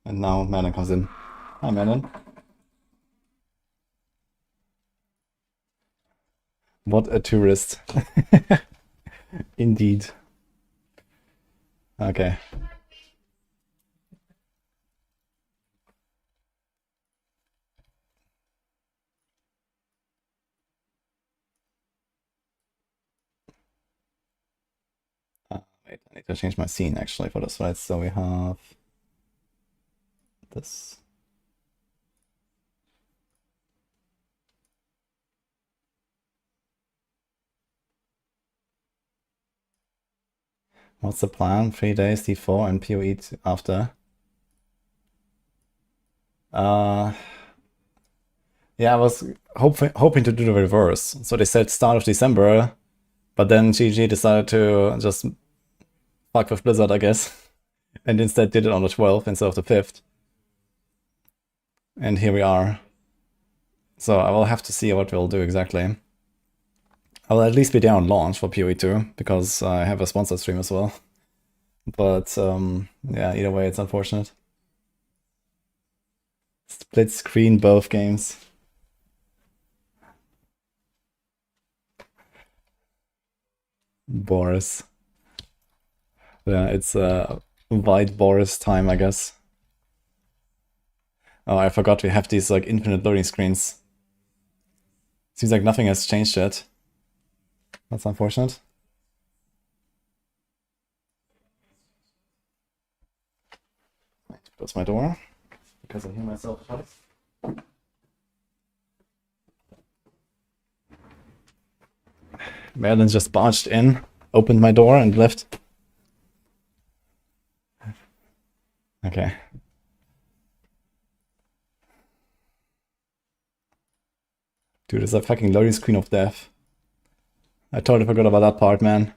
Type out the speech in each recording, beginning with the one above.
And now Manon comes in. Hi, Manon. What a tourist. Indeed. Okay. Wait, I need to change my scene actually for this, right? So we have this. What's the plan? 3 days D4 and PoE after. Yeah, I was hoping to do the reverse. So they said start of December, but then GG decided to just fuck with Blizzard, I guess, and instead did it on the 12th instead of the 5th. And here we are. So I will have to see what we'll do exactly. I'll at least be there on launch for PoE 2, because I have a sponsored stream as well. But yeah, either way, it's unfortunate. Split screen both games. Boris. Yeah, it's white Boris time, I guess. Oh, I forgot we have these like infinite loading screens. Seems like nothing has changed yet. That's unfortunate. I need to close my door because I hear myself shut. Madeline just barged in, opened my door, and left. Okay. Dude, it's a fucking loading screen of death. I totally forgot about that part, man.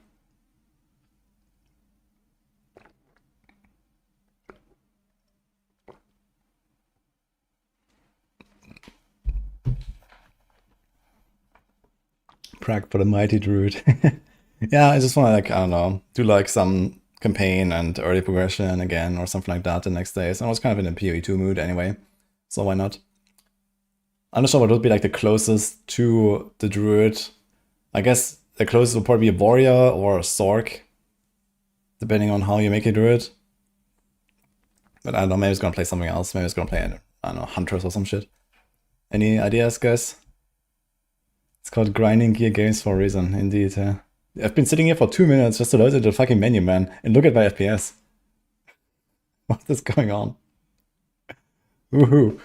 Prague for the mighty Druid. Yeah, I just want to, like, I don't know, do like some campaign and early progression again or something like that the next day. So I was kind of in a PoE 2 mood anyway, so why not? I'm not sure what would be like the closest to the Druid. I guess the closest would probably be a Warrior or a Sorc, depending on how you make a Druid. But I don't know, maybe it's gonna play something else. Maybe it's gonna play, I don't know, Hunters or some shit. Any ideas, guys? It's called grinding gear games for a reason, indeed, yeah. I've been sitting here for 2 minutes just to load into the fucking menu, man, and look at my FPS. What is going on? Woohoo.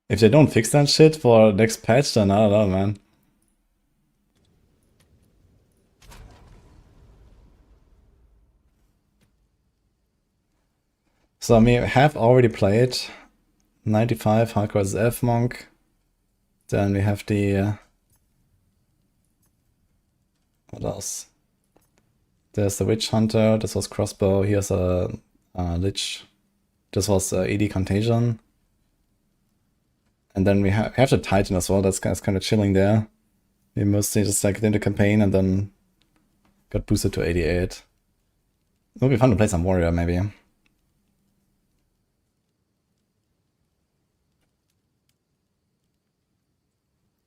If they don't fix that shit for next patch, then I don't know, man. So I mean, I have already played 95 Hardcore SSF Monk. Then we have the... what else? There's the Witch Hunter. This was Crossbow. Here's a Lich. This was AD Contagion. And then we have the Titan as well. That's kind of chilling there. We mostly just like did the campaign and then got boosted to 88. It would be fun to play some Warrior, maybe.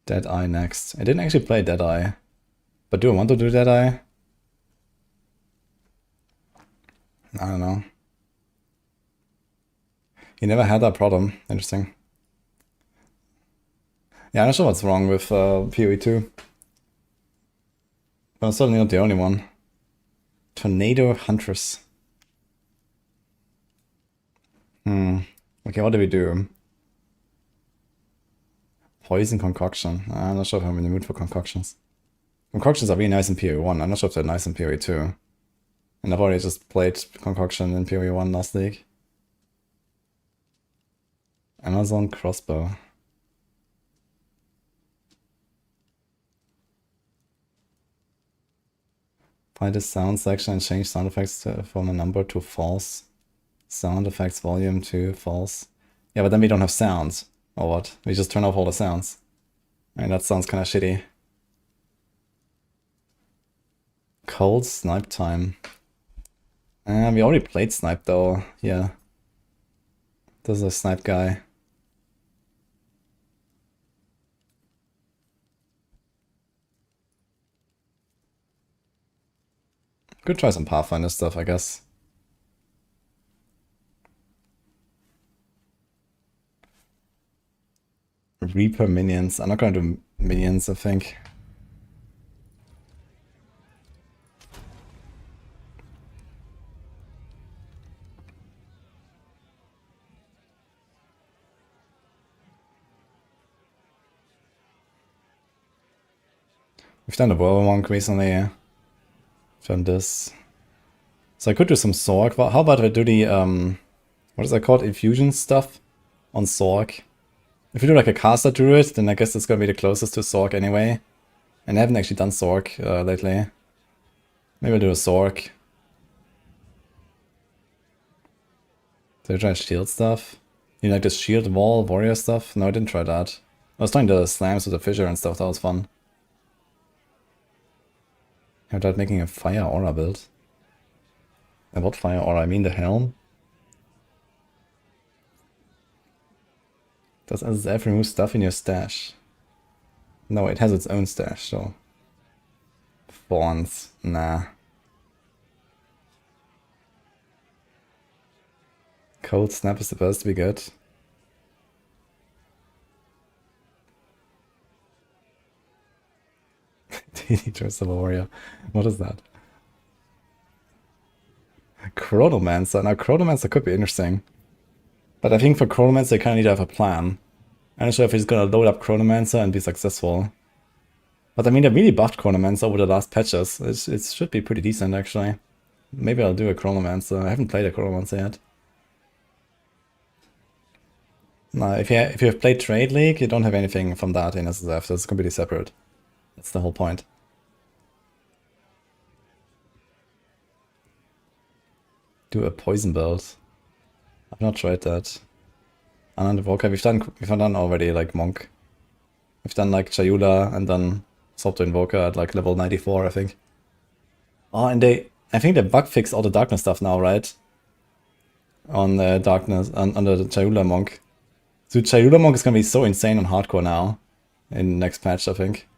Deadeye next. I didn't actually play Deadeye. But do I want to do Deadeye? I don't know. You never had that problem. Interesting. Yeah, I'm not sure what's wrong with PoE 2. But I'm certainly not the only one. Tornado Huntress. Okay, what do we do? Poison Concoction. I'm not sure if I'm in the mood for concoctions. Concoctions are really nice in PoE 1. I'm not sure if they're nice in PoE 2. And I've already just played Concoction in PoE 1 last week. Amazon Crossbow. Find the sound section and change sound effects from a number to false. Sound effects volume to false. Yeah, but then we don't have sounds. Or what? We just turn off all the sounds. I mean, that sounds kind of shitty. cold snipe time. We already played snipe though. Yeah. This is a snipe guy. Could try some Pathfinder stuff, I guess. Reaper minions. I'm not gonna do minions, I think. We've done the Whirl Monk recently. We've done this. So I could do some Sorc. How about I do the, what is that called? Infusion stuff on Sorc. If you do like a caster Druid, then I guess it's gonna be the closest to Sorc anyway. And I haven't actually done Sorc lately. Maybe I'll do a Sorc. Did I try shield stuff? You like the shield wall warrior stuff? No, I didn't try that. I was trying the slams with the fissure and stuff, that was fun. I tried making a fire aura build. And what fire aura? I mean the helm? Does SSF remove stuff in your stash? No, it has its own stash, so. Fawns, nah. Cold snap is supposed to be good. DD Dress of a Warrior. What is that? Chronomancer. Now, Chronomancer could be interesting. But I think for Chronomancer, you kind of need to have a plan. I'm not sure if he's gonna load up Chronomancer and be successful. But I mean, they really buffed Chronomancer over the last patches. It should be pretty decent, actually. Maybe I'll do a Chronomancer. I haven't played a Chronomancer yet. No, if you have played Trade League, you don't have anything from that in SSF. That's completely separate. That's the whole point. Do a poison build. I've not tried that. Uninvoker, we've done already like Monk. We've done like Chayula and then Swap to Invoker at like level 94, I think. Oh, and I think they bug fixed all the darkness stuff now, right? On the darkness, under the Chayula Monk. So Chayula Monk is gonna be so insane on hardcore now. In next patch, I think.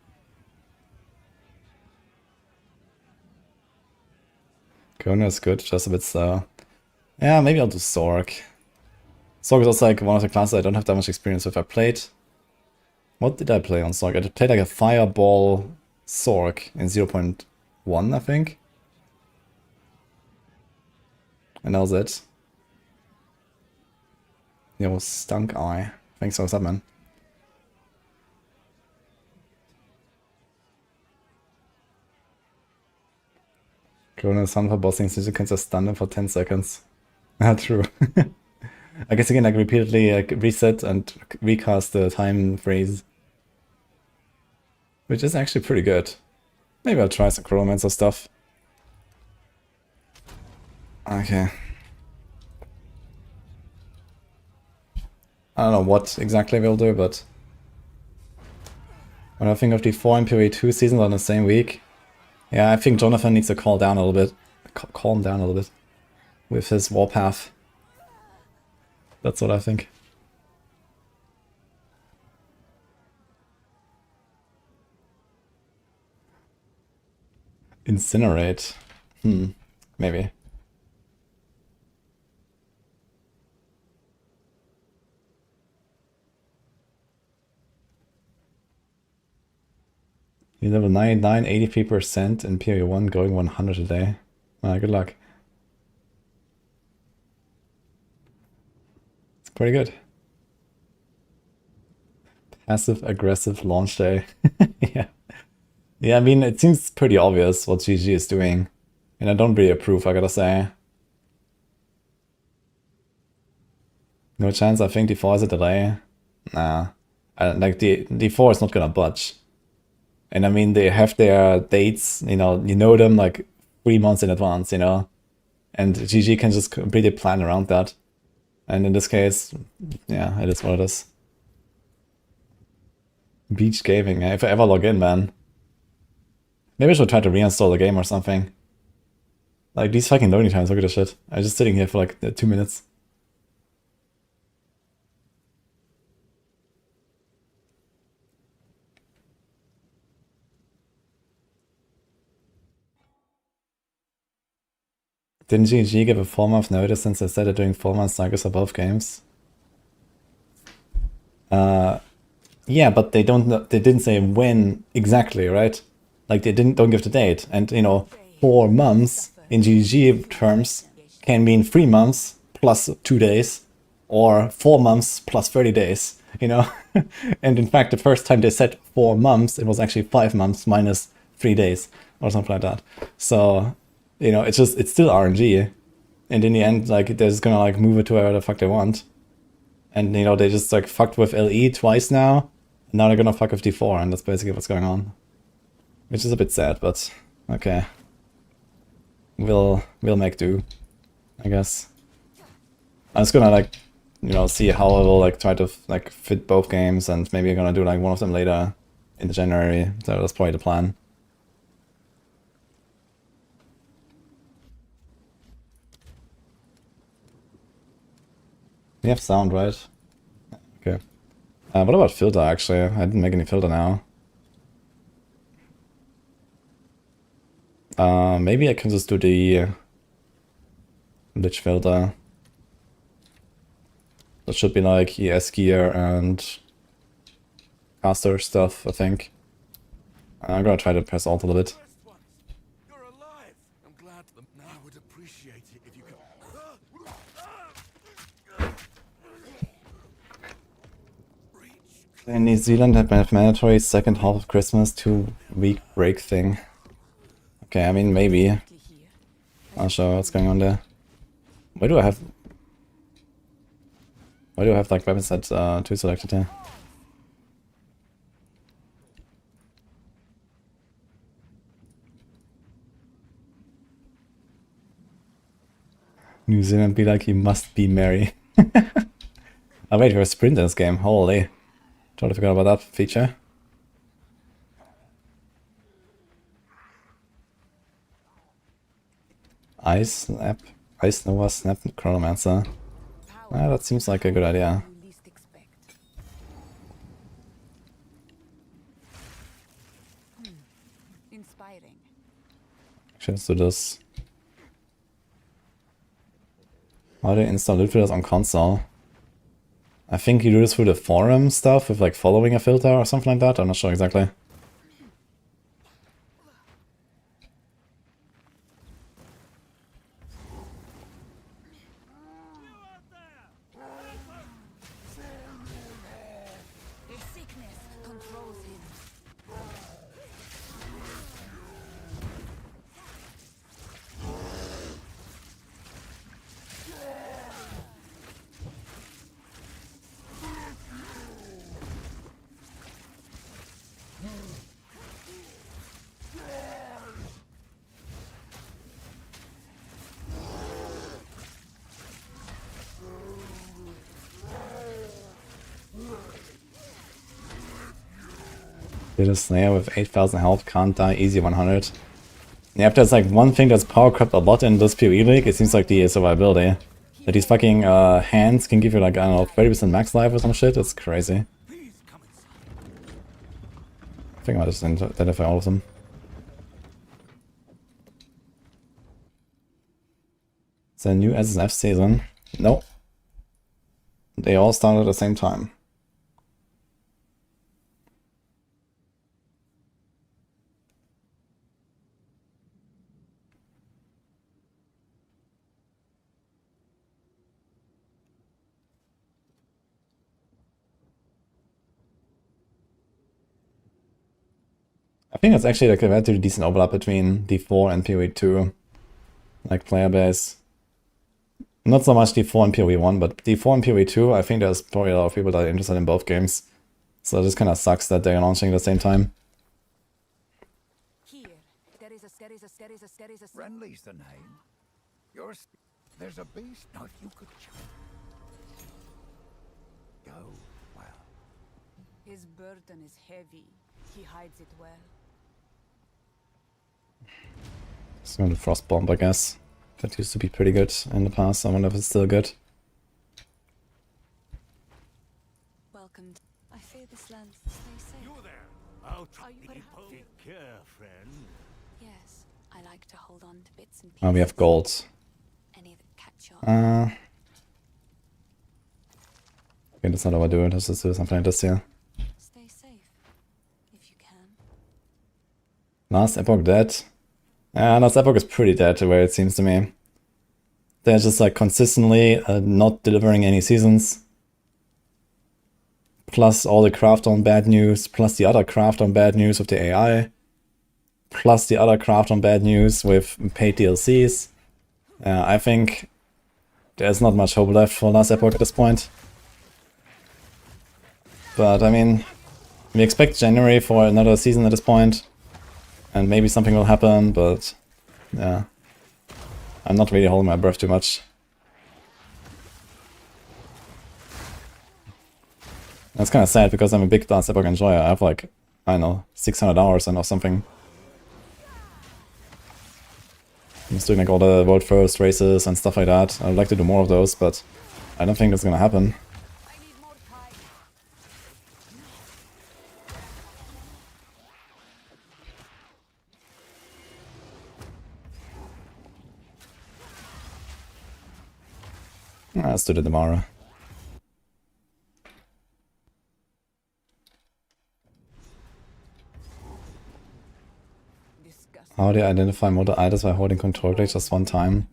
Kona is good, just a bit slow. Yeah, maybe I'll do Sorc. Sorc is also like one of the classes I don't have that much experience with. I played... What did I play on Sorc? I played like a Fireball Sorc in 0.1, I think. And that was it. Yo, Stunk Eye. Thanks for what's up, man. Corona Sun for bossing since you can just stun them for 10 seconds. Ah, true. I guess you can like repeatedly like reset and recast the time freeze. Which is actually pretty good. Maybe I'll try some Chronomancer stuff. Okay. I don't know what exactly we'll do, but when I think of the 4 Imperial 2 seasons on the same week, yeah, I think Jonathan needs to calm down a little bit. Calm down a little bit with his warpath. That's what I think. Incinerate. Maybe. You level 99, 83% in Imperial 1, going 100 a day. Good luck. It's pretty good. Passive-aggressive launch day. Yeah. Yeah, I mean, it seems pretty obvious what GG is doing. And I don't really approve, I gotta say. No chance, I think D4 is a delay. Nah. Like, D4 is not gonna budge. And I mean, they have their dates, you know them like 3 months in advance, you know? And GG can just completely plan around that. And in this case, yeah, it is what it is. Beach gaming, if I ever log in, man. Maybe I should try to reinstall the game or something. Like, these fucking loading times, look at this shit. I'm just sitting here for like 2 minutes. Didn't GG give a 4-month notice since they started doing 4-month cycles for both games? Yeah, but they didn't say when exactly, right? Like they don't give the date. And you know, 4 months in GG terms can mean 3 months plus 2 days, or 4 months plus 30 days, you know? And in fact, the first time they said 4 months, it was actually 5 months minus 3 days, or something like that. So, you know, it's still RNG. And in the end, like, they're just gonna like move it to wherever the fuck they want. And, you know, they just like fucked with LE twice now. And now they're gonna fuck with D4, and that's basically what's going on. Which is a bit sad, but okay. We'll make do, I guess. I'm just gonna like, you know, see how I will like try to like fit both games, and maybe I'm gonna do like one of them later in January. So that's probably the plan. We have sound, right? Okay. What about filter, actually? I didn't make any filter now. Maybe I can just do the Lich filter. That should be like ES gear and caster stuff, I think. I'm gonna try to press alt a little bit. You're alive. I'm glad them now would appreciate it if you could. In New Zealand had mandatory second half of Christmas 2-week break thing. Okay, I mean maybe. Not sure what's going on there. Why do I have like weapon set 2 selected here? New Zealand be like, you must be merry. I wait for a sprint in this game, holy. Totally forgot about that feature. Ice Nova Snap Chronomancer. Ah, that seems like a good idea. Actually, let's do this. How do you install loot filters on console? I think you do this through the forum stuff with like following a filter or something like that. I'm not sure exactly. Did a snare with 8,000 health, can't die, easy 100. Yeah, if there's like one thing that's power crept a lot in this PoE league, it seems like the survivability. That these fucking hands can give you like, I don't know, 30% max life or some shit, it's crazy. I think I might just identify all of them. It's a new SSF season. No. They all started at the same time. I think it's actually like a relatively decent overlap between D4 and PoE2. Like player base. Not so much D4 and PoE1, but D4 and PoE2, I think there's probably a lot of people that are interested in both games. So it just kind of sucks that they're launching at the same time. Friendly's the name. There's a beast. Now, if you could go well. His burden is heavy. He hides it well. It's going to Frost Bomb, I guess. That used to be pretty good in the past. I wonder if it's still good. Welcomed. I fear this land. Stay safe. You're there. Out. Are you People. Take care, friend. Yes, I like to hold on to bits and pieces. Oh, we have gold. Any that catch your Okay, let's not overdo it. Let's just do something like this here. Stay safe, if you can. Last Epoch dead. Yeah, Last Epoch is pretty dead the way it seems to me. They're just like consistently not delivering any seasons. Plus all the craft on bad news, plus the other craft on bad news with the AI. Plus the other craft on bad news with paid DLCs. I think there's not much hope left for Last Epoch at this point. But I mean, we expect January for another season at this point. And maybe something will happen, but yeah. I'm not really holding my breath too much. That's kind of sad because I'm a big Last Epoch enjoyer. I have like, I don't know, 600 hours and or something. I'm just doing like all the world first races and stuff like that. I'd like to do more of those, but I don't think that's gonna happen. Let's do it tomorrow. How do you identify model items by holding control click just one time?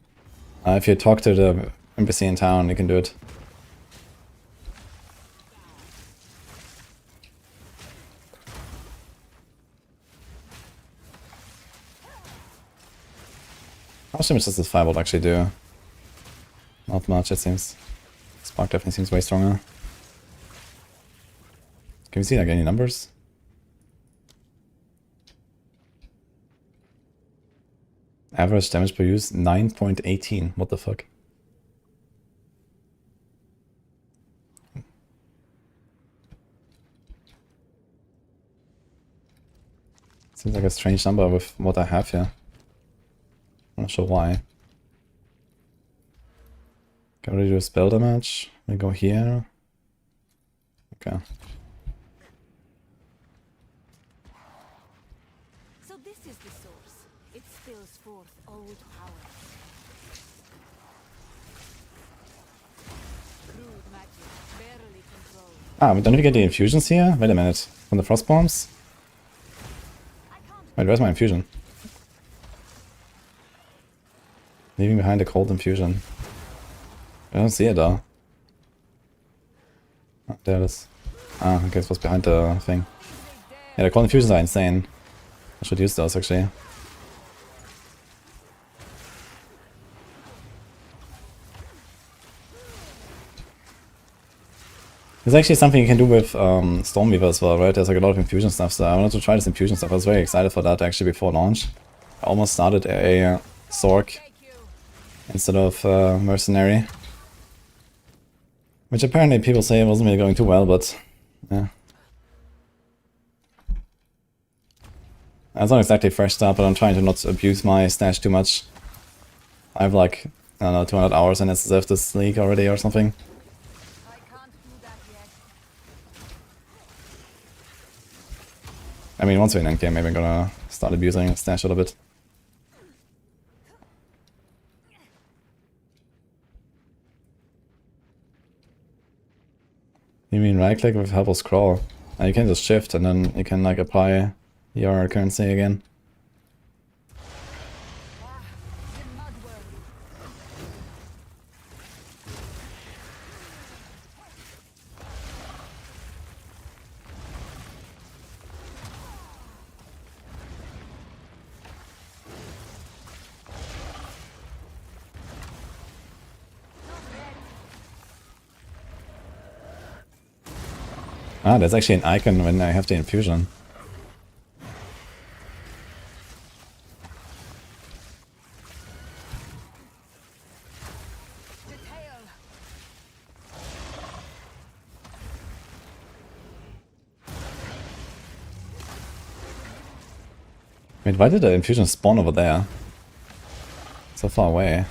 If you talk to the NPC in town, you can do it. How much damage does this firebolt actually do? Not much, it seems. Spark definitely seems way stronger. Can we see like any numbers? Average damage per use 9.18. What the fuck? Seems like a strange number with what I have here. I'm not sure why. Can we do spell damage? We go here. Okay. So this is the source. It spills forth old power. Crude magic, barely controlled. Ah, don't we get the infusions here? Wait a minute. From the frost bombs? Wait, where's my infusion? Leaving behind a cold infusion. I don't see it though. Oh, there it is. Ah, I guess what's behind the thing. Yeah, the cold infusions are insane. I should use those actually. There's actually something you can do with Stormweaver as well, right? There's like a lot of infusion stuff, so I wanted to try this infusion stuff. I was very excited for that actually before launch. I almost started a Sorc instead of Mercenary. Which apparently people say wasn't really going too well, but yeah. It's not exactly fresh stuff, but I'm trying to not abuse my stash too much. I have like, I don't know, 200 hours in SSF this league already or something. I can't do that yet. I mean, once we're in endgame, maybe I'm gonna start abusing stash a little bit. You mean right click with help of scroll? You can just shift and then you can like apply your currency again. Ah, there's actually an icon when I have the infusion. Wait, why did the infusion spawn over there? So far away.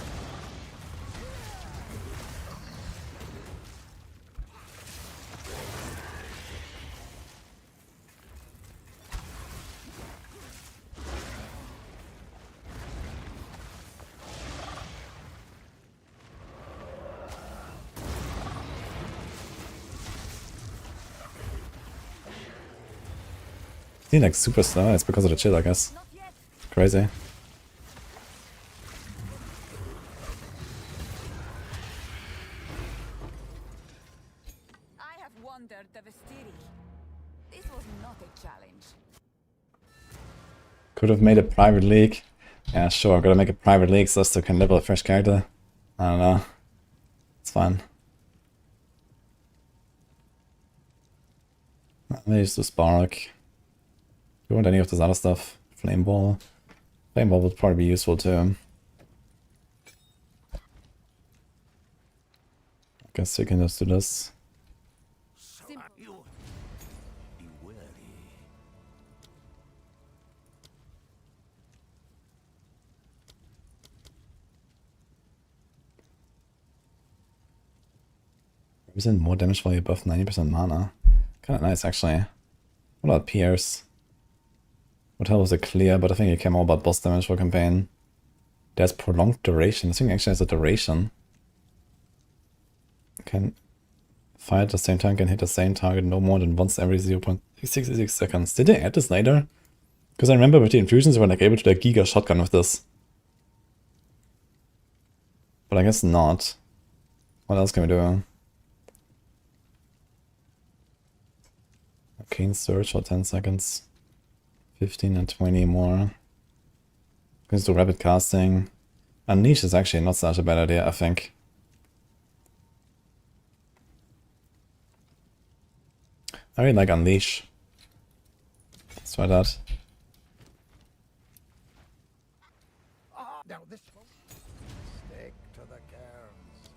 He's like super slow. It's because of the chill, I guess. Crazy. I have wandered the Vestiri. This was not a challenge. Could have made a private league. Yeah, sure. I'm gonna make a private league so I can level a fresh character. I don't know. It's fine. Maybe just do Spark. Do you want any of this other stuff? Flame Ball. Flame Ball would probably be useful too. I guess we can just do this. Represent more damage value above 90% mana. Kinda nice actually. What about Pierce? What hell was it clear, but I think it came all about boss damage for campaign. There's prolonged duration. I think it actually has a duration. Can fire at the same time, can hit the same target no more than once every 0.66 seconds. Did they add this later? Because I remember with the infusions they were like able to do a giga shotgun with this. But I guess not. What else can we do? Arcane Surge for 10 seconds. 15 and 20 more. Let's do rapid casting. Unleash is actually not such a bad idea, I think. I really like Unleash. Let's try that. Now this one. Stick to the cairns.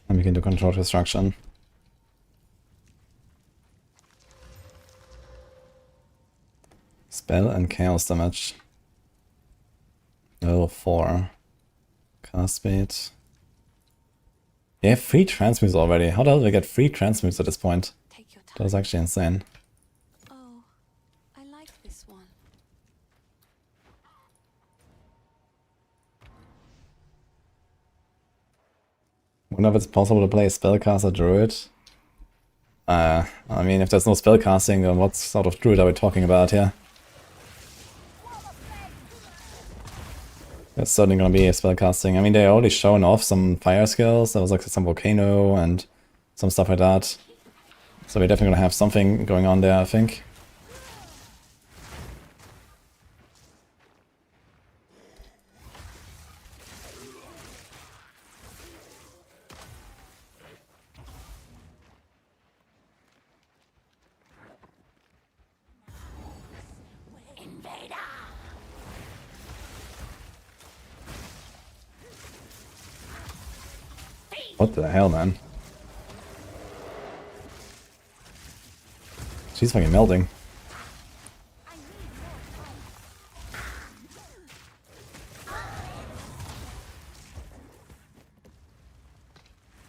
And we can do controlled destruction. Spell and chaos damage. Level 4. Cast speed. They have 3 transmutes already. How the hell did they get 3 transmutes at this point? Take your time. That was actually insane. Oh, I like this one. Wonder if it's possible to play a spellcaster druid. I mean, if there's no spellcasting, then what sort of druid are we talking about here? There's certainly gonna be a spellcasting. I mean, they already shown off some fire skills. There was like some volcano and some stuff like that. So we're definitely gonna have something going on there, I think. What the hell, man? She's fucking melting.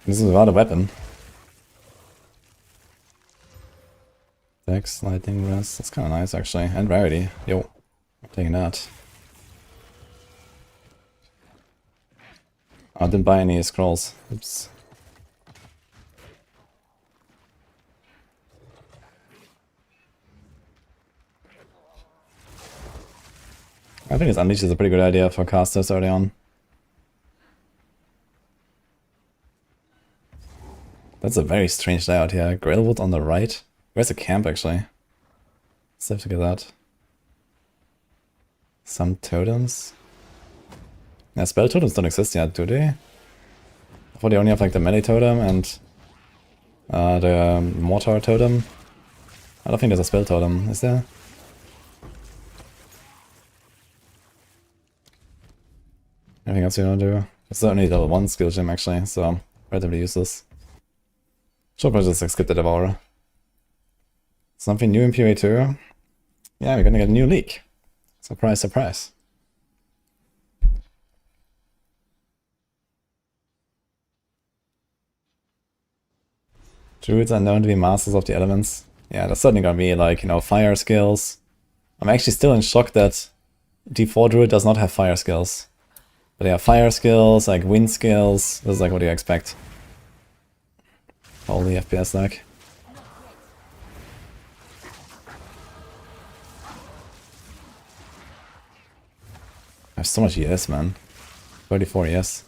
This is without a weapon. Dex, lightning rest. That's kind of nice, actually. And rarity. Yo, I'm taking that. I didn't buy any scrolls. Oops. I think this Unleash is a pretty good idea for casters early on. That's a very strange layout here. Grailwood on the right. Where's the camp, actually? Let's have to get that. Some totems. Yeah, spell totems don't exist yet, do they? I thought they only have like the melee totem and the mortar totem. I don't think there's a spell totem, is there? Anything else you want to do? It's only level 1 skill gem actually, so relatively useless. Should probably just skip the Devourer. Something new in PoE2? Yeah, we're gonna get a new league. Surprise, surprise. Druids are known to be masters of the elements. Yeah, there's certainly gonna be like, you know, fire skills. I'm actually still in shock that D4 Druid does not have fire skills. But they have fire skills, like wind skills. This is like what you expect. Holy FPS lag. I have so much ES, man. 34 ES.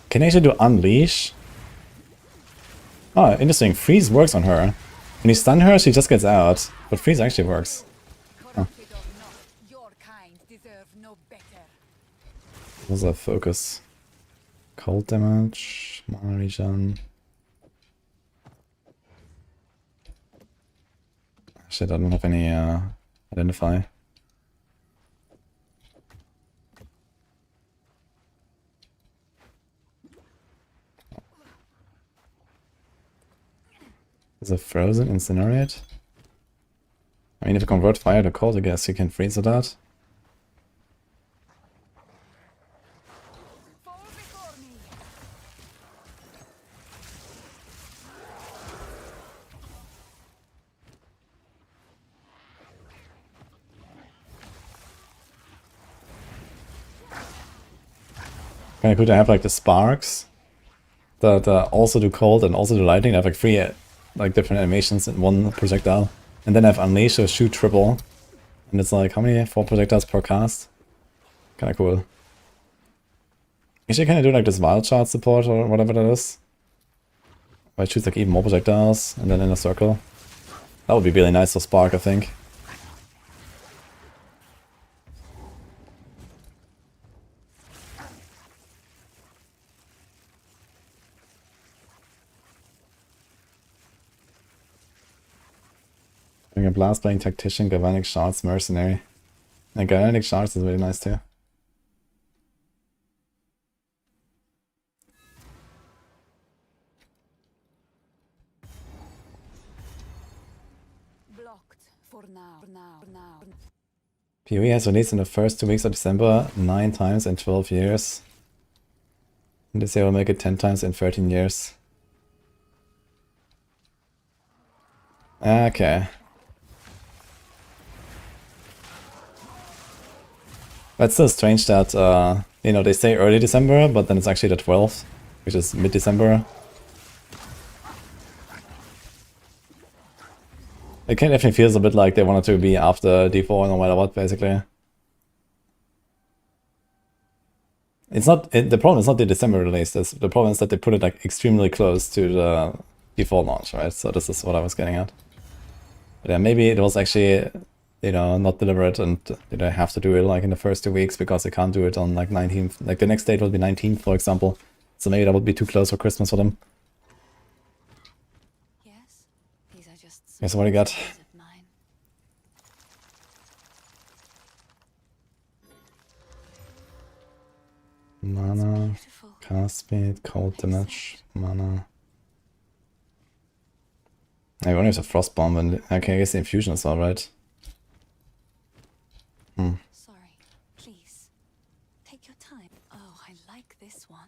Can I actually do Unleash? Oh, interesting. Freeze works on her. When you stun her, she just gets out. But Freeze actually works. Oh. What's that focus? Cold damage, mana regen. Shit, I don't have any identify. Is it frozen? Incinerate? I mean, if you convert fire to cold, I guess you can freeze it out. Kinda cool to have like the sparks that also do cold and also do lightning. They have like 3 like different animations in one projectile. And then I have Unleash, so shoot triple. And it's like, how many? 4 projectiles per cast? Kinda cool. Actually, can I do like this wild shard support or whatever that is? Where I choose like even more projectiles and then in a circle. That would be really nice for Spark, I think. Doing a blast playing tactician, galvanic shards, mercenary. And galvanic shards is really nice too. Blocked for now. PoE has released in the first 2 weeks of December 9 times in 12 years. And this year will make it 10 times in 13 years. Okay. But it's still strange that, you know, they say early December, but then it's actually the 12th, which is mid-December. It kind of definitely feels a bit like they wanted to be after D4 no matter what, basically. It's not, the problem is not the December release, the problem is that they put it like extremely close to the D4 launch, right? So this is what I was getting at. But yeah, maybe it was actually, you know, not deliberate and they have to do it like in the first 2 weeks because they can't do it on like 19th. Like the next date will be 19th, for example. So maybe that would be too close for Christmas for them. Yes, these are just Okay, so what do you got? of mine. Mana, Beautiful. cast speed, cold damage, mana. I only have a frost bomb and okay, I guess the infusion is alright. Sorry, please. Take your time. Oh, I like this one.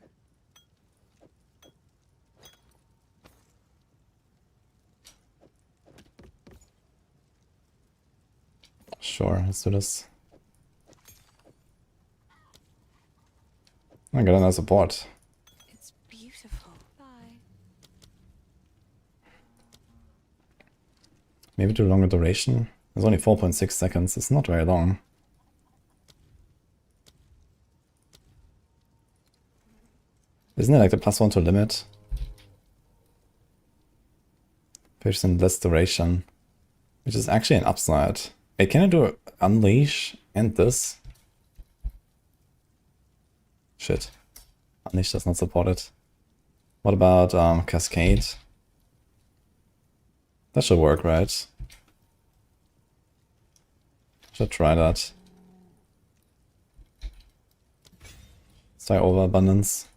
Sure, let's do this. I got another support. It's beautiful. Bye. Maybe do longer duration. It's only 4.6 seconds. It's not very long. Isn't it like the +1 to limit? 50% less duration. Which is actually an upside. Wait, can I do Unleash and this? Shit. Unleash does not support it. What about Cascade? That should work, right? Should try that. Let's try Overabundance.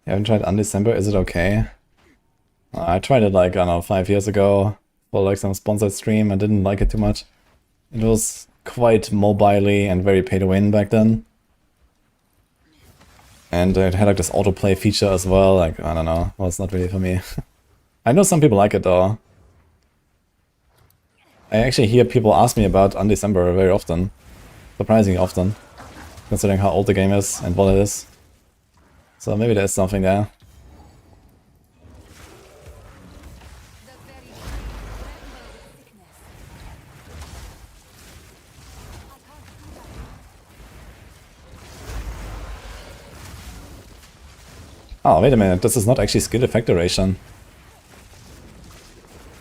I haven't tried Undecember, is it okay? I tried it like, I don't know, 5 years ago for like some sponsored stream. I didn't like it too much. It was quite mobile-y and very pay to win back then. And it had like this autoplay feature as well, like, I don't know, well, it's not really for me. I know some people like it though. I actually hear people ask me about Undecember very often. Surprisingly often. Considering how old the game is and what it is. So maybe there's something there. Oh, wait a minute, this is not actually skill effect duration.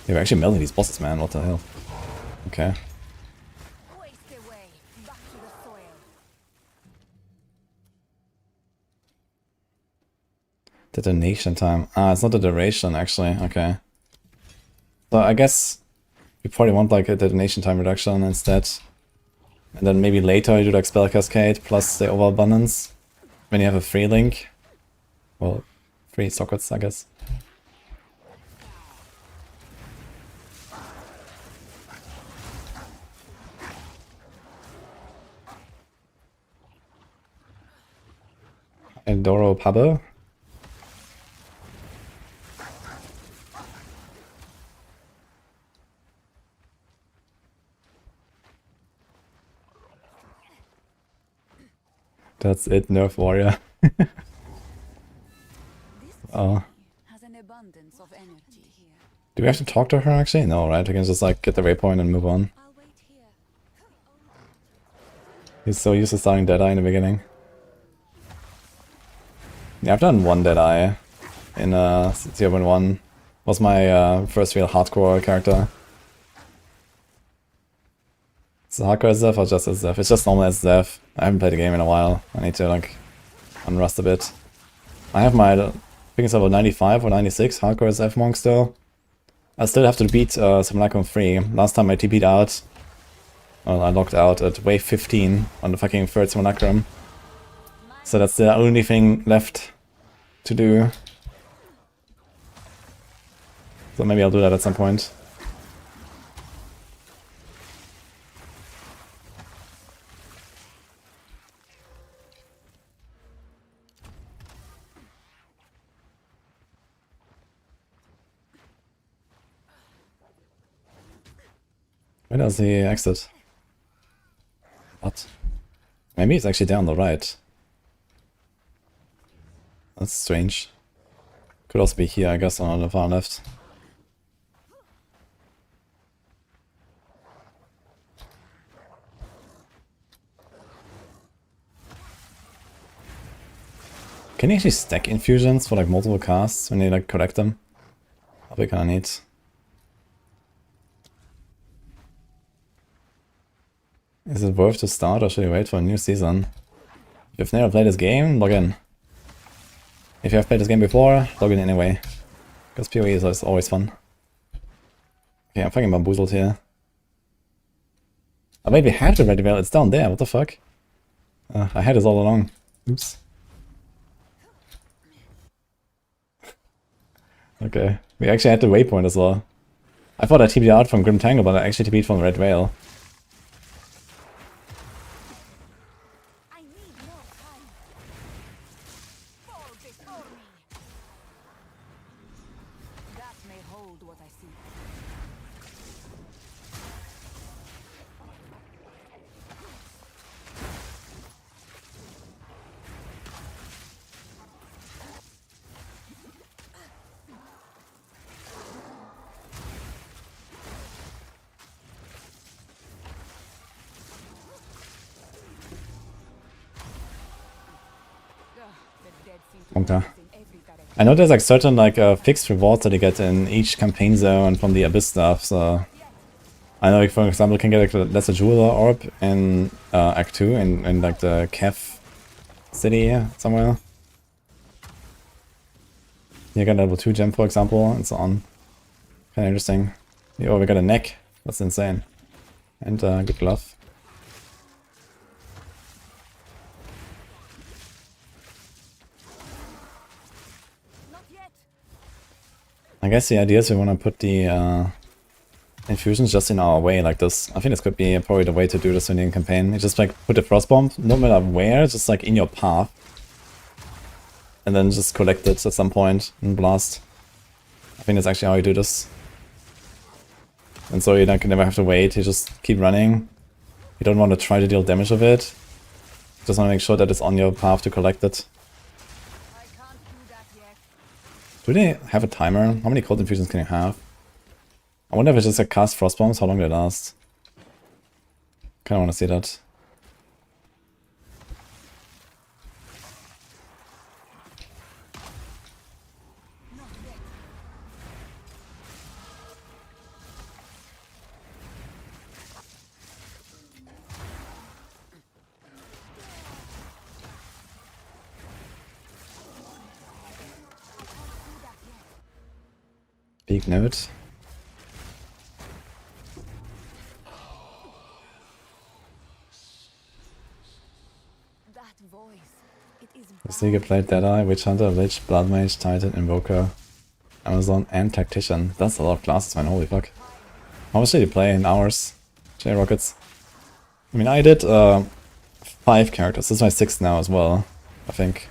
You're actually melting these bosses, man, what the hell. Okay. Detonation time. Ah, it's not the duration, actually, okay. So I guess you probably want like a detonation time reduction instead. And then maybe later you do like Spell Cascade plus the Overabundance. When you have a free link. Well, 3 sockets, I guess. Endoro Pabo. That's it, Nerf Warrior. Oh. Do we have to talk to her actually? No, right? We can just like get the waypoint and move on. He's so used to starting Deadeye in the beginning. Yeah, I've done one Deadeye in 0.1. Was my first real hardcore character. Is it hardcore SSF or just SSF? It's just normal SSF. I haven't played the game in a while. I need to like unrust a bit. I have my, I think it's level 95 or 96 hardcore SSF monk still. I still have to beat Simulacrum 3. Last time I TP'd out, well, I logged out at wave 15 on the fucking third Simulacrum. So that's the only thing left to do. So maybe I'll do that at some point. Where does he exit? What? Maybe he's actually down the right. That's strange. Could also be here, I guess, on the far left. Can you actually stack infusions for like multiple casts when you like collect them? That'd be kinda neat. Is it worth to start or should you wait for a new season? If you've never played this game, log in. If you have played this game before, log in anyway. Because PoE is always fun. Okay, I'm fucking bamboozled here. Oh wait, we have the red veil, it's down there, what the fuck? I had this all along. Oops. Okay, we actually had the waypoint as well. I thought I TP'd out from Grim Tangle, but I actually TP'd from Red Veil. Okay. I know there's like certain like fixed rewards that you get in each campaign zone from the Abyss stuff, so I know, like, for example, you can get like the Lesser Jeweler Orb in Act 2 in like the Kef city somewhere. You get a level 2 gem, for example, and so on. Kinda interesting. Oh, we got a neck. That's insane. And good glove. I guess the idea is we want to put the infusions just in our way like this. I think this could be probably the way to do this in the campaign. You just like put the frost bomb, no matter where, just like in your path. And then just collect it at some point and blast. I think that's actually how you do this. And so you don't, never have to wait, you just keep running. You don't want to try to deal damage with it. Just want to make sure that it's on your path to collect it. Do they have a timer? How many cold infusions can you have? I wonder if it's just like cast frost bombs, how long they last. Kinda wanna see that. Big note. Heartseeker, Blade, Deadeye, Witch Hunter, Lich, Blood Mage, Titan, Invoker, Amazon, and Tactician. That's a lot of classes, man. Holy fuck. How much did you play in hours? J-Rockets. I mean, I did 5 characters. This is my 6th now as well, I think.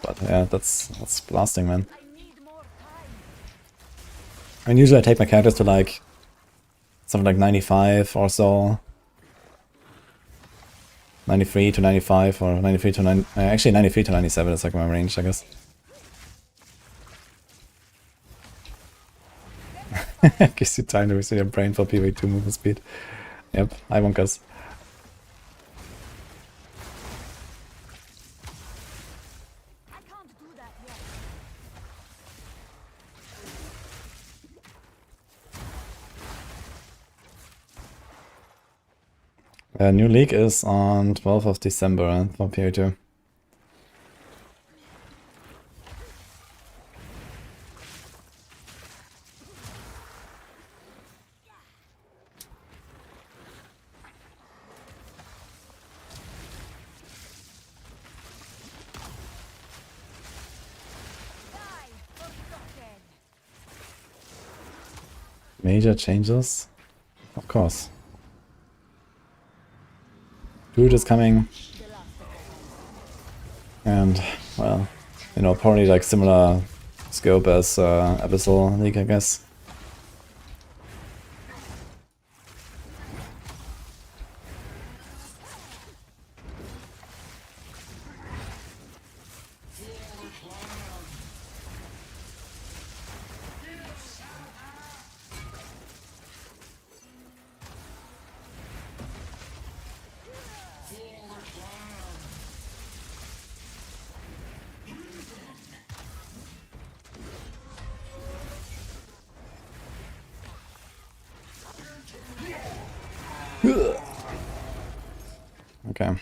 But yeah, that's blasting, man. And usually I take my characters to like something like 95 or so. 93 to 95 or 93 to 9. Actually, 93 to 97 is like my range, I guess. Gives you time to reset your brain for PV2 movement speed. Yep, I won't guess. New league is on 12th of December for PV2. Major changes? Of course. Druid is coming. And, well, you know, probably like similar scope as Abyssal League, I guess. Okay.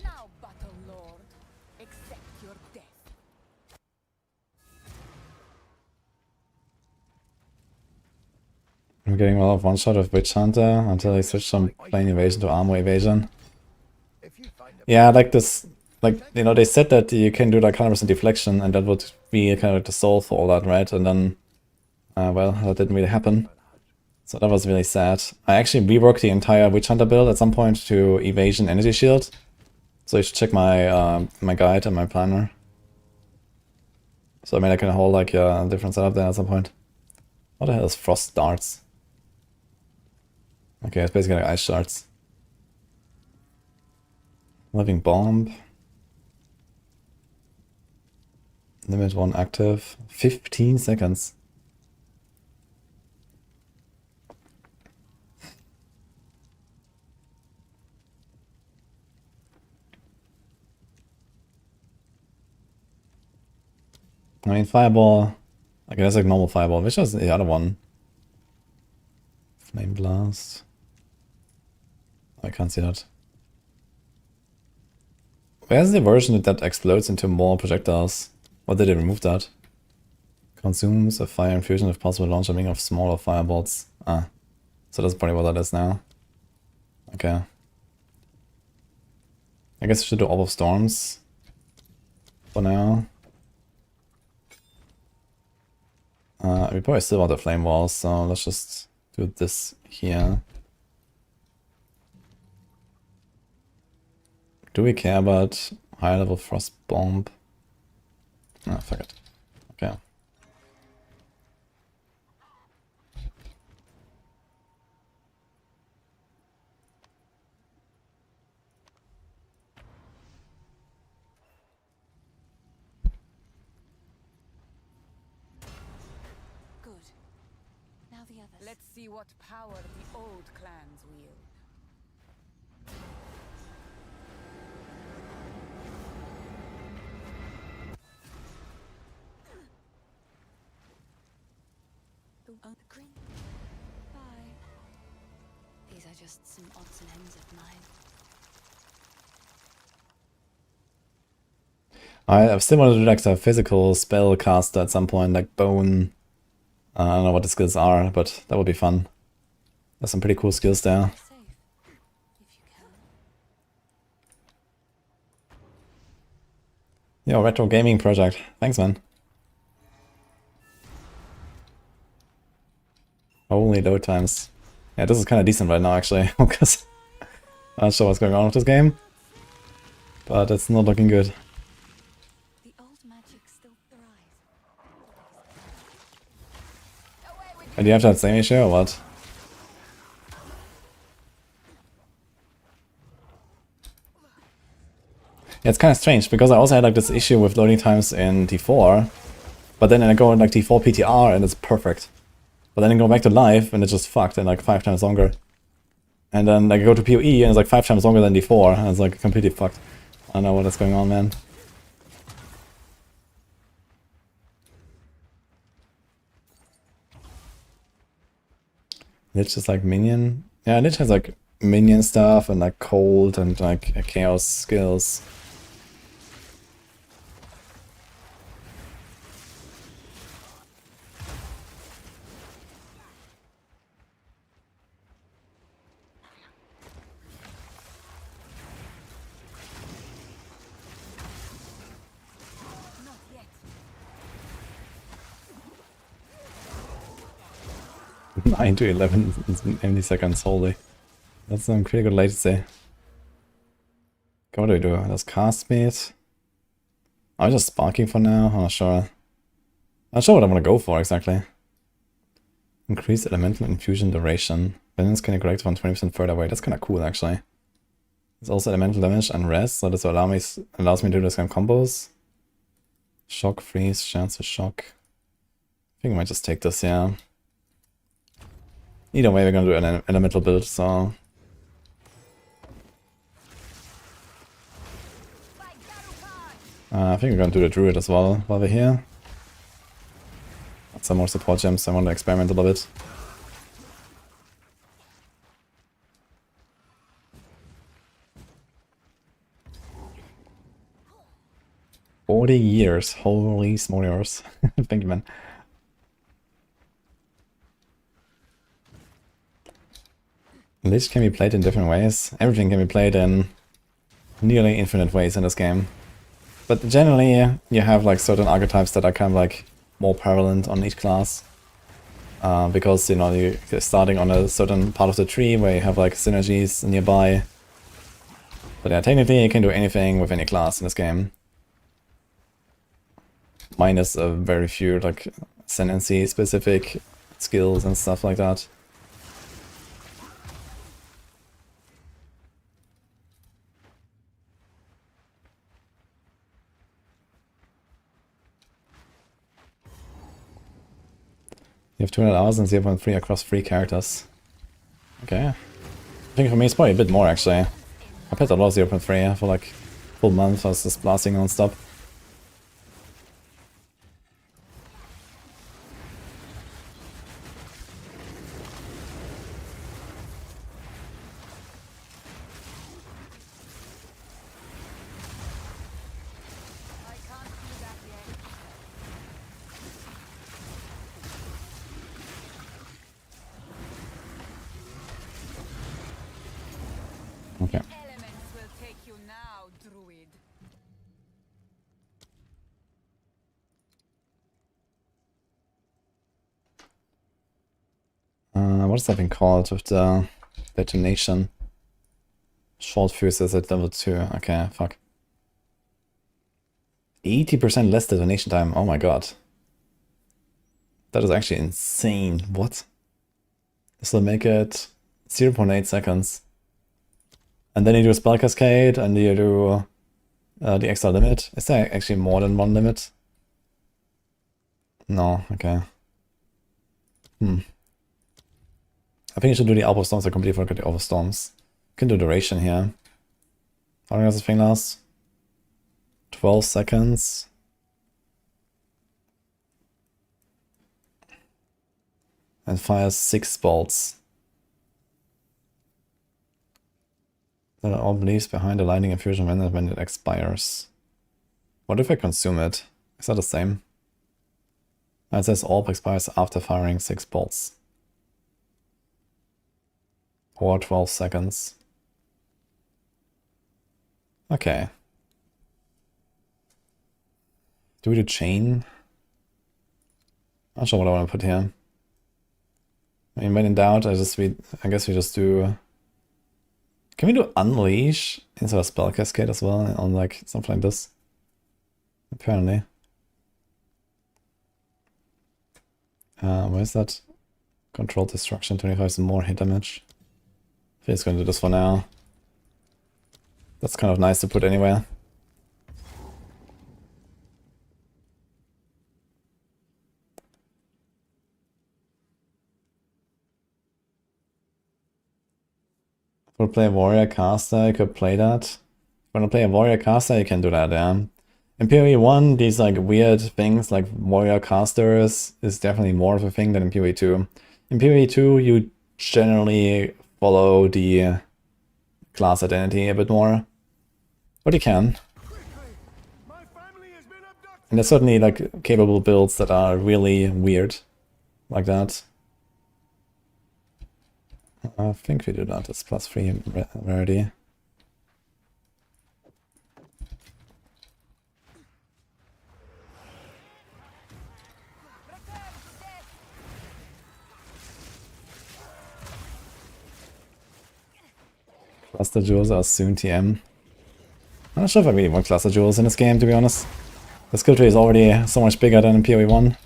Now, Battle Lord, accept your death. I'm getting a lot of one-shot of Witch Hunter until I switch from plain evasion to armor evasion. Yeah, like this, like, you know, they said that you can do like 100% deflection and that would be kind of like the soul for all that, right? And then, well, that didn't really happen. So that was really sad. I actually reworked the entire Witch Hunter build at some point to evasion energy shield. So you should check my my guide and my planner. So I mean I can hold like a different setup there at some point. What the hell is frost darts? Okay, it's basically like ice shards. Living bomb. Limit 1 active. 15 seconds. I mean, Fireball. Okay, that's like normal Fireball. Which was the other one? Flame Blast. I can't see that. Where's the version that explodes into more projectiles? Or did they remove that? Consumes a fire infusion if possible, launch a ring of smaller fireballs. Ah. So that's probably what that is now. Okay. I guess we should do Orb of Storms. For now. We probably still want the Flame Walls, so let's just do this here. Do we care about high level Frost Bomb? Ah, fuck it. Okay. Good. Now the others. Let's see what power the old clans wield. The green. Bye. These are just some odds and ends of mine. I still want to do like a physical spell caster at some point, like Bone. I don't know what the skills are, but that would be fun. There's some pretty cool skills there. Safe, if you can. Yo, Retro Gaming Project. Thanks, man. Holy load times. Yeah, this is kind of decent right now, actually, because I'm not sure what's going on with this game. But it's not looking good. The old magic still thrives. And you have that same issue or what? Yeah, it's kind of strange because I also had like this issue with loading times in T4, but then I go in like T4 PTR and it's perfect. But then I go back to live and it's just fucked and like 5 times longer. And then like I go to PoE and it's like 5 times longer than D4 and it's like completely fucked. I don't know what is going on, man. Lich is like minion. Yeah, Lich has like minion stuff and like cold and like chaos skills. Not yet. 9 to 11 in 80 seconds, holy. That's some pretty good latency. Okay, what do we do? That's cast speed. I'm just sparking for now, I'm not sure. Not sure what I want to go for exactly. Increase elemental infusion duration. Balance can correct from 20% further away. That's kind of cool actually. It's also elemental damage and rest, so this allows me to do this kind of combos. Shock, freeze, chance to shock. I think I might just take this, yeah. Either way, we're gonna do an elemental build, so. I think we're gonna do the Druid as well while we're here. Got some more support gems, I want to experiment a little bit. "40 years, holy smokers." Thank you, man. Lich can be played in different ways. Everything can be played in nearly infinite ways in this game. But generally, you have like certain archetypes that are kind of like more prevalent on each class. Because, you know, you're starting on a certain part of the tree where you have like synergies nearby. But yeah, technically you can do anything with any class in this game. Minus a very few like ascendancy specific skills and stuff like that. You have 200 hours and 0.3 across 3 characters. Okay. I think for me it's probably a bit more actually. I played a lot of 0.3 for like full month. I was just blasting non-stop. what is that thing called with the detonation? Short fuses at level 2. Okay, fuck. 80% less detonation time. Oh my god. That is actually insane. What? This will make it 0.8 seconds. And then you do a spell cascade and you do the extra limit. Is there actually more than one limit? No, okay. I think you should do the Alpha Storms. I completely forgot the Alpha Storms. Can do duration here. How long does this thing last? 12 seconds. And fires 6 bolts. That are all leaves behind the lightning infusion when it expires. What if I consume it? Is that the same? It says orb expires after firing 6 bolts. Or 12 seconds. Okay. Do we do chain? Not sure what I want to put here. I mean, when in doubt, I guess we just do... Can we do unleash instead of spell cascade as well on like something like this? Apparently. Where's that? Controlled destruction, 25 more hit damage. I think it's going to do this for now. That's kind of nice to put anywhere. For play a warrior caster, you could play that. If you want to play a warrior caster, you can do that, yeah. In PoE 1, these like weird things like warrior casters is definitely more of a thing than in PoE 2. In PoE 2, you generally follow the class identity a bit more. But you can. And there's certainly like capable builds that are really weird. Like that. I think we do that. It's +3 rarity. Cluster jewels are soon TM. I'm not sure if I really want cluster jewels in this game, to be honest. The skill tree is already so much bigger than in PoE 1.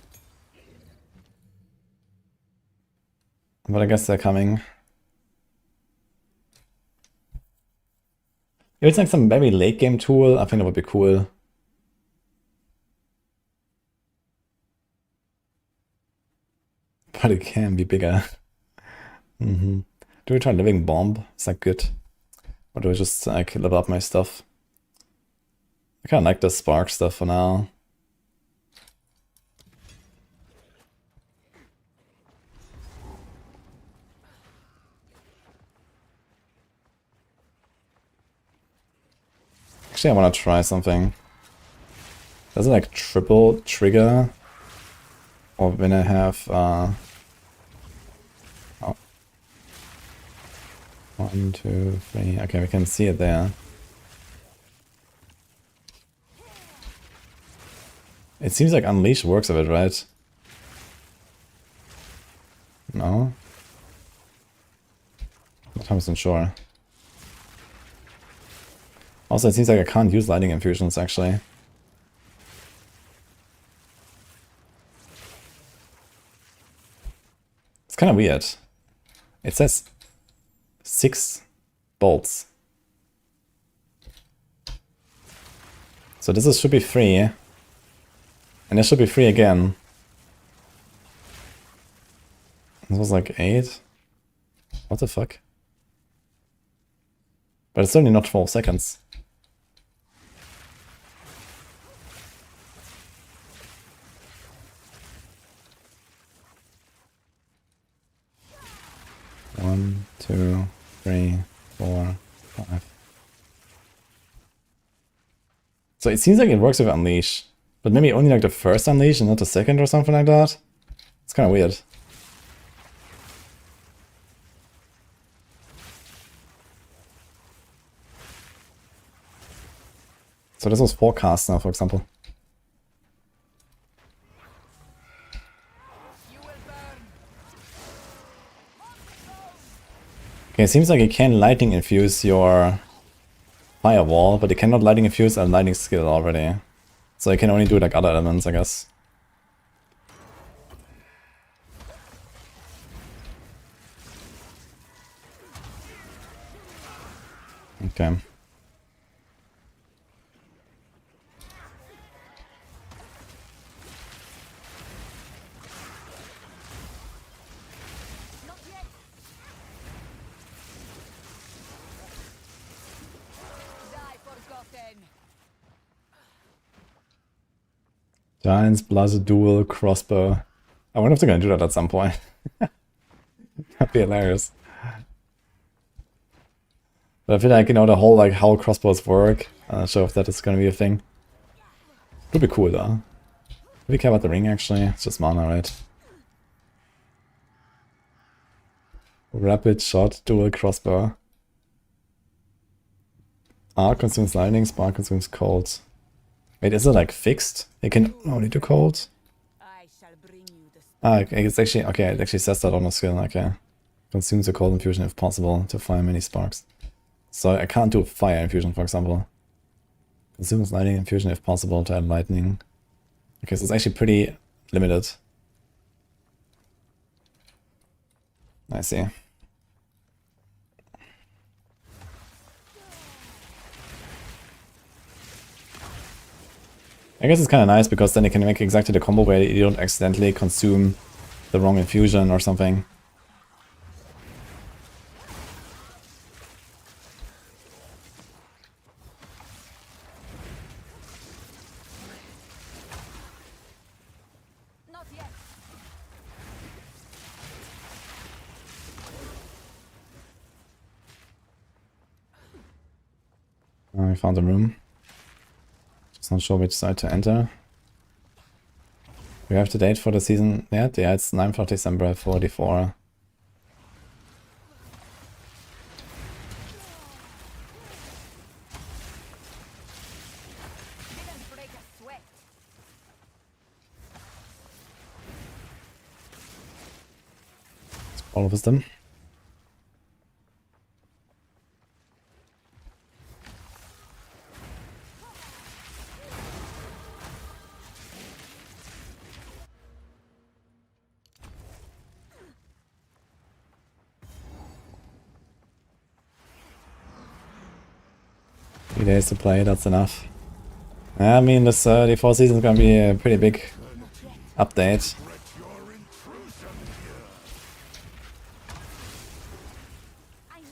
But I guess they're coming. If it's like some very late game tool, I think that would be cool. But it can be bigger. Do we try Living Bomb? Is that good? Or do I just like level up my stuff? I kinda like the spark stuff for now. Actually, I want to try something. Does it like triple trigger? Or when I have... Oh. 1, 2, 3... Okay, we can see it there. It seems like Unleash works a bit, right? No? Not 100% sure. Also, it seems like I can't use lightning infusions, actually. It's kind of weird. It says 6 bolts. So this should be free. And this should be free again. This was like 8. What the fuck? But it's certainly not 12 seconds. One, 2, 3, 4, 5. So it seems like it works with Unleash. But maybe only like the first Unleash and not the second or something like that. It's kind of weird. So this was 4 casts now, for example. Okay, it seems like you can lightning infuse your firewall, but you cannot lightning infuse a lightning skill already. So you can only do like other elements, I guess. Okay. Not yet. Die forgotten. Giants, Blaze, Duel, Crossbow. I wonder if they're gonna do that at some point. That'd be hilarious. But I feel like, you know, the whole like how crossbows work, I'm not sure if that is gonna be a thing. Would be cool though. Do we care about the ring actually? It's just mana, right? Rapid shot, dual crossbow. Arc consumes lightning, spark consumes cold. Wait, is it like fixed? It can only do cold? I shall bring you the Ah, okay, it's actually, okay, it actually says that on the skill, okay. Consumes a cold infusion if possible to fire many sparks. So I can't do fire infusion, for example. Consumes lightning infusion if possible to add lightning. Okay, so it's actually pretty limited. I see. I guess it's kind of nice because then you can make exactly the combo where you don't accidentally consume the wrong infusion or something. not yet. I found a room. Just not sure which side to enter. We have the date for the season yet? Yeah, it's 9th of December 44. Didn't break a sweat. All of them. Days to play, that's enough. I mean, this 34 season is gonna be a pretty big update. I need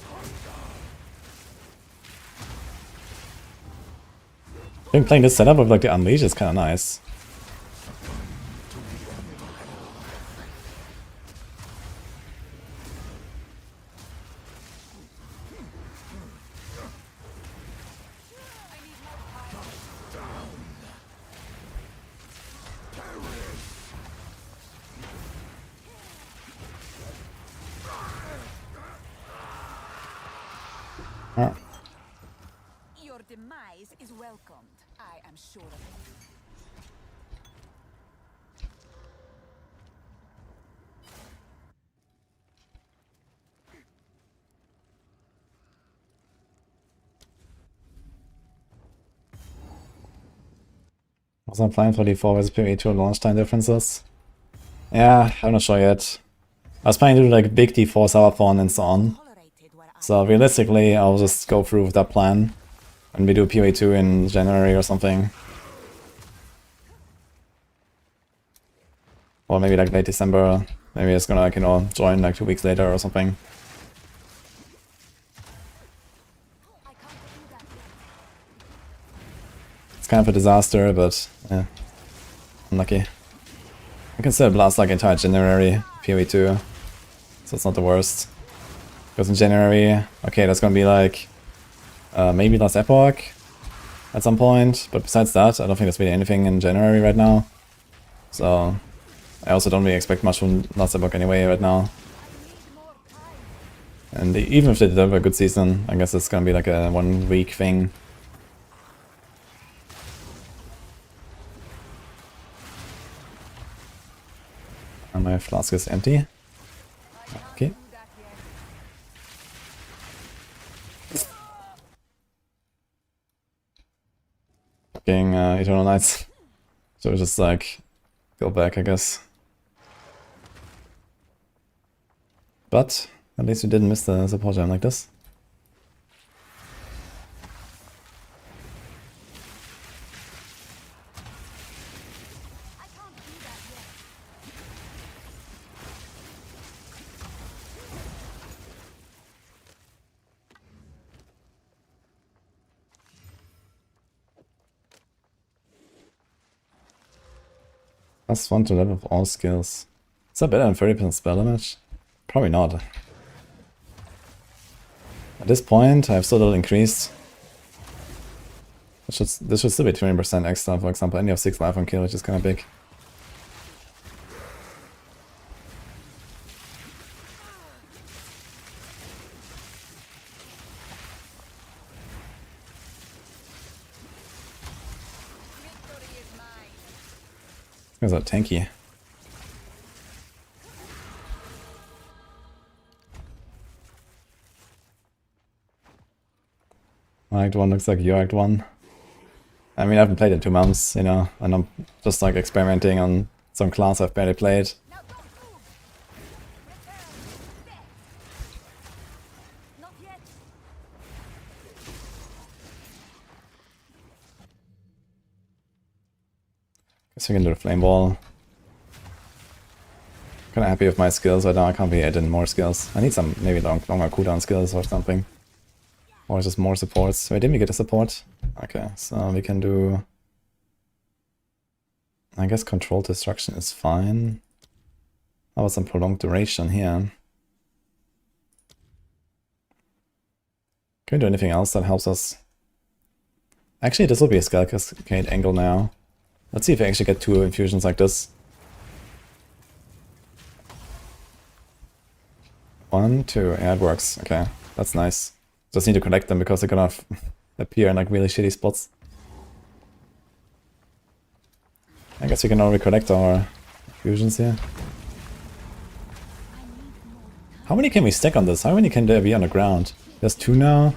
more time. I think playing this setup with like the Unleash is kind of nice. Ah. Your demise is welcomed. I am sure of it. Was I'm playing 34 versus PvE2 launch time differences. Yeah, I'm not sure yet. I was planning to do like big D4 Savathorn and so on. Tolerated where I So realistically, I'll just go through with that plan. And we do PvE2 in January or something. Or maybe like late December. Maybe it's gonna like, you know, join like 2 weeks later or something. can't do that yet. It's kind of a disaster, but yeah, unlucky. I can still blast like entire January PoE2, so it's not the worst. Because in January, okay, that's gonna be like maybe last Epoch at some point, but besides that, I don't think there's really anything in January right now. So I also don't really expect much from last Epoch anyway right now. And even if they deliver a good season, I guess it's gonna be like a 1 week thing. And my flask is empty. Okay. fucking Eternal Knights. So just like go back, I guess. But at least we didn't miss the support gem like this. +1 to level of all skills. Is that better than 30% spell damage? Probably not. At this point, I have so little increased. This should still be 20% extra, for example. And you have 6 life on kill, which is kind of big. These guys are tanky. My Act 1 looks like your Act 1. I mean, I haven't played in 2 months, you know, and I'm just like experimenting on some class I've barely played. Guess we can do the flame ball. Kinda happy with my skills right now. I can't be adding more skills. I need some maybe longer cooldown skills or something. Or just more supports. Wait, didn't we get a support? Okay, so we can do... I guess controlled destruction is fine. How about some prolonged duration here? Can we do anything else that helps us? Actually, this will be a Skull Cascade angle now. Let's see if we actually get 2 infusions like this. 1, 2, yeah, it works. Okay, that's nice. Just need to collect them because they're gonna appear in like really shitty spots. I guess we can already collect our infusions here. How many can we stack on this? How many can there be on the ground? There's 2 now.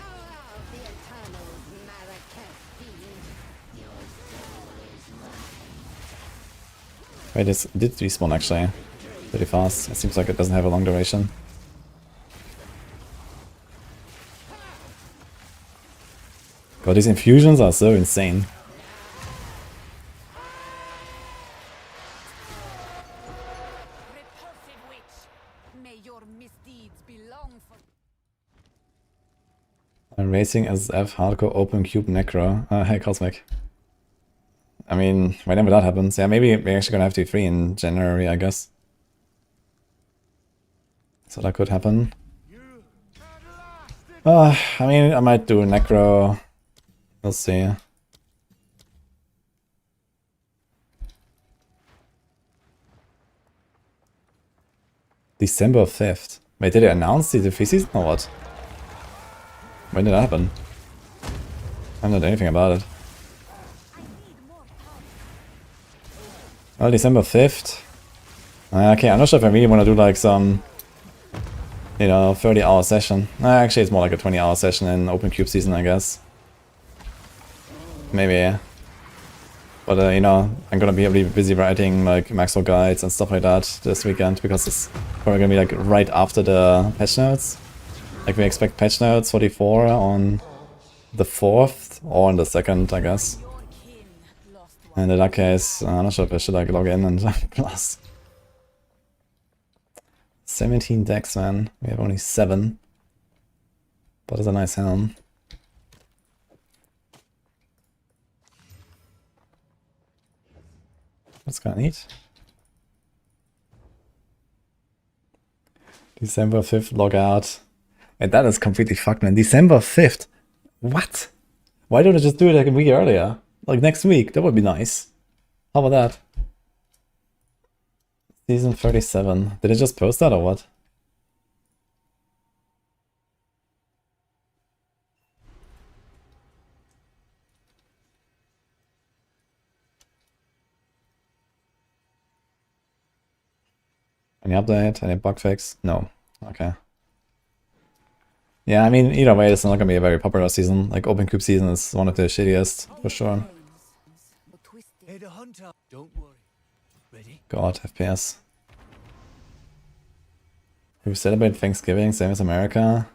Wait, this did respawn actually. Pretty fast. It seems like it doesn't have a long duration. God, these infusions are so insane. Repulsive witch, may your misdeeds belong for... I'm racing SSF Hardcore Open Cube Necro. Hey Cosmic. I mean, whenever that happens, yeah, maybe we're actually gonna have T3 in January, I guess. So that could happen. I mean, I might do Necro. We'll see. December 5th. Wait, did they announce the free season or what? When did that happen? I haven't heard anything about it. Well, December 5th. Okay, I'm not sure if I really want to do like some, you know, 30-hour session. Actually, it's more like a 20-hour session in Open Cube season, I guess. Maybe, yeah. But, you know, I'm gonna be really busy writing, like, Maxwell guides and stuff like that this weekend, because it's probably gonna be, like, right after the patch notes. Like, we expect patch notes 44 on the 4th, or on the 2nd, I guess. And in that case, I'm not sure if I should, like, log in and plus. 17 decks, man. We have only 7. But it's a nice helm. That's kind of neat. December 5th logout. And that is completely fucked, man. December 5th? What? Why don't I just do it like a week earlier? Like next week? That would be nice. How about that? Season 37. Did I just post that or what? Any update? Any bug fix? No. Okay. Yeah, I mean, either way, it's not gonna be a very popular season. Like, Open Cube season is one of the shittiest, for sure. Head a hunter. Don't worry. Ready? God, FPS. We celebrate Thanksgiving, same as America.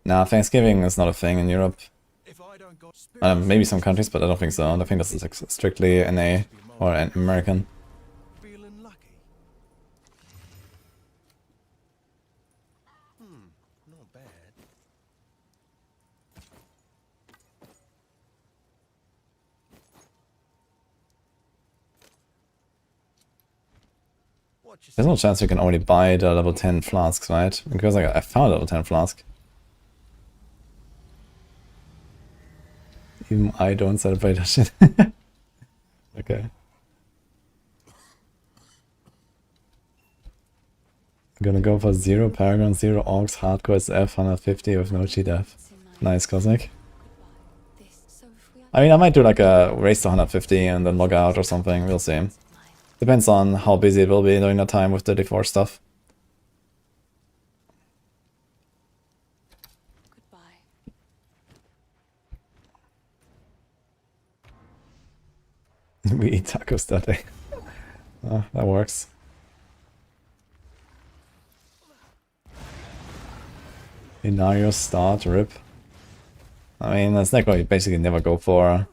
Nah, Thanksgiving is not a thing in Europe. If I don't go Maybe some countries, but I don't think so. I think this is like strictly NA or an American. feeling lucky. Not bad. What you There's no chance we can only buy the level 10 flasks, right? Because I found a level 10 flask. Even I don't celebrate that shit. Okay. I'm gonna go for 0 Paragon, 0 Orcs, Hardcore SF, 150 with no GDF. Nice, Cosmic. This. So if we are I mean, I might do like a race to 150 and then log out or something, we'll see. Depends on how busy it will be during that time with the D4 stuff. goodbye. We eat tacos that day. Oh, that works. Inario start, rip. I mean, that's like what you basically never go for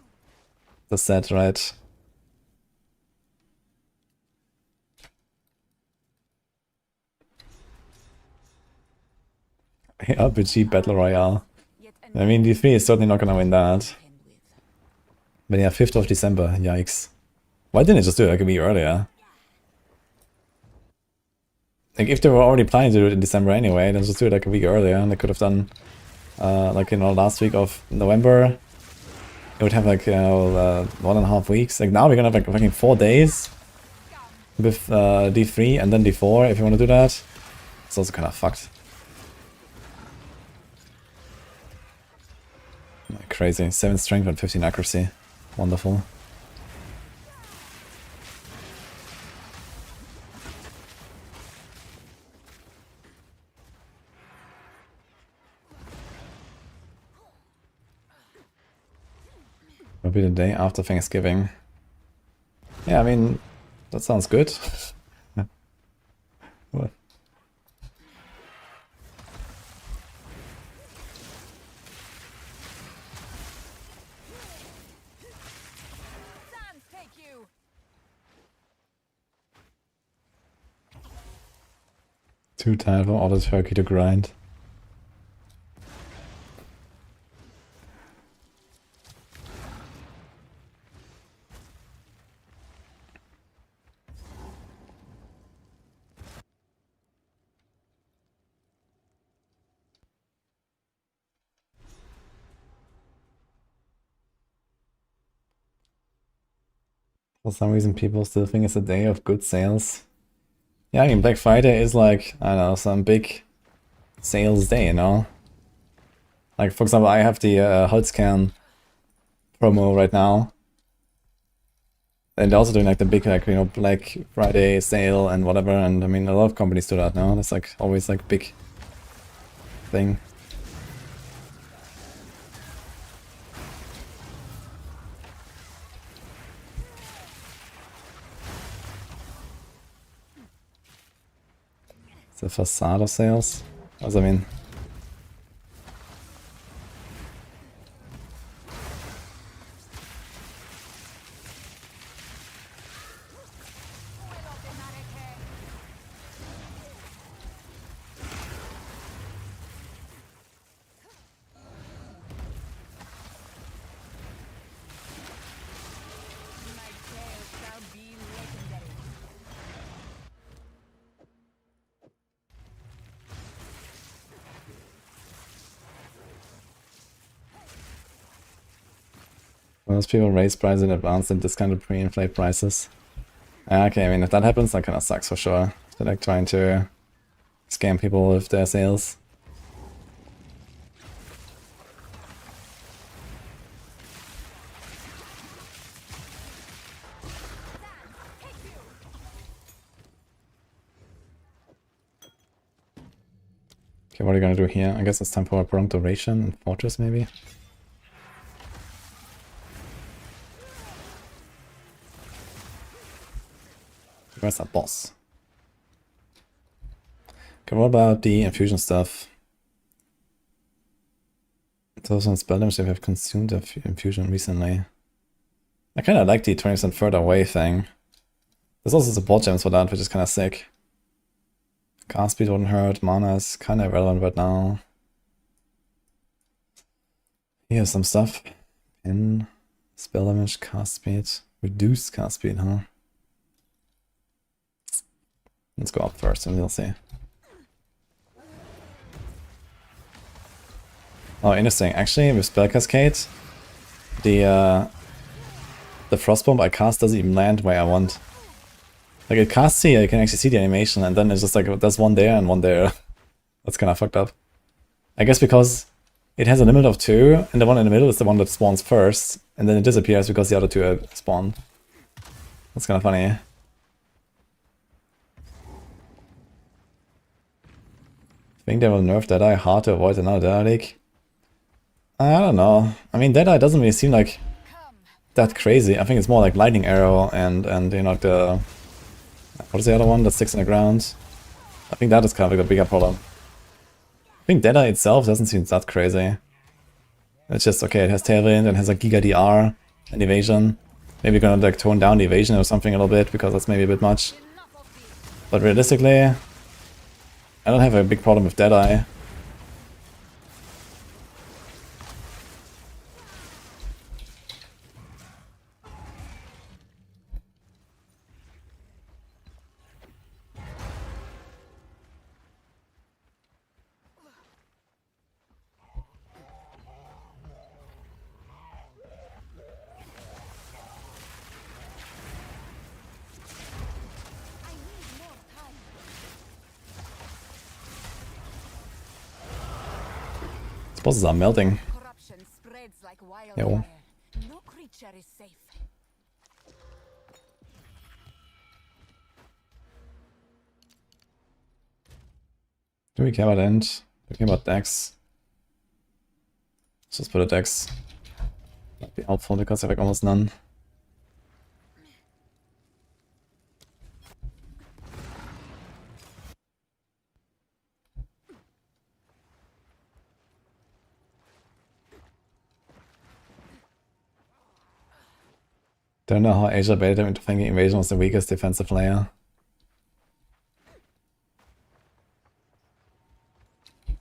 the set, right? RPG Battle Royale. Yet I mean, D3 is certainly not gonna win that. contend with. But yeah, 5th of December, yikes. Why didn't it just do it like a week earlier? Like, if they were already planning to do it in December anyway, then just do it like a week earlier, and they could have done, like, you know, last week of November. It would have, like, you know, 1.5 weeks. Like, now we're gonna have, like, fucking 4 days with D3 and then D4, if you want to do that. It's also kind of fucked. Crazy. 7 strength and 15 accuracy. Wonderful. Will be the day after Thanksgiving. Yeah, I mean, that sounds good. What? Sans take you. Too tired for all the turkey to grind. For some reason people still think it's a day of good sales. Yeah, I mean, Black Friday is like, I don't know, some big sales day, you know? Like, for example, I have the Heartseeker promo right now. And they're also doing like the big, like, you know, Black Friday sale and whatever, and I mean, a lot of companies do that now. That's like always like big thing. The facade sales? What does that mean? My tale shall be legendary. Most people raise prices in advance and discounted pre-inflate prices. Okay, I mean, if that happens, that kind of sucks for sure. They're like trying to scam people with their sales. Okay, what are you gonna do here? I guess it's time for a prompt duration and fortress, maybe? Where's that boss? Okay, what about the infusion stuff? Those on spell damage, they have consumed the infusion recently. I kind of like the 20% further away thing. There's also support gems for that, which is kind of sick. Cast speed wouldn't hurt, mana is kind of irrelevant right now. Here's some stuff. In spell damage, cast speed, reduced cast speed, huh? Let's go up first and we'll see. Oh, interesting. Actually, with Spell Cascade, the Frostbomb I cast doesn't even land where I want. Like, it casts here, you can actually see the animation, and then it's just like, there's one there and one there. That's kind of fucked up. I guess because it has a limit of 2, and the one in the middle is the one that spawns first, and then it disappears because the other 2 spawn. That's kind of funny. I think they will nerf Deadeye hard to avoid another Deadeye leak. I don't know. I mean, Deadeye doesn't really seem like that crazy. I think it's more like Lightning Arrow and you know, the... What is the other one that sticks in the ground? I think that is kind of like a bigger problem. I think Deadeye itself doesn't seem that crazy. It's just, okay, it has Tailwind and has like Giga DR and Evasion. Maybe you're gonna like tone down the Evasion or something a little bit, because that's maybe a bit much. But realistically, I don't have a big problem with Deadeye. Bosses are melting. Corruption spreads like wildfire. Yo. No creature is safe. Do we care about end? Do we care about decks? Let's just put a dex. That'd be helpful because I have like almost none. Don't know how Asia baited him into thinking Invasion was the weakest defensive layer. I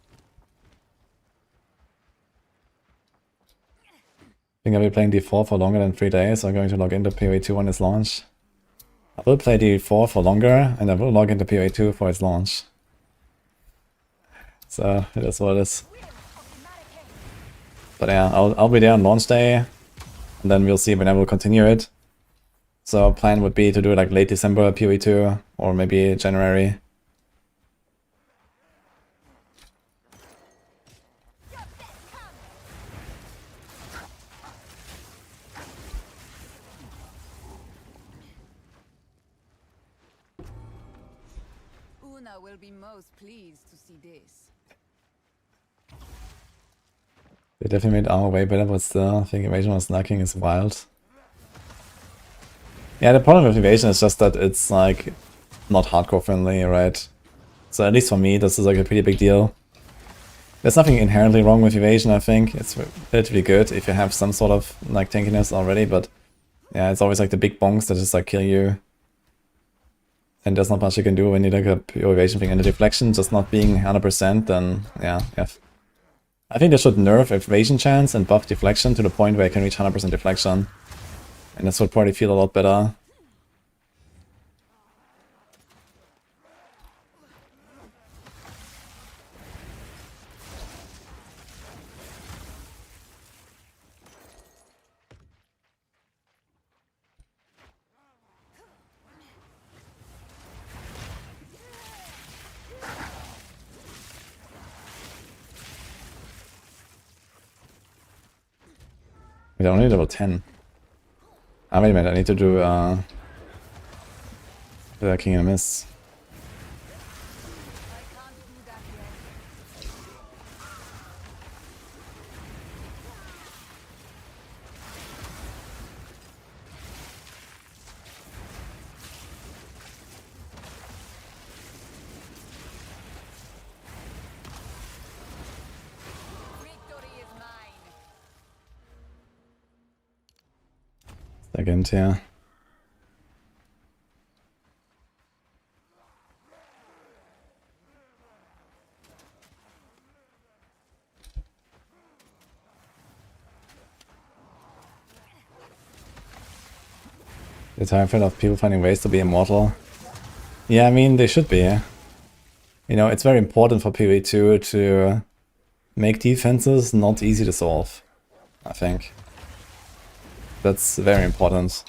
think I'll be playing D4 for longer than 3 days. I'm going to log into PoE 2 on its launch. I will play D4 for longer, and I will log into PoE 2 for its launch. So, it is what it is. But yeah, I'll be there on launch day, and then we'll see when I will continue it. So plan would be to do it like late December PoE 2, or maybe January. Una will be most pleased to see this. They definitely made armor way better, but still, I think Evasion was lacking is wild. Yeah, the problem with Evasion is just that it's like not hardcore friendly, right? So at least for me, this is like a pretty big deal. There's nothing inherently wrong with Evasion, I think. It's relatively good if you have some sort of like tankiness already, but yeah, it's always like the big bonks that just like kill you. And there's not much you can do when you like a pure Evasion thing, and the deflection just not being 100%, then yeah. I think they should nerf Evasion chance and buff deflection to the point where you can reach 100% deflection. And this would probably feel a lot better. Wait, I only need level 10. Ah, wait a minute, I need to do the King and Miss. Second here. The time frame of people finding ways to be immortal. Yeah, I mean, they should be. You know, it's very important for PvE2 to make defenses not easy to solve, I think. That's very important.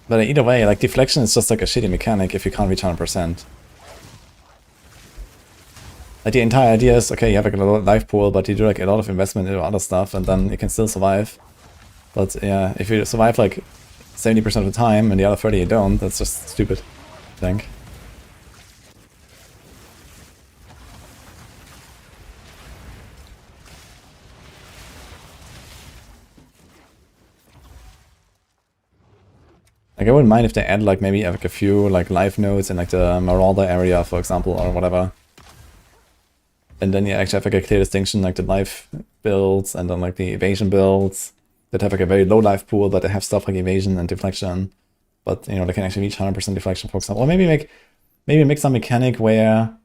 But either way, like, deflection is just like a shitty mechanic if you can't reach 100%. Like, the entire idea is, okay, you have like a little life pool, but you do like a lot of investment into other stuff, and then you can still survive. But yeah, if you survive like 70% of the time and the other 30 you don't, that's just stupid, I think. Like, I wouldn't mind if they add like maybe like a few like life nodes in like the Marauder area, for example, or whatever. And then you actually have like a clear distinction, like the life builds and then like the evasion builds that have like a very low life pool, but they have stuff like evasion and deflection. But you know, they can actually reach 100% deflection, for example. Or maybe make some mechanic where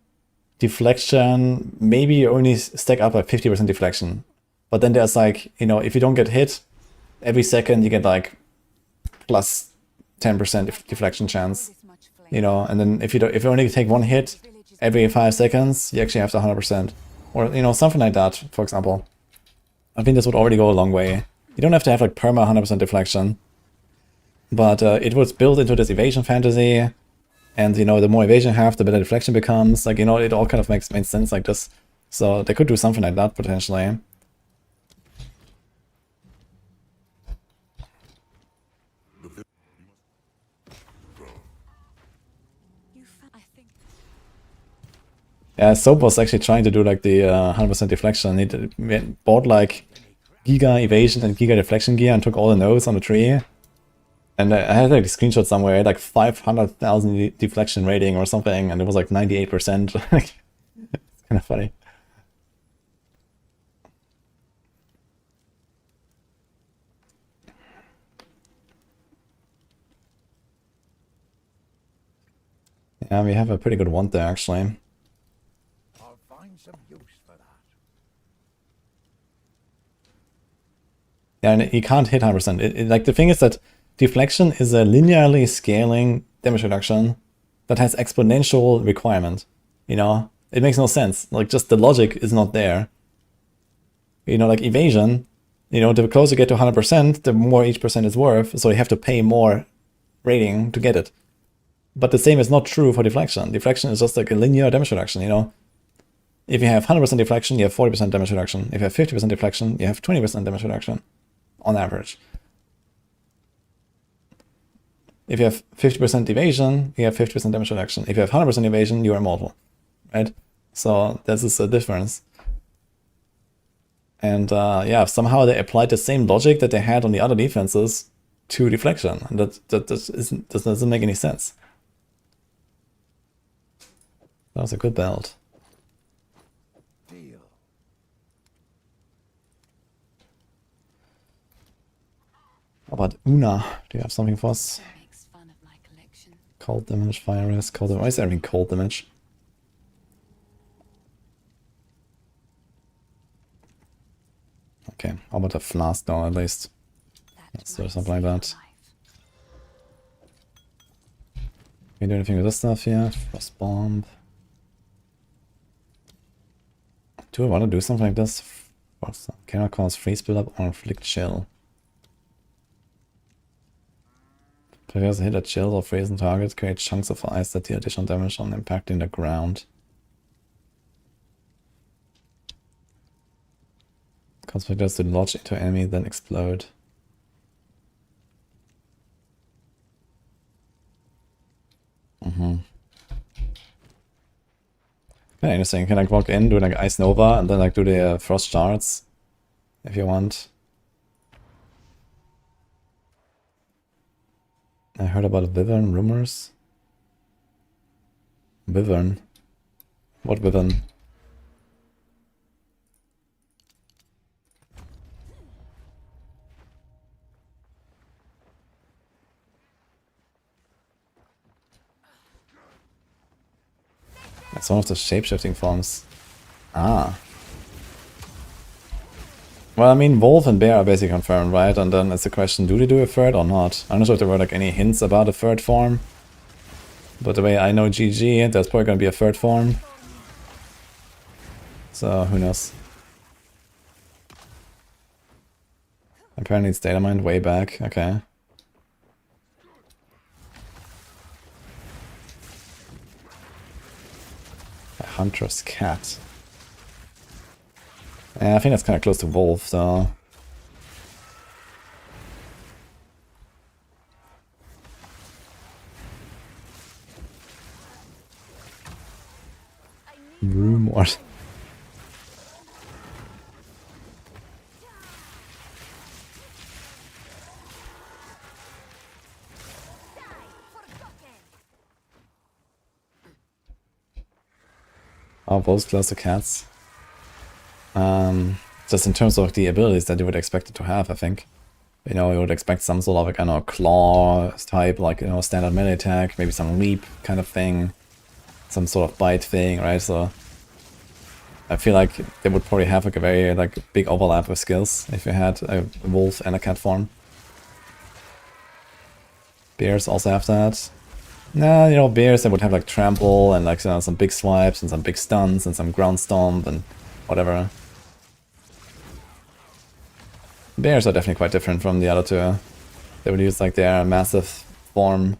deflection, maybe you only stack up at 50% deflection. But then there's like, you know, if you don't get hit, every second you get like plus 10% deflection chance. You know, and then if you only take one hit every 5 seconds, you actually have the 100%. Or, you know, something like that, for example. I think this would already go a long way. You don't have to have like perma 100% deflection. But it was built into this evasion fantasy. And, you know, the more evasion you have, the better deflection becomes. Like, you know, it all kind of makes sense like this. So they could do something like that, potentially. Yeah, Soap was actually trying to do like the 100% deflection. He bought like Giga Evasion and Giga Deflection gear and took all the nodes on the tree. And I had like a screenshot somewhere, like 500,000 deflection rating or something, and it was like 98%. It's kind of funny. Yeah, we have a pretty good wand there, actually. I'll find some use for that. Yeah, and you can't hit 100%. Like, the thing is that deflection is a linearly scaling damage reduction that has exponential requirement. You know, it makes no sense. Like, just the logic is not there. You know, like evasion, you know, the closer you get to 100%, the more each percent is worth. So you have to pay more rating to get it. But the same is not true for deflection. Deflection is just like a linear damage reduction, you know. If you have 100% deflection, you have 40% damage reduction. If you have 50% deflection, you have 20% damage reduction on average. If you have 50% evasion, you have 50% damage reduction. If you have 100% evasion, you are immortal, right? So this is a difference. And yeah, somehow they applied the same logic that they had on the other defenses to deflection. And that doesn't make any sense. That was a good build. Deal. How about Una? Do you have something for us? Makes fun of my collection. Cold damage, fire risk, cold damage. Why is everything cold damage? Okay, how about a flask down at least? Let's do something like that. Can you do anything with this stuff here? Frost bomb. Do I want to do something like this? Cannot cause freeze buildup or inflict chill. Prepares a hit at chill or frozen target, create chunks of ice that deal additional damage on impacting the ground. Cause projectiles to lodge into enemy, then explode. Kinda interesting. You can like walk in, do like Ice Nova, and then like do the Frost Shards if you want. I heard about Wyvern rumors. Wyvern? What Wyvern? It's one of the shape-shifting forms. Ah. Well, I mean, Wolf and Bear are basically confirmed, right? And then it's the question, do they do a third or not? I'm not sure if there were like any hints about a third form. But the way I know GG, there's probably gonna be a third form. So, who knows? Apparently it's data mined way back, okay. A Huntress Cat. Yeah, I think that's kind of close to Wolf, so... Room what? Oh, Wolves close to cats. Just in terms of the abilities that you would expect it to have, I think. You know, you would expect some sort of, like, I don't know, claw type, like, you know, standard melee attack, maybe some leap kind of thing, some sort of bite thing, right? So I feel like they would probably have like a very like big overlap with skills if you had a wolf and a cat form. Bears also have that. Nah, you know, bears, they would have like trample and like, you know, some big swipes and some big stuns and some ground stomp and whatever. Bears are definitely quite different from the other two. They would use like their massive form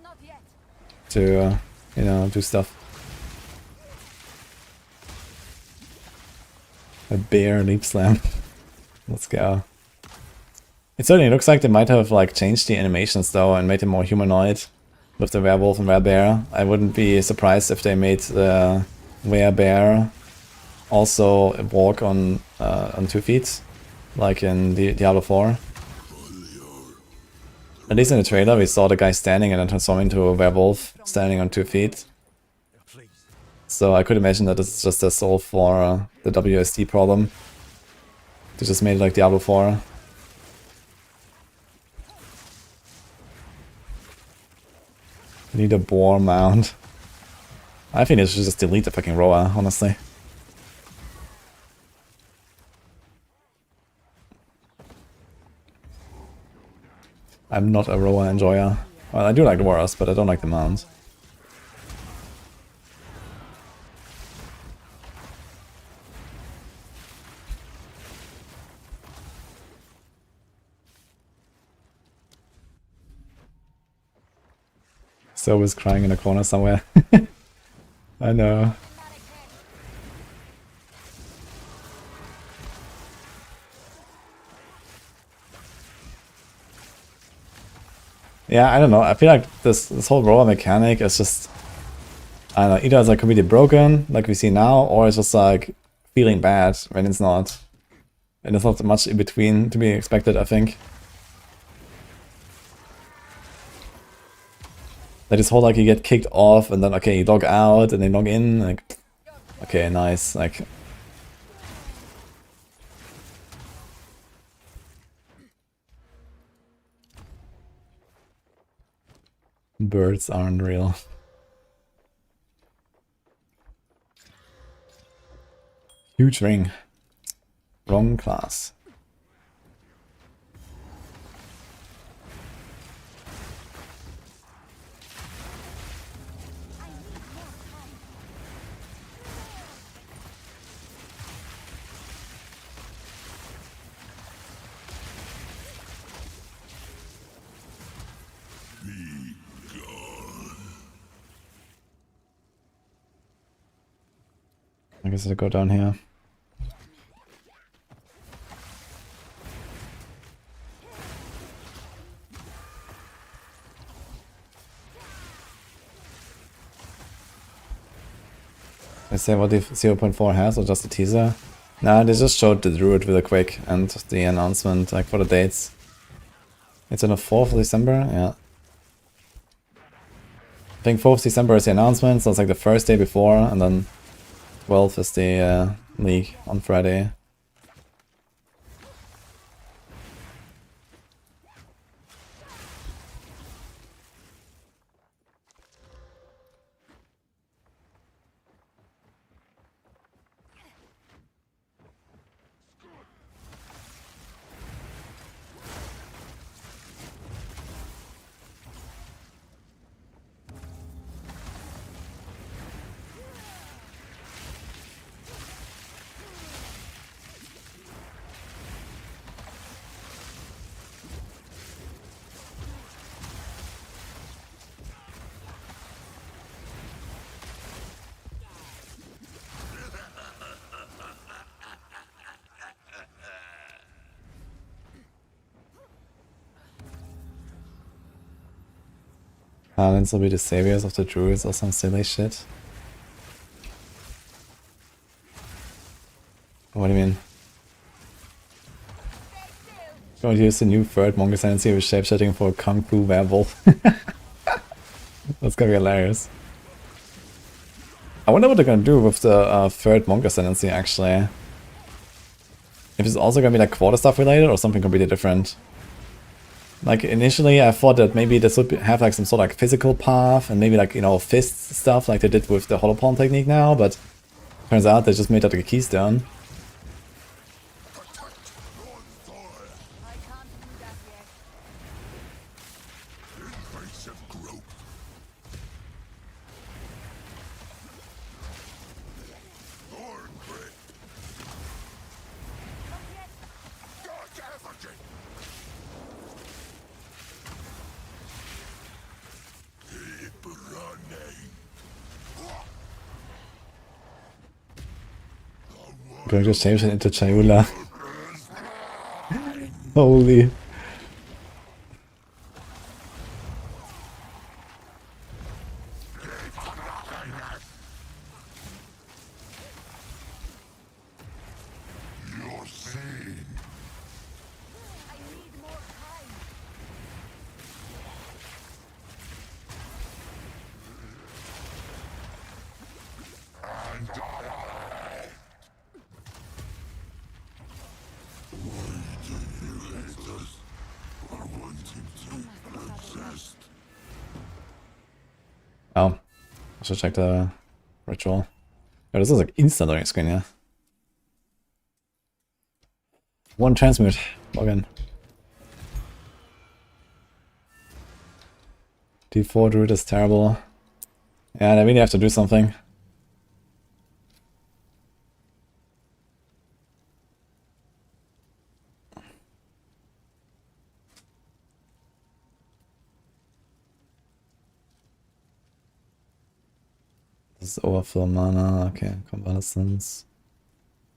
to, you know, do stuff. A bear leap slam. Let's go. It certainly looks like they might have like changed the animations though and made it more humanoid with the werewolf and werebear. I wouldn't be surprised if they made the werebear also walk on 2 feet, like in Diablo 4. At least in the trailer we saw the guy standing and then transform into a werewolf standing on 2 feet. So I could imagine that this is just a solve for the WSD problem. They just made it like Diablo 4. Need a boar mount. I think they should just delete the fucking Roa, honestly. I'm not a Roa enjoyer. Well, I do like the Warriors, but I don't like the mount. So is crying in a corner somewhere. I know. Yeah, I don't know. I feel like this whole roller mechanic is just, I don't know, either it's like completely broken, like we see now, or it's just like feeling bad when it's not. And there's not much in between to be expected, I think. Like this whole like you get kicked off and then okay you log out and then log in, like okay, nice, like birds aren't real. Huge ring. Wrong class. I guess I'll go down here. I say what the 0.4 has, or just a teaser? Nah, they just showed the Druid really quick and the announcement, like for the dates. It's on the 4th of December, yeah. I think 4th of December is the announcement, so it's like the first day before, and then 12th is the league on Friday. Paladins will be the saviors of the Druids or some silly shit. What do you mean? Going to use the new third Monk Ascendancy with shapeshifting for a Kung Fu werewolf. That's gonna be hilarious. I wonder what they're gonna do with the third Monk Ascendancy actually. If it's also gonna be like quarter stuff related or something completely different. Like initially I thought that maybe this would have like some sort of like physical path and maybe like, you know, fist stuff like they did with the Hollow Palm technique now, but turns out they just made that like a keystone. I can't do that yet. Invasive growth. Thorn grip. Dark effigy. Keep running. Going to change it into Chayula. Holy. You're seen. I need more time. And die. Why do you hate us for wanting to exist? Oh. I should check the ritual. Oh, this is like instant on screen, yeah. One transmute. Log in. D4 Druid is terrible. Yeah, they really have to do something. This is overflow mana. Okay, convalescence.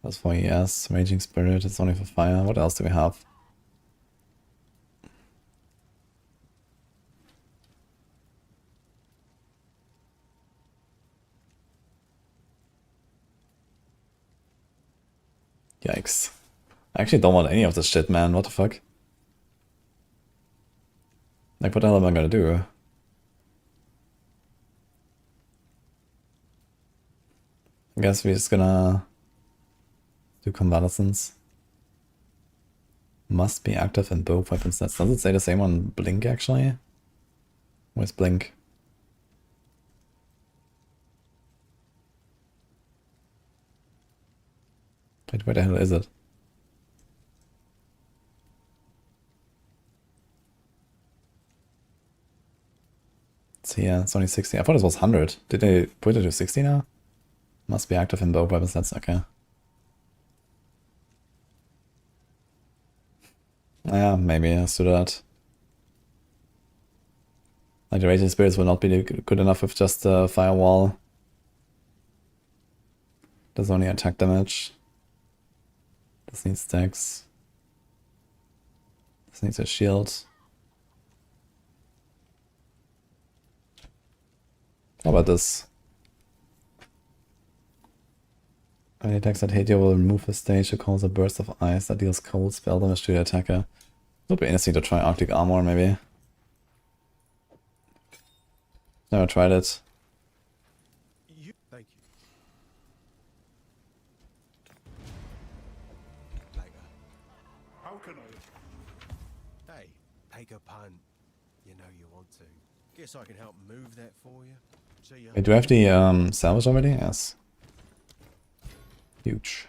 That's for ES. Raging Spirit. It's only for fire. What else do we have? Yikes. I actually don't want any of this shit, man. What the fuck? Like, what the hell am I gonna do? I guess we're just gonna do convalescence. Must be active in both weapon sets. Does it say the same on Blink actually? Where's Blink? Wait, where the hell is it? It's here, it's only 60. I thought it was 100. Did they put it to 60 now? Must be active in both weapon sets, okay. Yeah, maybe let's do that. Like the Raging Spirits will not be good enough with just the Firewall. Does only attack damage. This needs stacks. This needs a shield. How about this? Any attacks that hit you will remove a stage to cause a burst of ice that deals cold spell damage to the attacker. It would be interesting to try Arctic Armor, maybe. Never tried it. Thank you. Later. How can I? Hey, take a punt. You know you want to. Guess I can help move that for you. See ya. Wait, do I have the salvage already? Yes. Huge.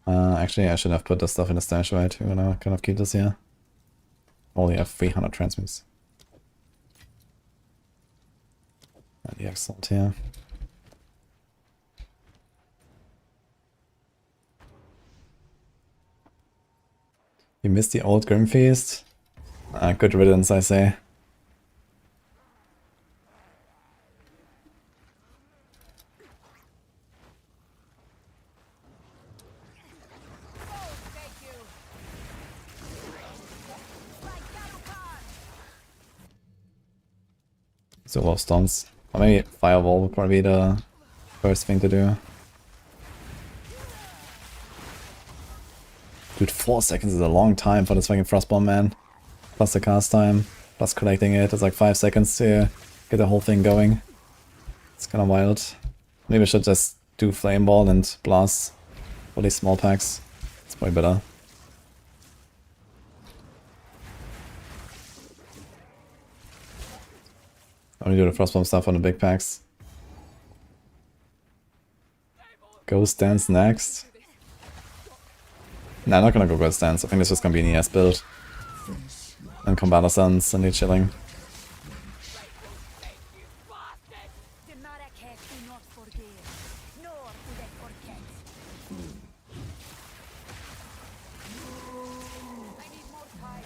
Actually, I should have put this stuff in the stash, right? We're gonna kind of keep this here. Only have 300 transmutes. And the excellent here. You missed the old Grim Feast? Good riddance, I say. Oh, thank you. So a lot of stones. Or maybe Firewall would probably be the first thing to do. Dude, 4 seconds is a long time for this fucking Frostbomb, man. Plus the cast time, plus collecting it. It's like 5 seconds to get the whole thing going. It's kind of wild. Maybe I should just do Flame Ball and Blast for these small packs. It's probably better. Only do the Frostbomb stuff on the big packs. Ghost Dance next. Nah, I'm not gonna go Ghost Dance. I think this is gonna be an ES build. And Combatter Suns and they're chilling. The Marrakech do not forgive, nor do they forget. I need more time.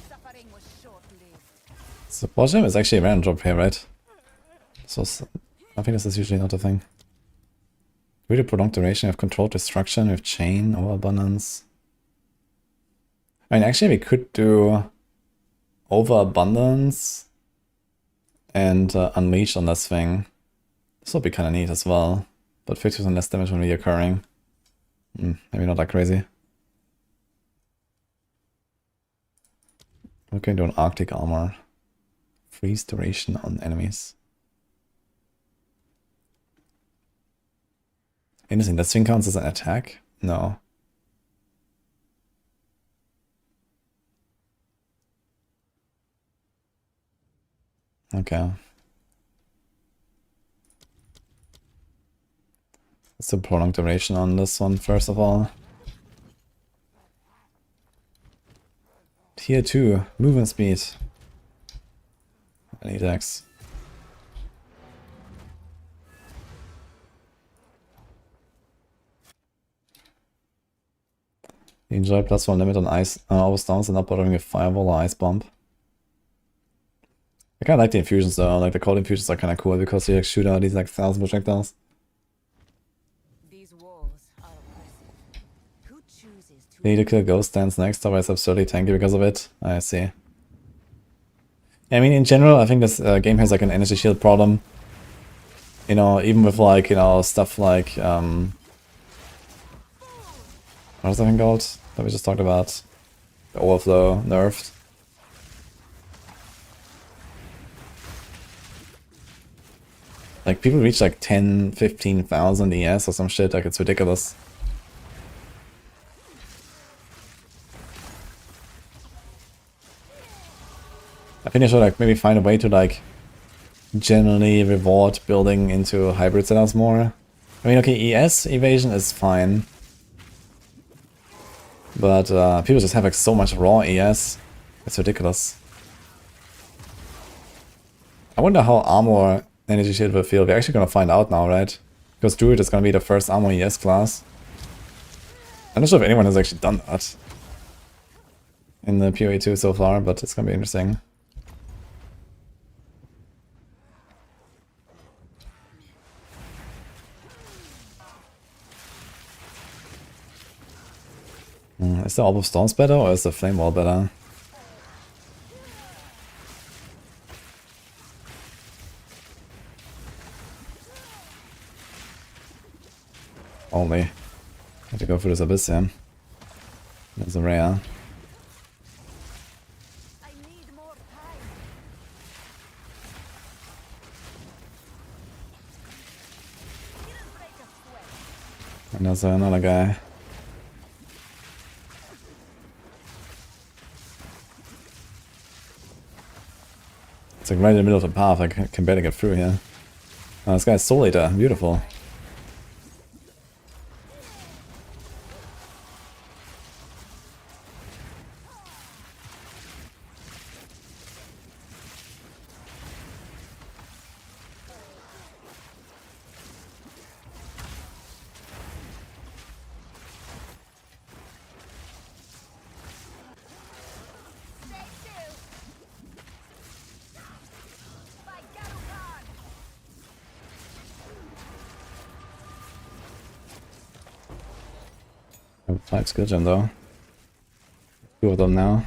Suffering was short-lived. So Projectiles is actually a random drop here, right? So I think this is usually not a thing. Really prolonged duration of controlled destruction with chain overabundance. I mean, actually we could do overabundance and unleash on this thing. This would be kind of neat as well. But 50% less damage when reoccurring. Maybe not that crazy. We can do an Arctic armor. Freeze duration on enemies. Interesting, that thing counts as an attack? No. Okay. Let's do prolonged duration on this one first of all. Tier 2, movement speed. I need X. Enjoy +1 limit on ice overstones and not bothering with Firewall or Ice Bomb. I kinda like the infusions though, like the cold infusions are kinda cool because you like shoot out these like 1,000 projectiles. These walls are oppressive. Who chooses to Need to kill Ghost Dance next, otherwise absurdly tanky because of it. I see. I mean, in general, I think this game has like an energy shield problem. You know, even with like, you know, stuff like, what's that thing called that we just talked about? The Overflow nerfed. Like, people reach like 10, 15,000 ES or some shit, like it's ridiculous. I think I should like maybe find a way to like generally reward building into hybrid setups more. I mean, okay, ES evasion is fine. But people just have like so much raw ES. It's ridiculous. I wonder how armor energy shield will feel. We're actually gonna find out now, right? Because Druid is gonna be the first armor ES class. I'm not sure if anyone has actually done that in the PoE 2 so far, but it's gonna be interesting. Is the Orb of Storms better or is the Flame Wall better? Only. I have to go through this abyss here. There's a rare. I need more time. Didn't break a sweat. And there's another guy. It's like right in the middle of the path, I can barely get through here. Oh, this guy's Soul Eater, beautiful. 5 skill gem though. 2 of them now.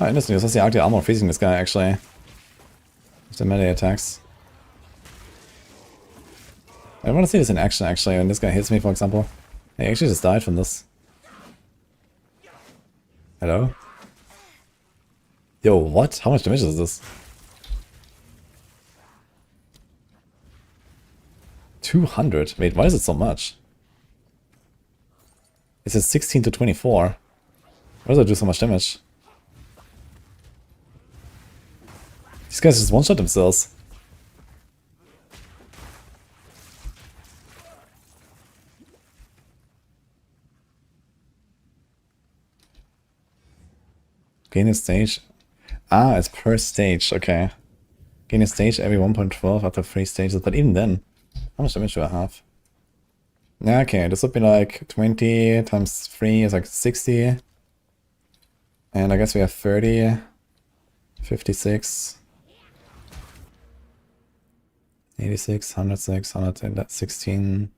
Oh, interesting. This is the Arctic armor freezing this guy actually. With the melee attacks. I want to see this in action actually, when this guy hits me for example. He actually just died from this. Hello? Yo, what? How much damage is this? 200? Wait, why is it so much? It says 16 to 24. Why does it do so much damage? These guys just one-shot themselves. Gain a stage. Ah, it's per stage, okay. Gain a stage every 1.12 after 3 stages, but even then, how much damage do I have? Yeah, okay, this would be like 20 times 3 is like 60. And I guess we have 30, 56, 86, 106, 116,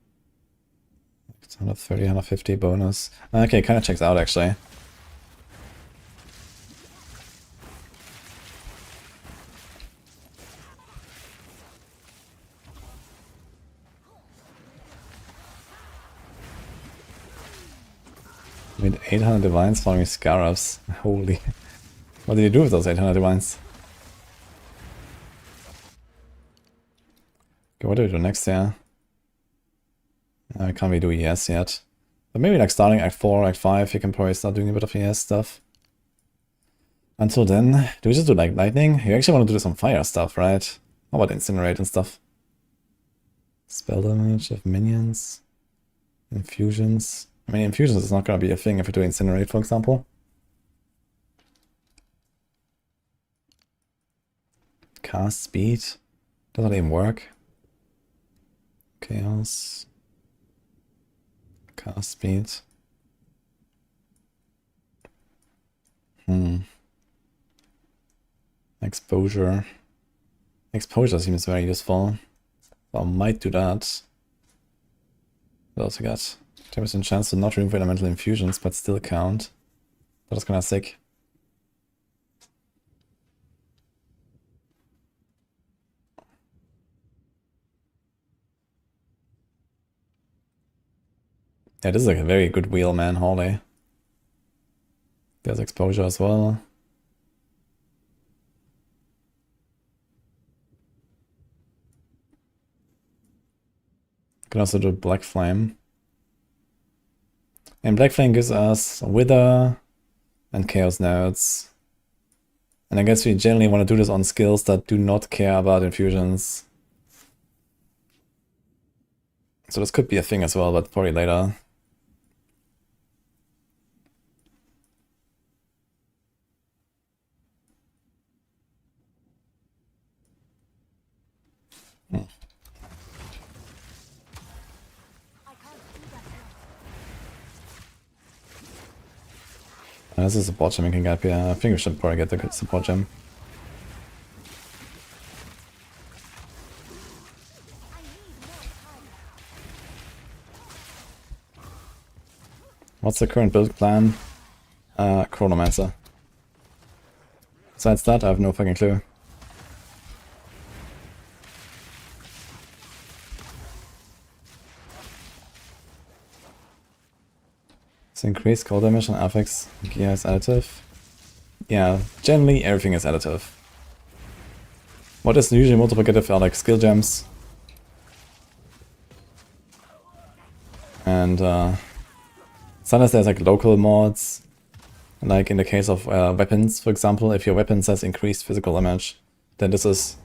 130, 150 bonus. Okay, kind of checks out actually. With 800 divines following scarabs. Holy. What did you do with those 800 divines? Okay, what do we do next here? Can't we do ES yet? But maybe like starting Act 4, Act 5, you can probably start doing a bit of ES stuff. Until then, do we just do like lightning? You actually want to do some fire stuff, right? How about incinerate and stuff? Spell damage of minions. Infusions. I mean, infusions is not going to be a thing if we do incinerate, for example. Cast speed. Does that even work? Chaos. Cast speed. Exposure. Exposure seems very useful. So I might do that. What else we got? 10% chance to not remove elemental infusions, but still count. That was kind of sick. Yeah, this is like a very good wheel, man, Holy. There's exposure as well. Can also do Black Flame. And Black Flame gives us Wither and Chaos Nodes. And I guess we generally want to do this on skills that do not care about infusions. So this could be a thing as well, but probably later. This is a support gem we can get here. I think we should probably get the support gem. What's the current build plan? Chronomancer. Besides that, I have no fucking clue. So increased cold damage and affix gear is additive. Yeah, generally everything is additive. What is usually multiplicative are like skill gems. And sometimes there's like local mods. Like in the case of weapons, for example, if your weapon says increased physical damage, then this is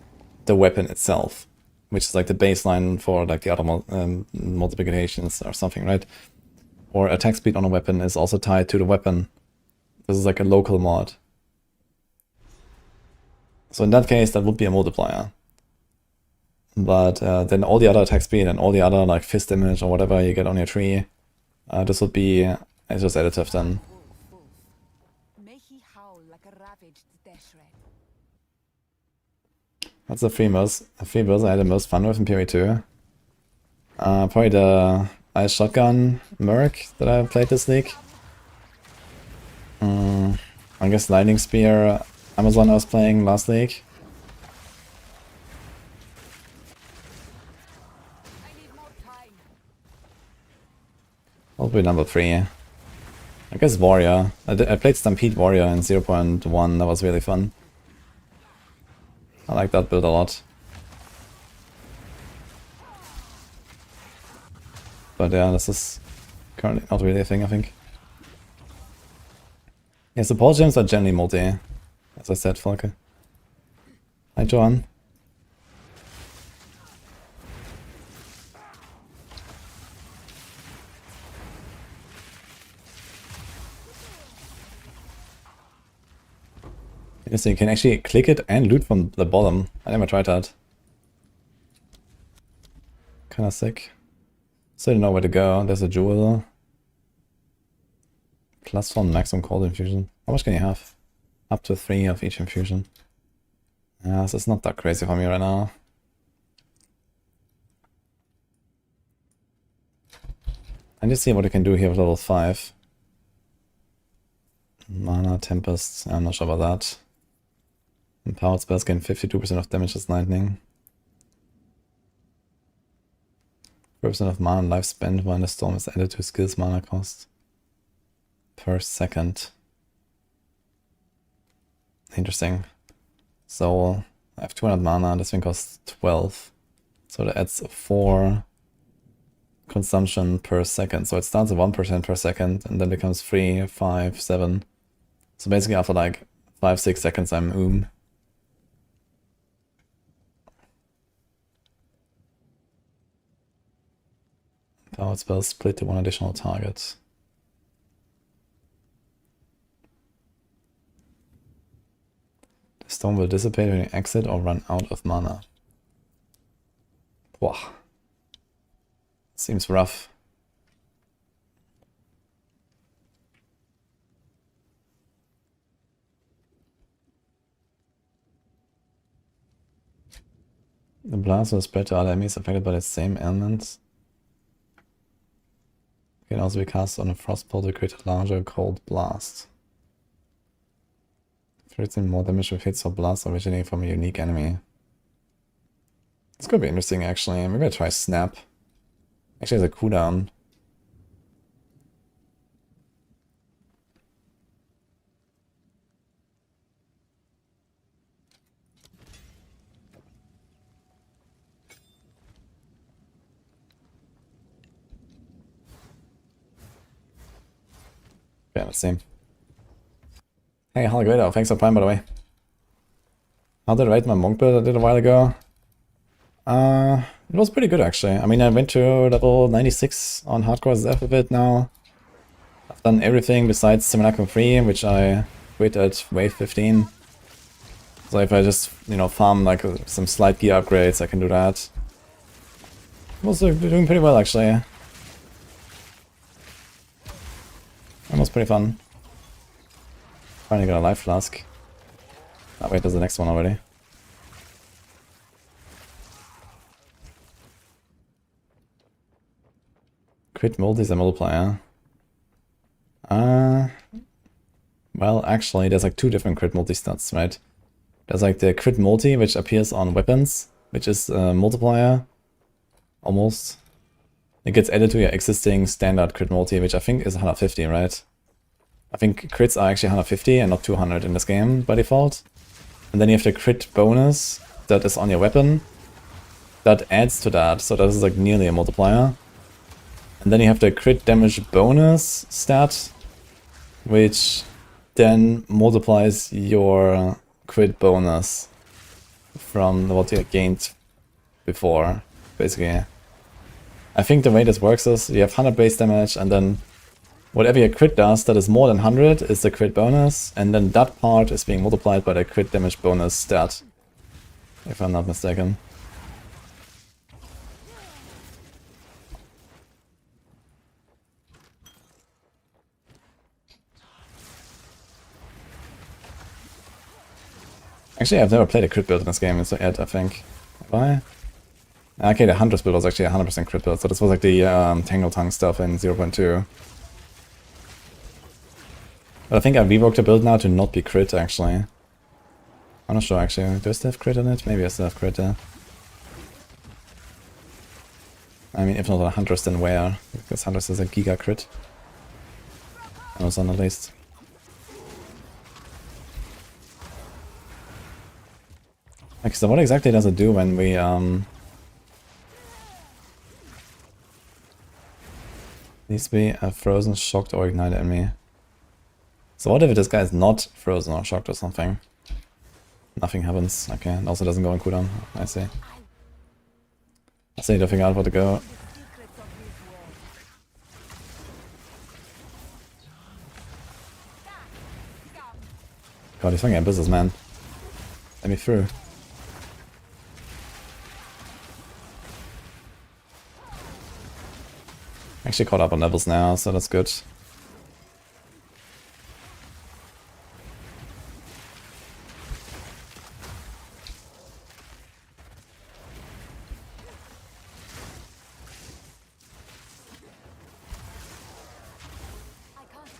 the weapon itself, which is like the baseline for like the other multiplications or something, right? Or attack speed on a weapon is also tied to the weapon. This is like a local mod. So in that case, that would be a multiplier. But then all the other attack speed and all the other like fist damage or whatever you get on your tree, this would be it's just additive then. May he howl like a ravaged death rat. That's the three builds I had the most fun with in PoE2. Probably the Ice Shotgun Merc that I played this league. I guess Lightning Spear Amazon I was playing last league. I'll be number 3. I guess Warrior. I played Stampede Warrior in 0.1, that was really fun. I like that build a lot. But yeah, this is currently not really a thing, I think. Yeah, support gems are generally multi, as I said, Volker. Hi, Johan. So you can actually click it and loot from the bottom. I never tried that. Kinda sick. Still don't know where to go. There's a jewel. +1 maximum cold infusion. How much can you have? Up to 3 of each infusion. Yeah, this is not that crazy for me right now. I just see what you can do here with level 5. Mana Tempest. I'm not sure about that. Empowered spells gain 52% of damage as lightning. 4% of mana and life spent when the storm is added to skills mana cost per second. Interesting. So I have 200 mana, this thing costs 12. So that adds 4 consumption per second. So it starts at 1% per second and then becomes 3, 5, 7. So basically after like 5, 6 seconds I'm Powered spells split to 1 additional target. The storm will dissipate when you exit or run out of mana. Wow. Seems rough. The blast will spread to other enemies affected by the same elements. Can also be cast on a frostbolt to create a larger cold blast. Creating more damage with hits or blasts originating from a unique enemy. This could be interesting actually. Maybe I'll try Snap. Actually has a cooldown. Yeah, let's see. Hey, Holograder, thanks for Prime by the way. How did I rate my monk build I did a while ago? It was pretty good actually. I mean, I went to level 96 on hardcore SSF with it now. I've done everything besides Simulacrum 3, which I quit at wave 15. So if I just, you know, farm like some slight gear upgrades, I can do that. I'm also doing pretty well actually. That was pretty fun. Finally got a life flask. Oh wait, there's the next one already. Crit multi is a multiplier. Well, actually, there's like 2 different crit multi stats, right? There's like the crit multi, which appears on weapons, which is a multiplier. Almost. It gets added to your existing standard crit multi, which I think is 150, right? I think crits are actually 150 and not 200 in this game by default. And then you have the crit bonus that is on your weapon. That adds to that, so that is like nearly a multiplier. And then you have the crit damage bonus stat, which then multiplies your crit bonus from what you gained before, basically. I think the way this works is you have 100 base damage and then whatever your crit does that is more than 100 is the crit bonus, and then that part is being multiplied by the crit damage bonus stat, if I'm not mistaken. Actually, I've never played a crit build in this game, it's so yet, I think. Have I? Okay, the Hunter's build was actually 100% crit build, so this was like the Tangle Tongue stuff in 0.2. But I think I reworked the build now to not be crit, actually. I'm not sure, actually. Do I still have crit in it? Maybe I still have crit there. I mean, if not on Huntress, then where? Because Huntress is a giga crit. Amazon at least. Okay, so what exactly does it do when we needs to be a frozen, shocked, or ignited enemy? So what if this guy is not frozen or shocked or something? Nothing happens. Okay, and also doesn't go on cooldown. I see. I still need to figure out where to go. God, he's fucking a businessman. Let me through. Actually caught up on levels now, so that's good.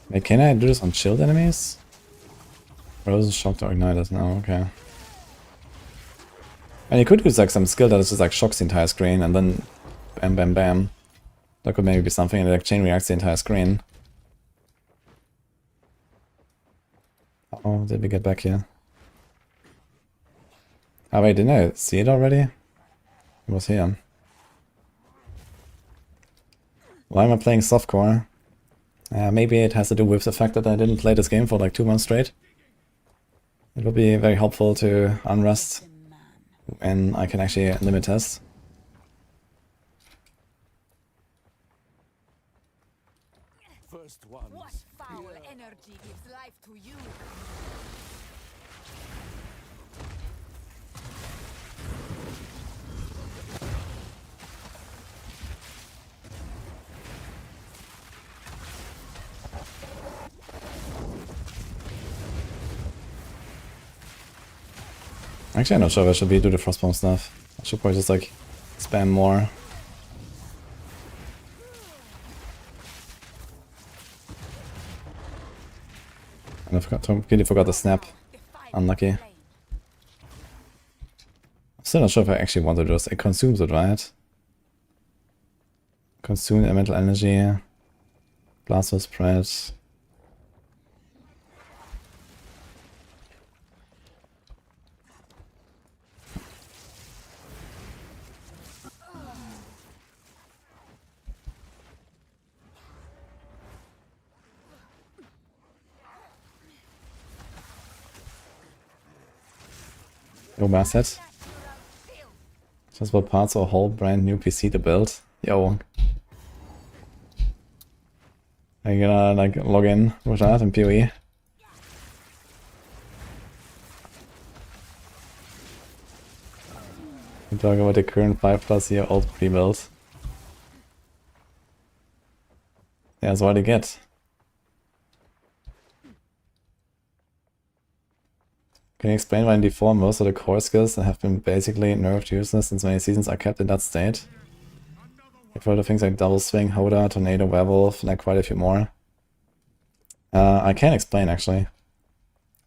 Wait, can I do this on shield enemies? Frozen, shocked, or ignited? No, okay. And you could use like some skill that is just like shocks the entire screen and then bam bam bam. That could maybe be something, and like chain reacts the entire screen. Oh, did we get back here? Oh wait, didn't I see it already? It was here. Why am I playing softcore? Maybe it has to do with the fact that I didn't play this game for like 2 months straight. It would be very helpful to unrust when I can actually limit test. First one. What foul energy gives life to you? Actually, I'm not sure if I should do the frostbomb stuff. I should probably just like spam more. And I completely forgot the snap. Unlucky. I'm still not sure if I actually want to do this. It consumes it, right? Consume elemental energy. Blast spread. Yo, Masset. Just about parts of a whole brand new PC to build. Yo. Are you gonna like log in with that in PoE? We talk about the current 5+ year old pre-build. Yeah, that's what I get. Can you explain why in D4 most of the core skills that have been basically nerfed useless since many seasons are kept in that state? I've heard of things like Double Swing, Hoda, Tornado, Werewolf, and like quite a few more. I can explain actually.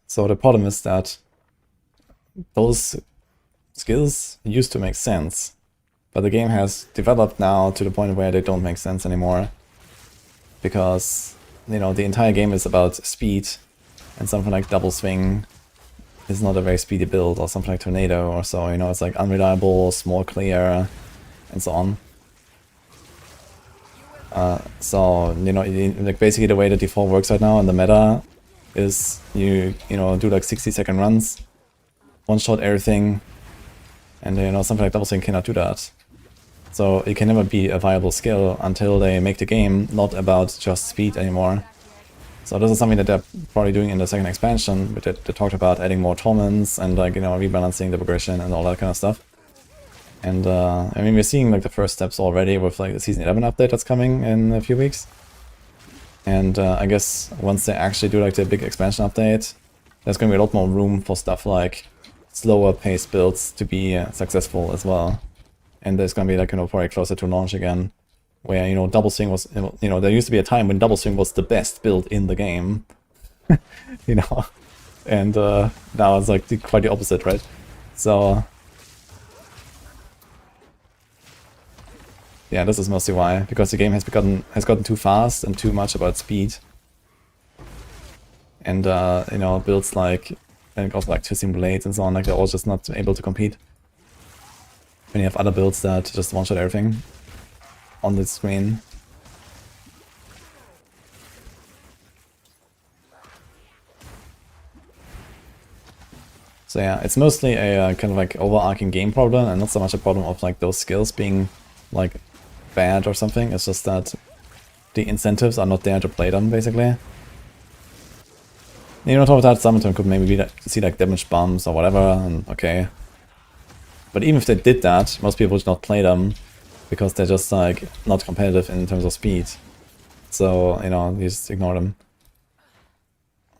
So the problem is that those skills used to make sense, but the game has developed now to the point where they don't make sense anymore. Because, you know, the entire game is about speed, and something like Double Swing is not a very speedy build, or something like Tornado or so, you know, it's like unreliable, small clear, and so on. So, you know, like basically the way the D4 works right now in the meta is you know, do like 60-second runs, one-shot everything, and you know, something like Double Swing cannot do that. So it can never be a viable skill until they make the game not about just speed anymore. So this is something that they're probably doing in the second expansion, but they talked about adding more torments and like, you know, rebalancing the progression and all that kind of stuff. And I mean, we're seeing like the first steps already with like the Season 11 update that's coming in a few weeks. And I guess once they actually do like the big expansion update, there's going to be a lot more room for stuff like slower paced builds to be successful as well. and there's gonna be like, you know, probably closer to launch again, where, you know, double swing was, you know, there used to be a time when double swing was the best build in the game, you know, and now it's like quite the opposite, right? So yeah, this is mostly why, because the game has gotten too fast and too much about speed, and you know, builds like, and also like Twisting Blades and so on, like they're all just not able to compete when you have other builds that just one-shot everything on the screen. So yeah, it's mostly a kind of like overarching game problem, and not so much a problem of like those skills being like bad or something. It's just that the incentives are not there to play them, basically. You know, on top of that, some of them could maybe be see like damage bumps or whatever, and okay. But even if they did that, most people would not play them because they're just like not competitive in terms of speed. So, you know, you just ignore them.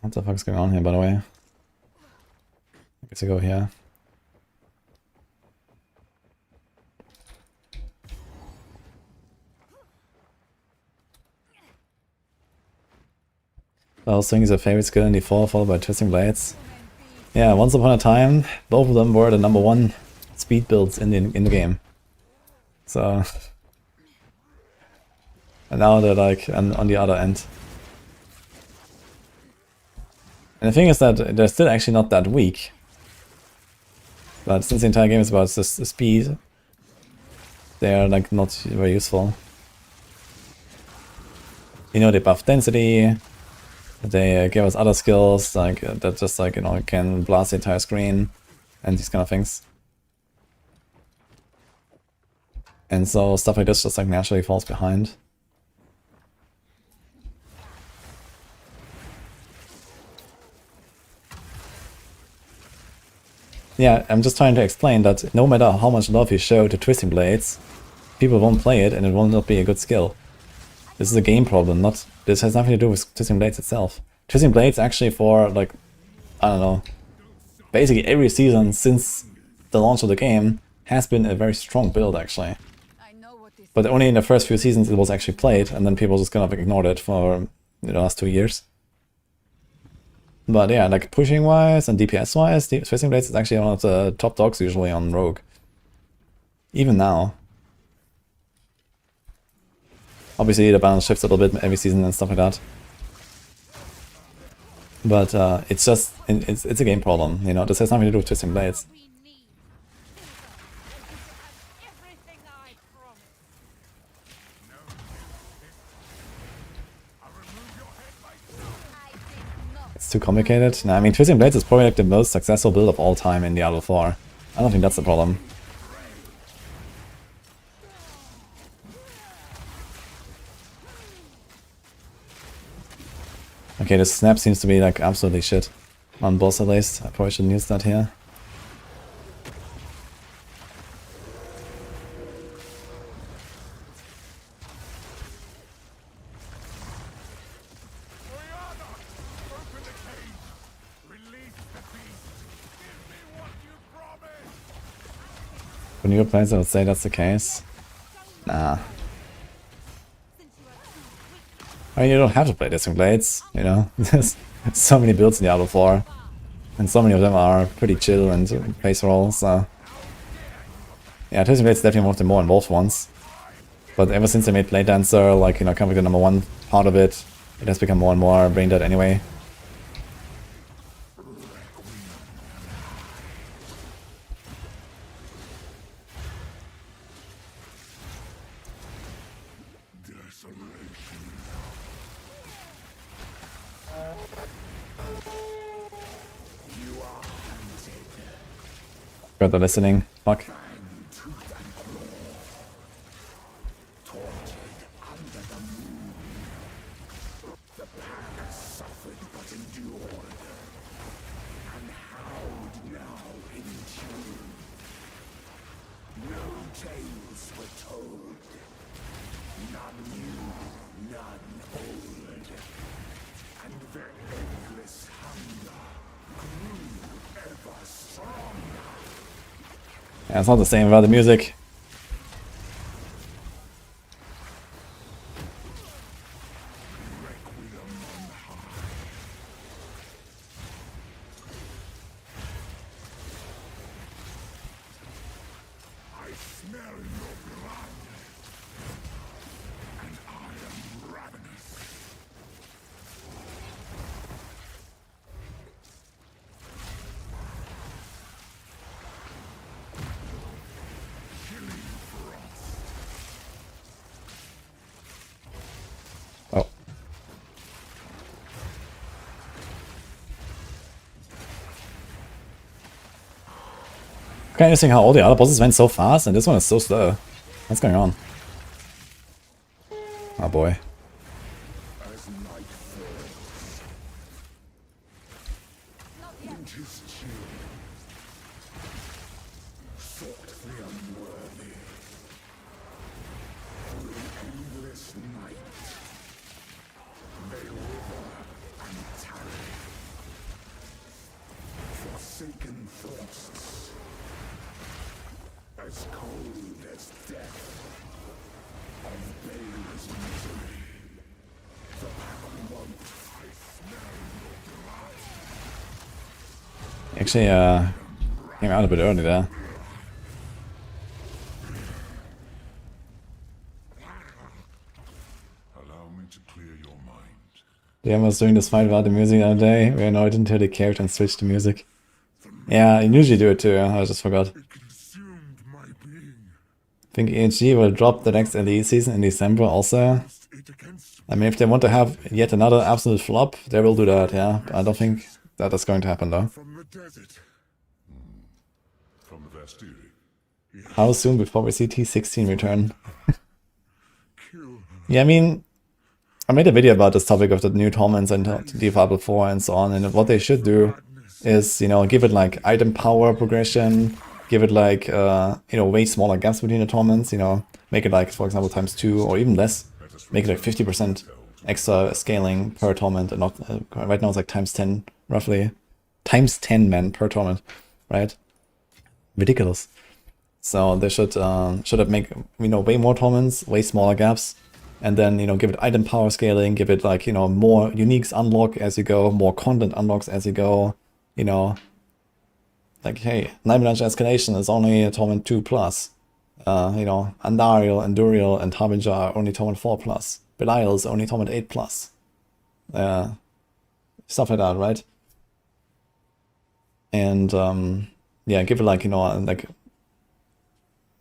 What the fuck is going on here, by the way? I guess I go here. Well, swing is a favorite skill in D4, followed by Twisting Blades. Yeah, once upon a time, both of them were the #1 speed builds in the game. So, and now they're like on the other end. And the thing is that they're still actually not that weak. But since the entire game is about the speed, they're like not very useful. You know, they buff density, they give us other skills like that, just like, you know, can blast the entire screen and these kind of things. And so stuff like this just like naturally falls behind. Yeah, I'm just trying to explain that no matter how much love you show to Twisting Blades, people won't play it and it will not be a good skill. This is a game problem, not... This has nothing to do with Twisting Blades itself. Twisting Blades actually for, like, I don't know, basically every season since the launch of the game has been a very strong build, actually. But only in the first few seasons it was actually played, and then people just kind of ignored it for the last 2 years. But yeah, like pushing-wise and DPS-wise, Twisting Blades is actually one of the top dogs usually on Rogue. Even now. Obviously the balance shifts a little bit every season and stuff like that. But it's just, it's a game problem, you know, this has nothing to do with Twisting Blades. It's too complicated. No, I mean, Twisting Blades is probably like the most successful build of all time in Diablo 4. I don't think that's the problem. Okay, the snap seems to be like absolutely shit. On boss at least. I probably shouldn't use that here. For newer players, I would say that's the case. Nah. I mean, you don't have to play Twisting Blades, you know? There's so many builds in Diablo 4. And so many of them are pretty chill and face roll, so... Yeah, Twisting Blades is definitely one of the more involved ones. But ever since they made Blade Dancer, like, you know, kind of the #1 part of it, it has become more and more brain dead anyway. Got the listening. Fuck. Yeah, it's not the same about the music. Kind of interesting how all the other bosses went so fast and this one is so slow. What's going on? Oh boy. Actually, came out a bit early there. Allow me to clear your mind. Diablo was doing this fight without the music the other day. We annoyed until the character and switched to music. Yeah, you usually do it too, I just forgot. It consumed my being. I think ENG will drop the next LE season in December also. It against I mean, if they want to have yet another absolute flop, they will do that, yeah. I don't think that is going to happen though. from the desert. From the Vastiri. How soon before we see T16 return? Kill Yeah, I mean, I made a video about this topic of the new torments and Diablo 4 and so on, and what they should do is, you know, give it like item power progression, give it like, you know, way smaller gaps between the torments, you know, make it like, for example, ×2 or even less, make it like 50% extra scaling per torment and not, right now it's like ×10 roughly, ×10 man per torment, right? Ridiculous. So they should have make, you know, way more torments, way smaller gaps, and then, you know, give it item power scaling, give it like, you know, more uniques unlock as you go, more content unlocks as you go, you know, like, hey, Nightmare Dungeon Escalation is only a torment 2 plus, you know, Andariel, Enduriel, and Harbinger are only torment 4 plus, Belial is only torment 8 plus, stuff like that, right? And yeah, give it like, you know, like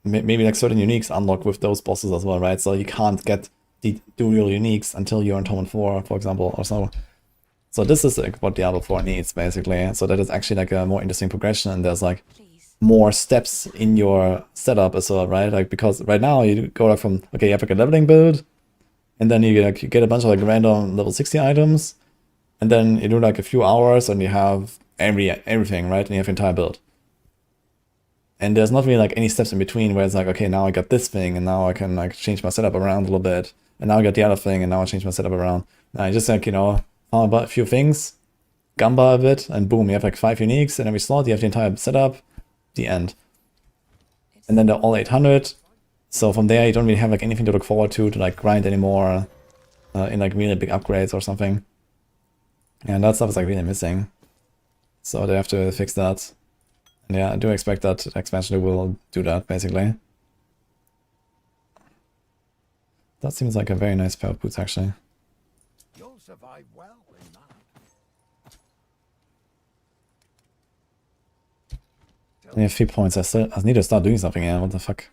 maybe like certain uniques unlock with those bosses as well, right? So you can't get the dual uniques until you're in Torment 4, for example, or so. So this is like what Diablo 4 needs, basically. So that is actually like a more interesting progression, and there's like more steps in your setup as well, right? Like, because right now you go like from, okay, you have like a leveling build, and then you get a bunch of like random level 60 items, and then you do like a few hours and you have everything, right? And you have your entire build. And there's not really like any steps in between where it's like, okay, now I got this thing and now I can like change my setup around a little bit. And now I got the other thing and now I change my setup around. And I just like, you know, found a few things, gamba a bit, and boom, you have like 5 uniques in every slot, you have the entire setup, the end. And then they're all 800. So from there you don't really have like anything to look forward to like grind anymore in like really big upgrades or something. And that stuff is like really missing. So they have to fix that. And yeah, I do expect that expansion will do that, basically. That seems like a very nice pair of boots, actually. You'll survive well in that. I have 3 points. I need to start doing something here. What the fuck?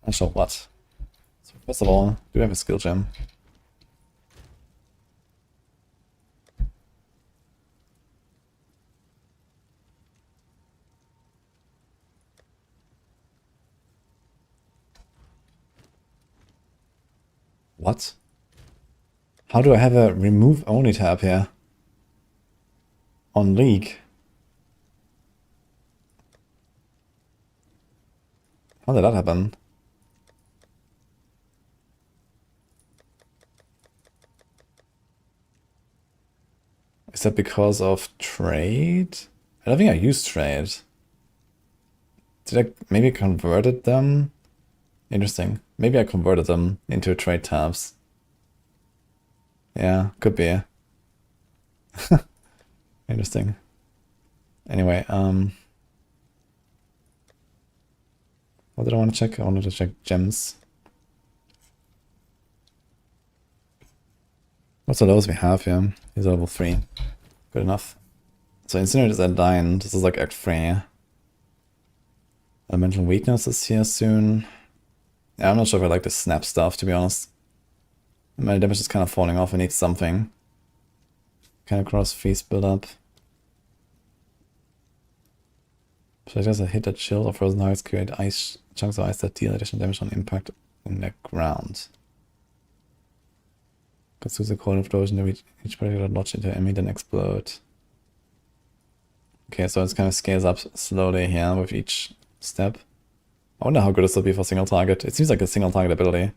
Not sure what. So first of all, do we have a skill gem? What? How do I have a remove only tab here? On League? How did that happen? Is that because of trade? I don't think I used trade. Did I maybe converted them? Interesting. Maybe I converted them into trade tabs. Yeah, could be. Interesting. Anyway, what did I want to check? I wanted to check gems. What's the lowest we have here? These are level 3. Good enough. So Incinerate is at 9. This is like Act 3. Elemental Weakness is here soon. Yeah, I'm not sure if I like the snap stuff, to be honest. My damage is kind of falling off. I need something. Kind of cross feast build up. Projectiles that hit that shield or frozen targets create ice chunks of ice that deal additional damage on impact in the ground. Consumes a cold explosion to reach each projectile lodge into enemy, then explode. Okay, so it kind of scales up slowly here with each step. I wonder how good this will be for single target. It seems like a single target ability.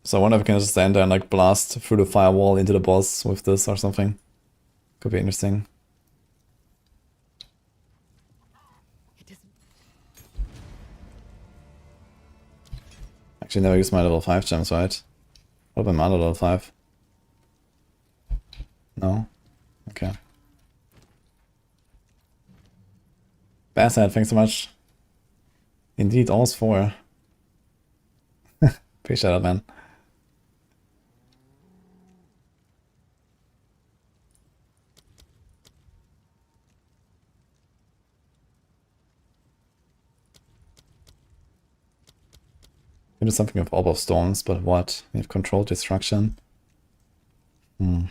So I wonder if I can just stand there and like blast through the firewall into the boss with this or something. Could be interesting. Actually never used my level 5 gems, right? What about my other level 5? No? Okay. Basshead, thanks so much. Indeed, almost 4. Appreciate it, man. We do something with Orb of Storms, but what? We have controlled destruction. You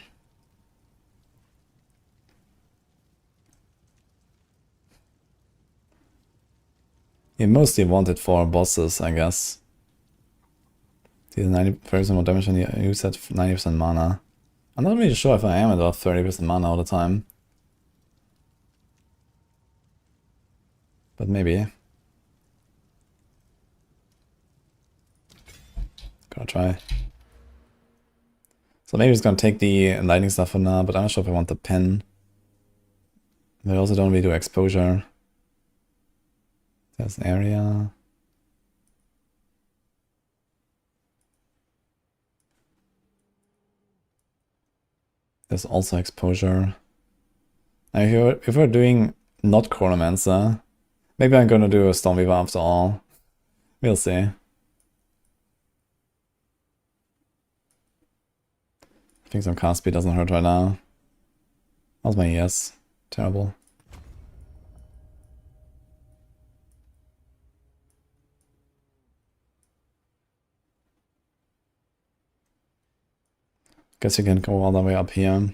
mostly want it for bosses, I guess. Deal 90% more damage when you use at 90% mana. I'm not really sure if I am at about 30% mana all the time. But maybe. Gonna try. So maybe it's gonna take the lightning stuff for now, but I'm not sure if I want the pen. But I also don't really do exposure. There's an area. There's also exposure. And if we're doing not Chronomancer, maybe I'm gonna do a Stormweaver after all. We'll see. I think some cast speed doesn't hurt right now. How's my ES? Terrible. Guess you can go all the way up here.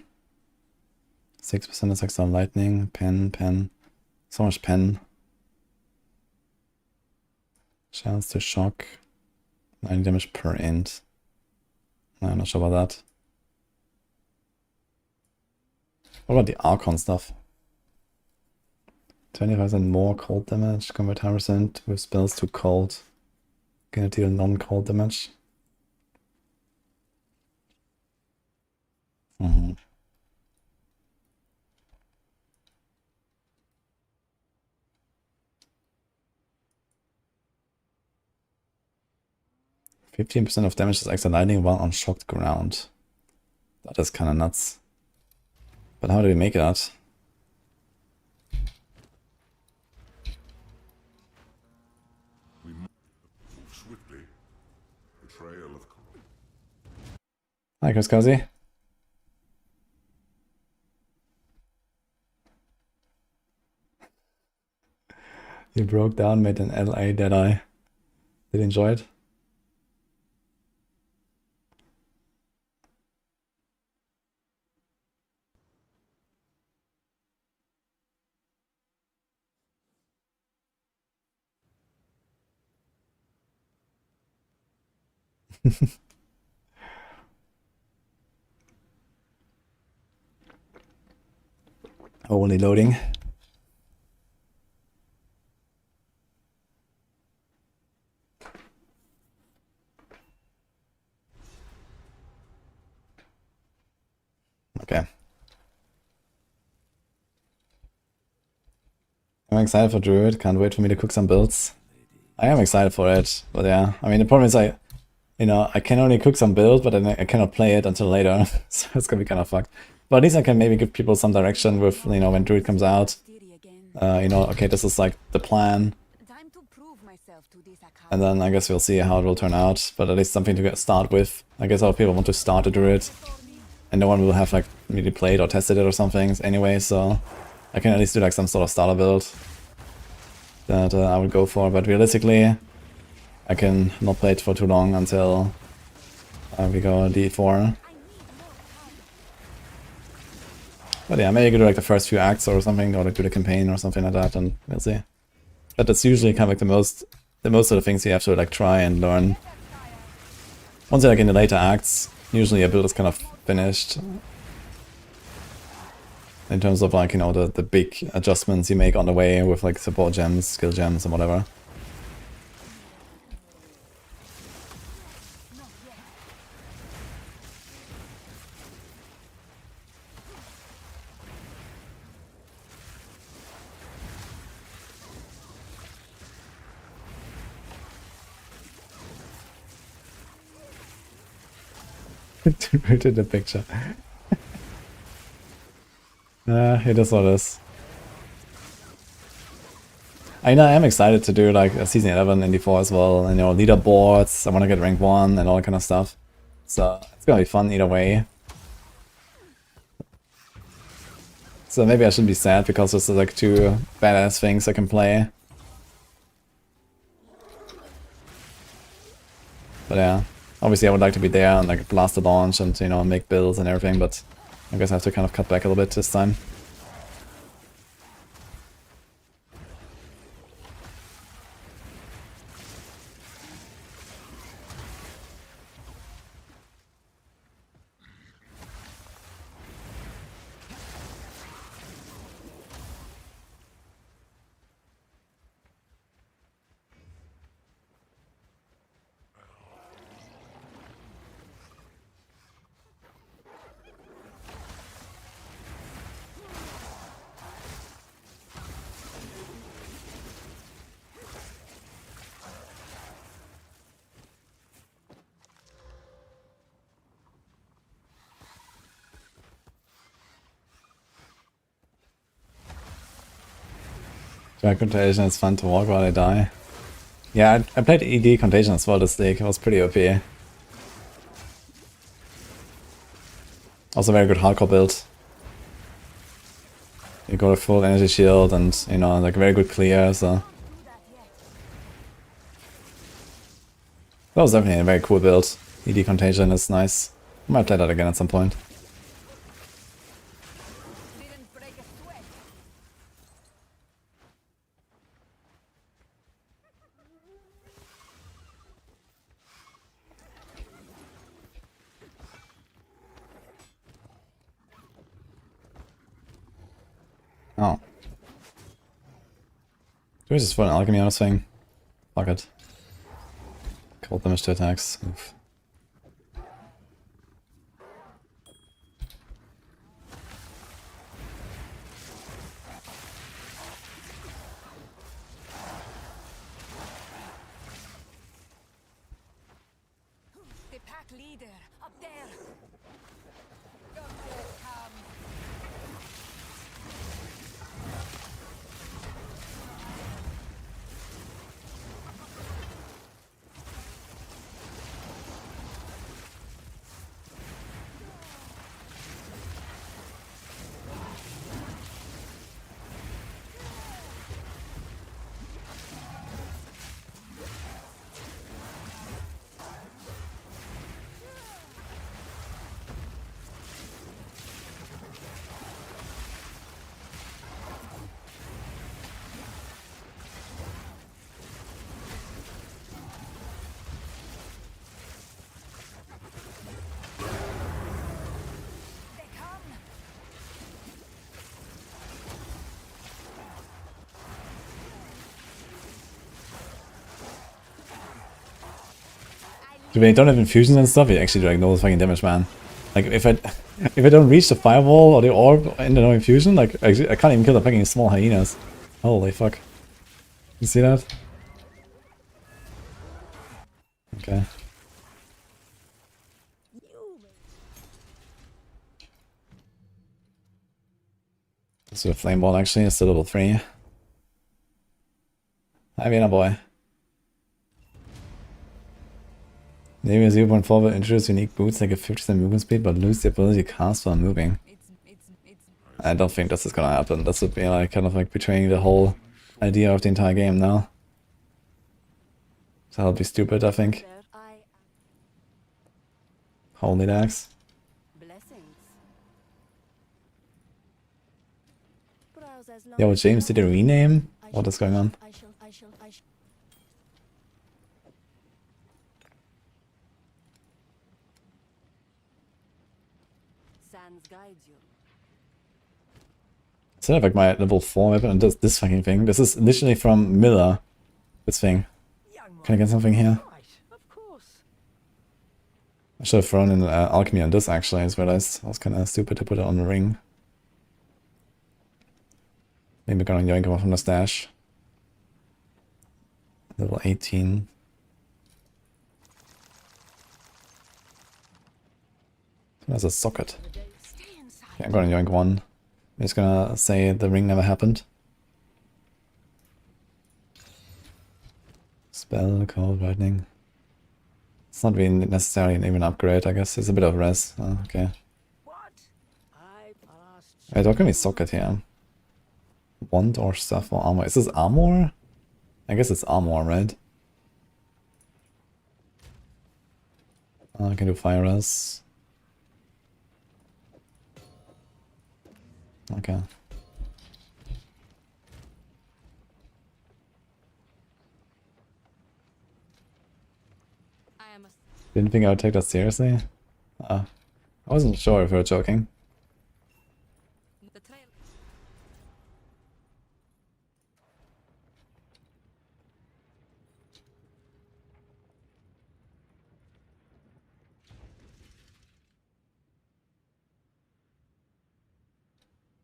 6% is extra lightning. Pen. So much pen. Chance to shock. 90 damage per int. No, I'm not sure about that. What about the Archon stuff? 25% more cold damage. Convert 100% with spells to cold. Gonna deal non-cold damage. 15% of damage is extra lightning while on shocked ground. That is kind of nuts. But how do we make that? We move swiftly. Betrayal of Hi, Chris Cozy. You broke down, made an LA Deadeye. Did you enjoy it? Only loading. Okay. I'm excited for Druid, can't wait for me to cook some builds. I am excited for it, but yeah, I mean the problem is I can only cook some builds, but then I cannot play it until later, so it's gonna be kind of fucked. But at least I can maybe give people some direction with, when Druid comes out. Okay, this is like the plan. And then I guess we'll see how it will turn out, but at least something to start with. I guess a lot of people want to start a Druid, and no one will have like really played or tested it or something anyway, so I can at least do like some sort of starter build that I would go for, but realistically I can not play it for too long until we go D4. But yeah, maybe I could do like the first few acts or something, or like do the campaign or something like that, and we'll see. But that's usually kind of like the most of the things you have to like try and learn. Once you're like in the later acts, usually a build is kind of finished. In terms of like, you know, the big adjustments you make on the way with like support gems, skill gems and whatever. Put in the picture. It is what it is. I know I am excited to do like a season 11 in D4 as well, and you know, leaderboards, I want to get rank 1 and all that kind of stuff. So it's gonna be fun either way. So maybe I shouldn't be sad because there's like 2 badass things I can play. But yeah, obviously I would like to be there and like blast the launch and, you know, make builds and everything, but I guess I have to kind of cut back a little bit this time. Drag Contagion is fun to walk while I die. Yeah, I played ED Contagion as well this league, it was pretty OP. Also very good hardcore build. You got a full energy shield and, you know, like very good clear, so... That was definitely a very cool build. ED Contagion is nice. I might play that again at some point. Oh. Do we just put an alchemy on this thing? Fuck it. Cold damage to attacks. Oof. The pack leader up there. Your death comes. Dude, when you don't have infusions and stuff, you actually do like no fucking damage, man. Like if I don't reach the firewall or the orb in the no infusion, like I can't even kill the fucking small hyenas. Holy fuck. You see that? Okay. Let's do a flame ball actually, it's still level 3. Hi Vienna boy. Maybe 0.4 will introduce unique boots that give 50% movement speed but lose the ability to cast while moving. I don't think this is gonna happen. This would be like kind of like betraying the whole idea of the entire game now. So that'll be stupid, I think. Holy dax. Blessings. ours as long Yeah, well, as James did a rename? What is going on? I shall. Sans guides you. Instead of like my level 4 weapon and does this fucking thing. This is literally from Miller. This thing. Can I get something here? Of course. I should have thrown in alchemy on this actually, I just realized. I was kinda stupid to put it on the ring. Maybe gonna yoink him from the stash. Level 18. There's a socket. Stay inside. Okay, I'm gonna yoink one. I'm just gonna say the ring never happened. Spell, cold, lightning. It's not really necessarily even an upgrade, I guess. It's a bit of res. Oh, okay. What? I passed. Wait, what can we socket here? Wand or stuff or armor? Is this armor? I guess it's armor, right? I can do fire res. Okay. I am a Didn't think I would take that seriously. I wasn't sure if you were joking. the trail.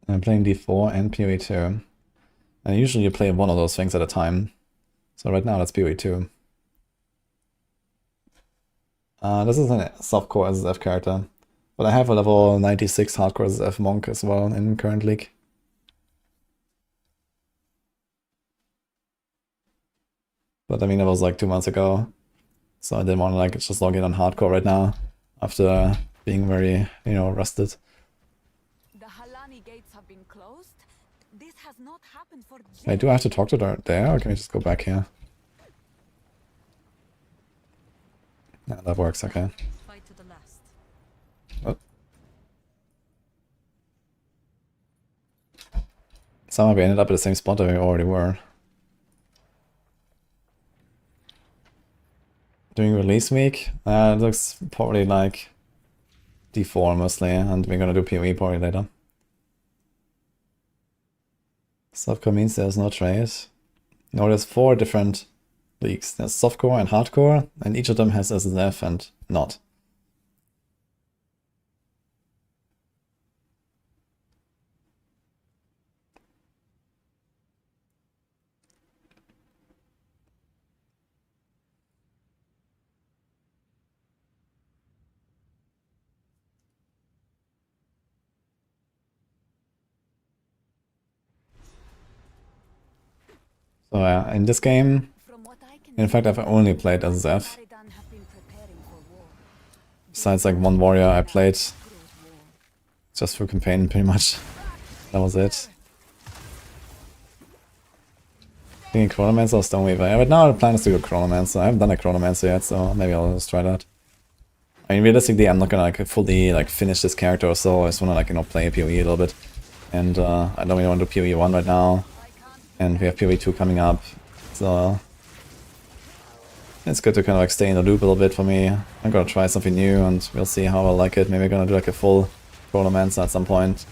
I'm playing D4 and PoE2. And usually you play one of those things at a time. So right now that's PoE2. This is a softcore SSF character. But I have a level 96 hardcore SSF monk as well in current league. But I mean, that was like 2 months ago. So I didn't want to like just log in on hardcore right now. After being very, you know, rusted. The Halani gates have been closed. This has not happened for Wait, do I have to talk to her there, or can we just go back here? Yeah, that works, okay. Fight to the last. Oh. Somehow we ended up at the same spot that we already were. Doing release week? It looks probably like D4 mostly, and we're gonna do PoE probably later. Softcore means there's no trade. No, there's 4 different leagues. There's softcore and hardcore, and each of them has SSF and not. So in this game, From what I can in fact I've only played SSF. Maridan have been preparing for war. Besides like one warrior I played Grows war. just for campaign pretty much. That was it. Thinking Chronomancer or Stoneweaver. Yeah, but now the plan is to go Chronomancer. I haven't done a Chronomancer yet, so maybe I'll just try that. I mean, realistically, I'm not gonna like fully like finish this character or so. I just wanna like, you know, play PoE a little bit. And I don't really want to do PoE 1 right now. And we have PoE 2 coming up. So it's good to kind of like stay in the loop a little bit for me. I'm gonna try something new and we'll see how I like it. Maybe I'm gonna do like a full Chronomancer at some point.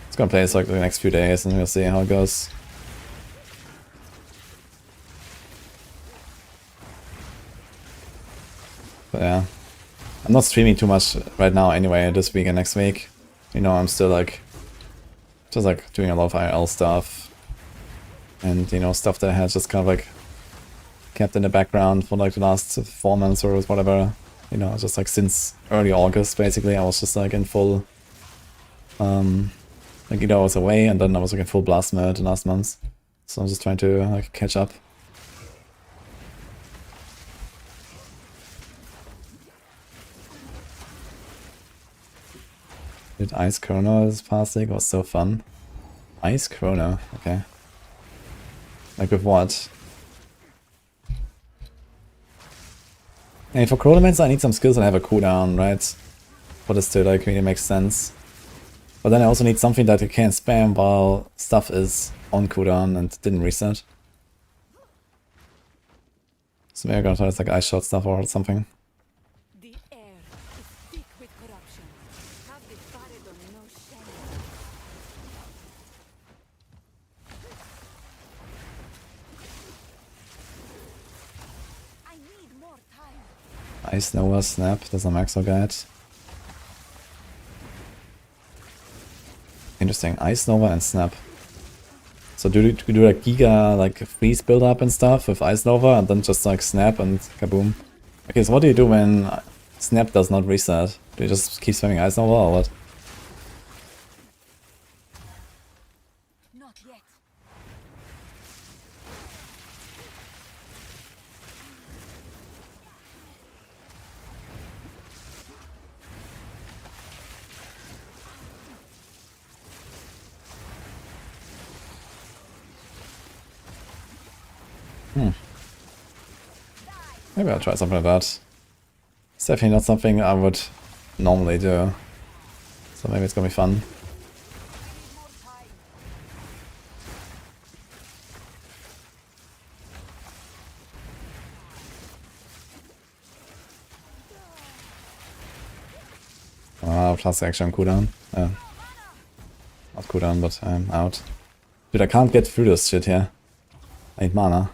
It's gonna play this like the next few days and we'll see how it goes. But yeah, I'm not streaming too much right now anyway, this week and next week. You know, I'm still like, just like doing a lot of IRL stuff. And, you know, stuff that I had just kind of like kept in the background for like the last 4 months or whatever. You know, just like since early August basically, I was just like in full, like, you know, I was away and then I was like in full blast mode the last months. So I'm just trying to like catch up. Did Ice Chrono this past week? It was so fun. Ice Chrono, okay. Like with what? And for Chronomancer I need some skills that have a cooldown, right? For this to like really make sense. But then I also need something that you can't spam while stuff is on cooldown and didn't reset. So maybe I'm gonna try this like ice shot stuff or something. The air is thick with corruption. Have the Faradon no shame. I need more time. Ice Nova Snap, there's a Maxo guide. Interesting, Ice Nova and Snap. So do you do like Giga like freeze build up and stuff with Ice Nova and then just like snap and kaboom? Okay, so what do you do when Snap does not reset? Do you just keep spamming Ice Nova or what? Not yet. Maybe I'll try something like that. It's definitely not something I would normally do. So maybe it's gonna be fun. I need more time. Plus actually on cooldown. Not cooldown, but I'm out. Dude, I can't get through this shit here. I need mana.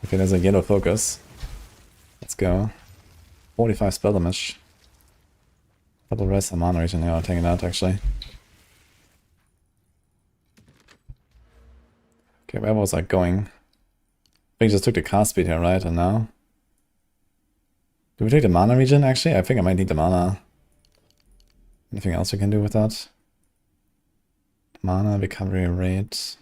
Okay, there's a yellow focus. Let's go. 45 spell damage. Double rest and mana regen. Yeah, I'll take it out actually. Okay, where was I going? I think I just took the cast speed here, right? And now? Do we take the mana regen actually? I think I might need the mana. Anything else we can do with that? Mana, recovery rate.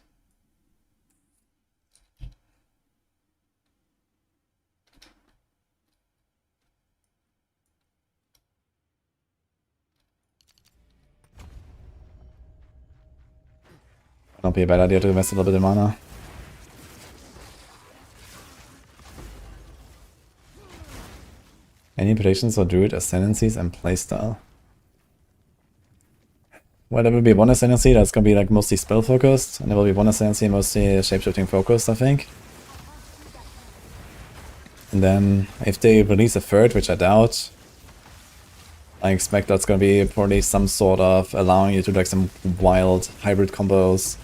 Not be a bad idea to invest a little bit in mana. Any predictions for Druid ascendancies and playstyle? Well, there will be one ascendancy that's gonna be like mostly spell focused, and there will be one ascendancy mostly shapeshifting focused, I think. And then if they release a third, which I doubt, I expect that's gonna be probably some sort of allowing you to do like some wild hybrid combos.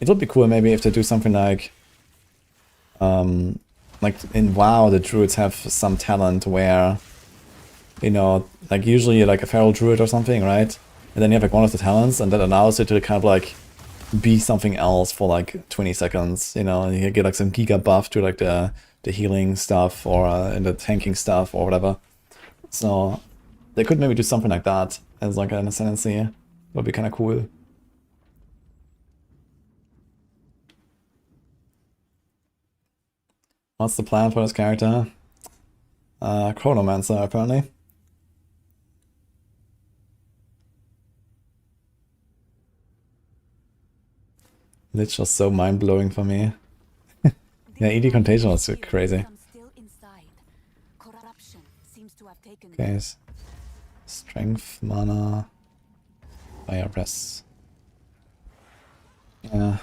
It would be cool maybe if they do something like in WoW the druids have some talent where, you know, like usually like a feral druid or something, right? And then you have like one of the talents and that allows you to kind of like be something else for like 20 seconds, you know, and you get like some giga buff to like the healing stuff or in the tanking stuff or whatever. So they could maybe do something like that as like an ascendancy. Would be kind of cool. What's the plan for this character? Chronomancer, apparently. Lich was so mind-blowing for me. Yeah, ED Contagion was crazy. Okay, strength, mana, fire press. Yeah.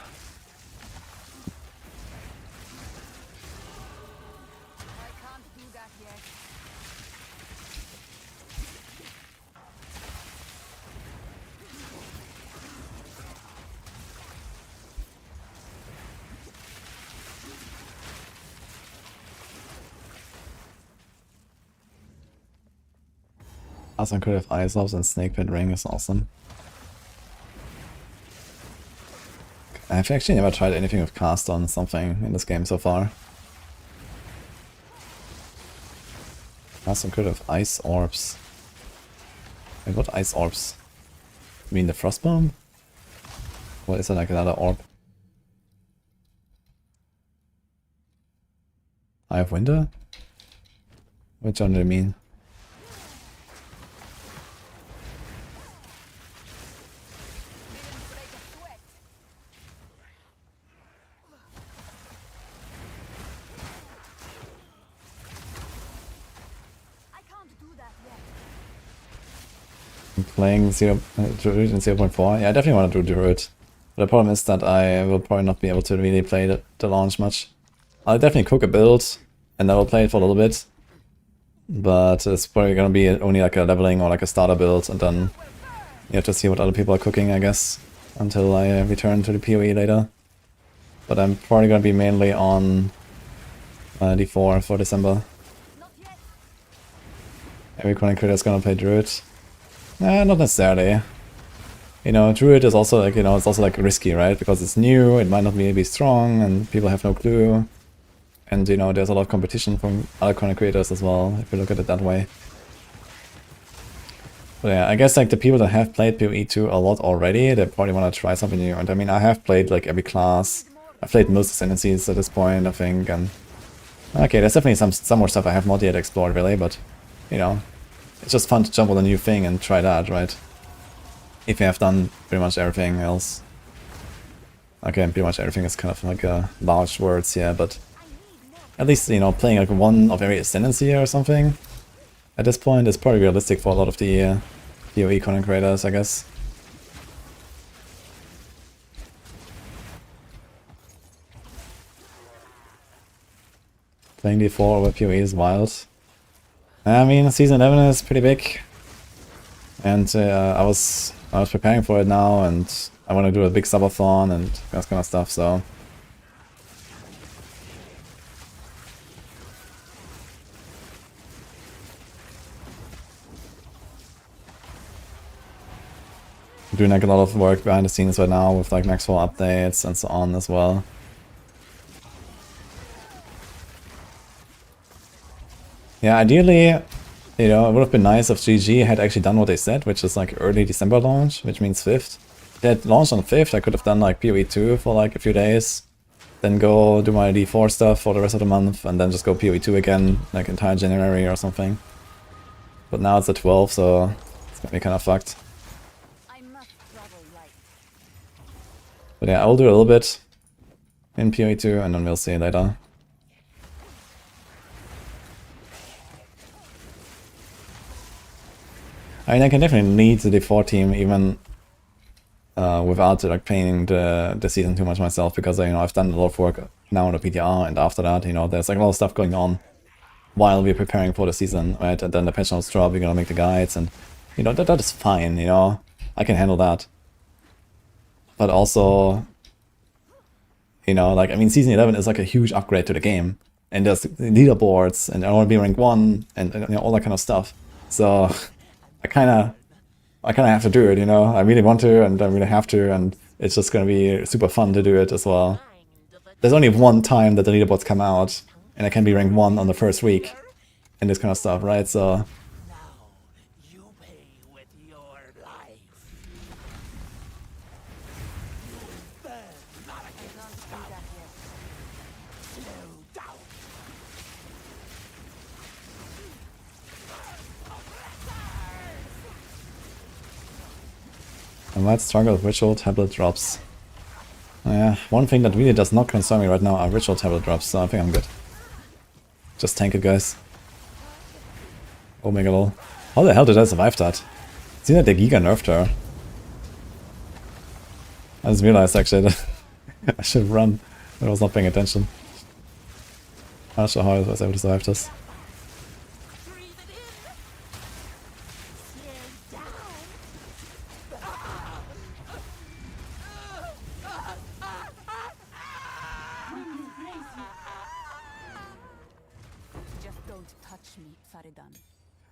Awesome, could have Ice Lobs and Snake Pit Ring is awesome. I've actually never tried anything with cast on something in this game so far. Awesome, could have Ice Orbs. Wait, what Ice Orbs? You mean the Frostbomb? Or is it like another orb? Eye of Winter? Which one do you mean? Playing Druid in 0.4. Yeah, I definitely want to do Druid. But the problem is that I will probably not be able to really play the launch much. I'll definitely cook a build, and I will play it for a little bit. But it's probably gonna be only like a leveling or like a starter build, and then you have to see what other people are cooking, I guess, until I return to the PoE later. But I'm probably gonna be mainly on D4 for December. Every Chrono Creator is gonna play Druid. Not necessarily. You know, Druid is also like, you know, it's also like risky, right? Because it's new, it might not be strong, and people have no clue. And, you know, there's a lot of competition from other Chrono Creators as well, if you look at it that way. But yeah, I guess like the people that have played PoE 2 a lot already, they probably want to try something new. And I mean, I have played like every class. I've played most ascendancies at this point, I think, and... Okay, there's definitely some more stuff I have not yet explored, really, but, you know, it's just fun to jump on a new thing and try that, right? If you have done pretty much everything else. Okay, pretty much everything is kind of like large words here, but at least, you know, playing like one of every ascendancy or something at this point is probably realistic for a lot of the PoE content creators, I guess. Playing D4 over PoE is wild. I mean, season 11 is pretty big, and I was preparing for it now, and I want to do a big subathon and that kind of stuff, so... I'm doing like a lot of work behind the scenes right now with like Maxwell updates and so on as well. Yeah, ideally, you know, it would have been nice if GG had actually done what they said, which is like early December launch, which means 5th. If they had launched on 5th, I could have done like PoE 2 for like a few days, then go do my D4 stuff for the rest of the month, and then just go PoE 2 again, like entire January or something. But now it's the 12th, so it's gonna be kind of fucked. But yeah, I'll do a little bit in PoE 2, and then we'll see later. I mean, I can definitely lead the D4 team even without like playing the season too much myself, because you know I've done a lot of work now on the PTR, and after that, you know, there's like a lot of stuff going on while we're preparing for the season, right? And then the patch notes drop, we're gonna make the guides, and you know that is fine, you know, I can handle that. But also, you know, like I mean, season 11 is like a huge upgrade to the game, and there's leaderboards, and I want to be rank 1, and you know, all that kind of stuff. So I kind of have to do it, you know. I really want to, and I really have to, and it's just gonna be super fun to do it as well. There's only one time that the leaderboards come out, and I can be rank 1 on the first week, and this kind of stuff, right? So. I might struggle with ritual tablet drops. Yeah, one thing that really does not concern me right now are ritual tablet drops, so I think I'm good. Just tank it, guys. Omega lol. How the hell did I survive that? It seemed like the Giga nerfed her. I just realized actually that I should run. I was not paying attention. I'm not sure how I was able to survive this.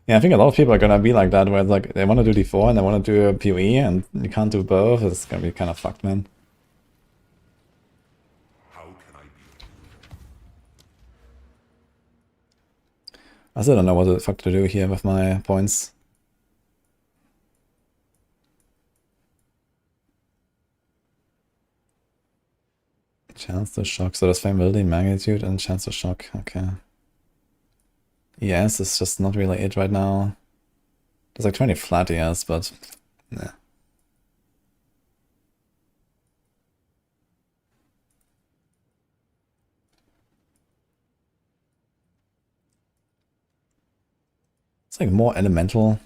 Yeah, I think a lot of people are gonna be like that, where it's like they want to do D4 and they want to do a PoE, and you can't do both. It's gonna be kind of fucked, man. How can I be? I still don't know what the fuck to do here with my points. Chance to shock. So there's Flammability, Magnitude, and Chance to shock. Okay. Yes, it's just not really it right now. There's like 20 flat yes, but nah. It's like more elemental.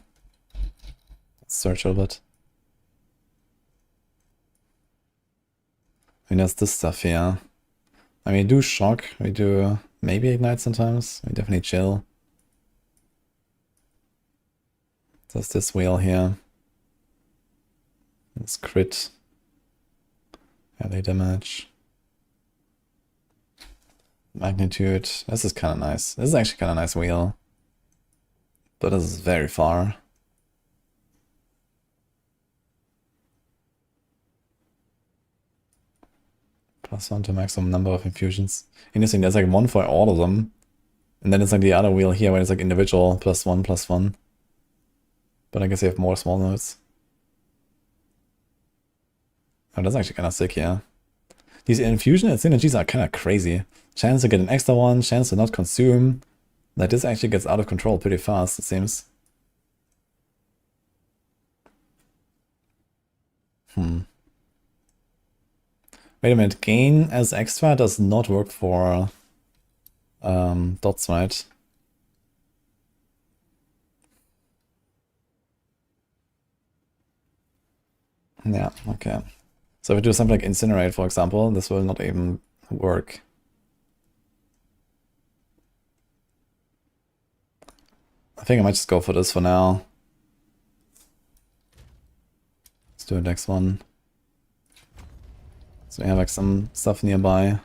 Let's search a little bit. I mean, there's this stuff here. I mean, we do shock, we do maybe ignite sometimes, we definitely chill. There's this wheel here. It's crit. Melee damage. Magnitude. This is kind of nice. This is actually kind of nice wheel. But this is very far. +1 to maximum number of infusions. Interesting, there's like one for all of them. And then it's like the other wheel here where it's like individual +1/+1. But I guess you have more small nodes. Oh, that's actually kind of sick, yeah. These infusion and synergies are kind of crazy. Chance to get an extra one, chance to not consume. Like this actually gets out of control pretty fast, it seems. Wait a minute, gain as extra does not work for dots, right? Yeah, okay. So if I do something like incinerate, for example, this will not even work. I think I might just go for this for now. Let's do the next one. So we have like some stuff nearby.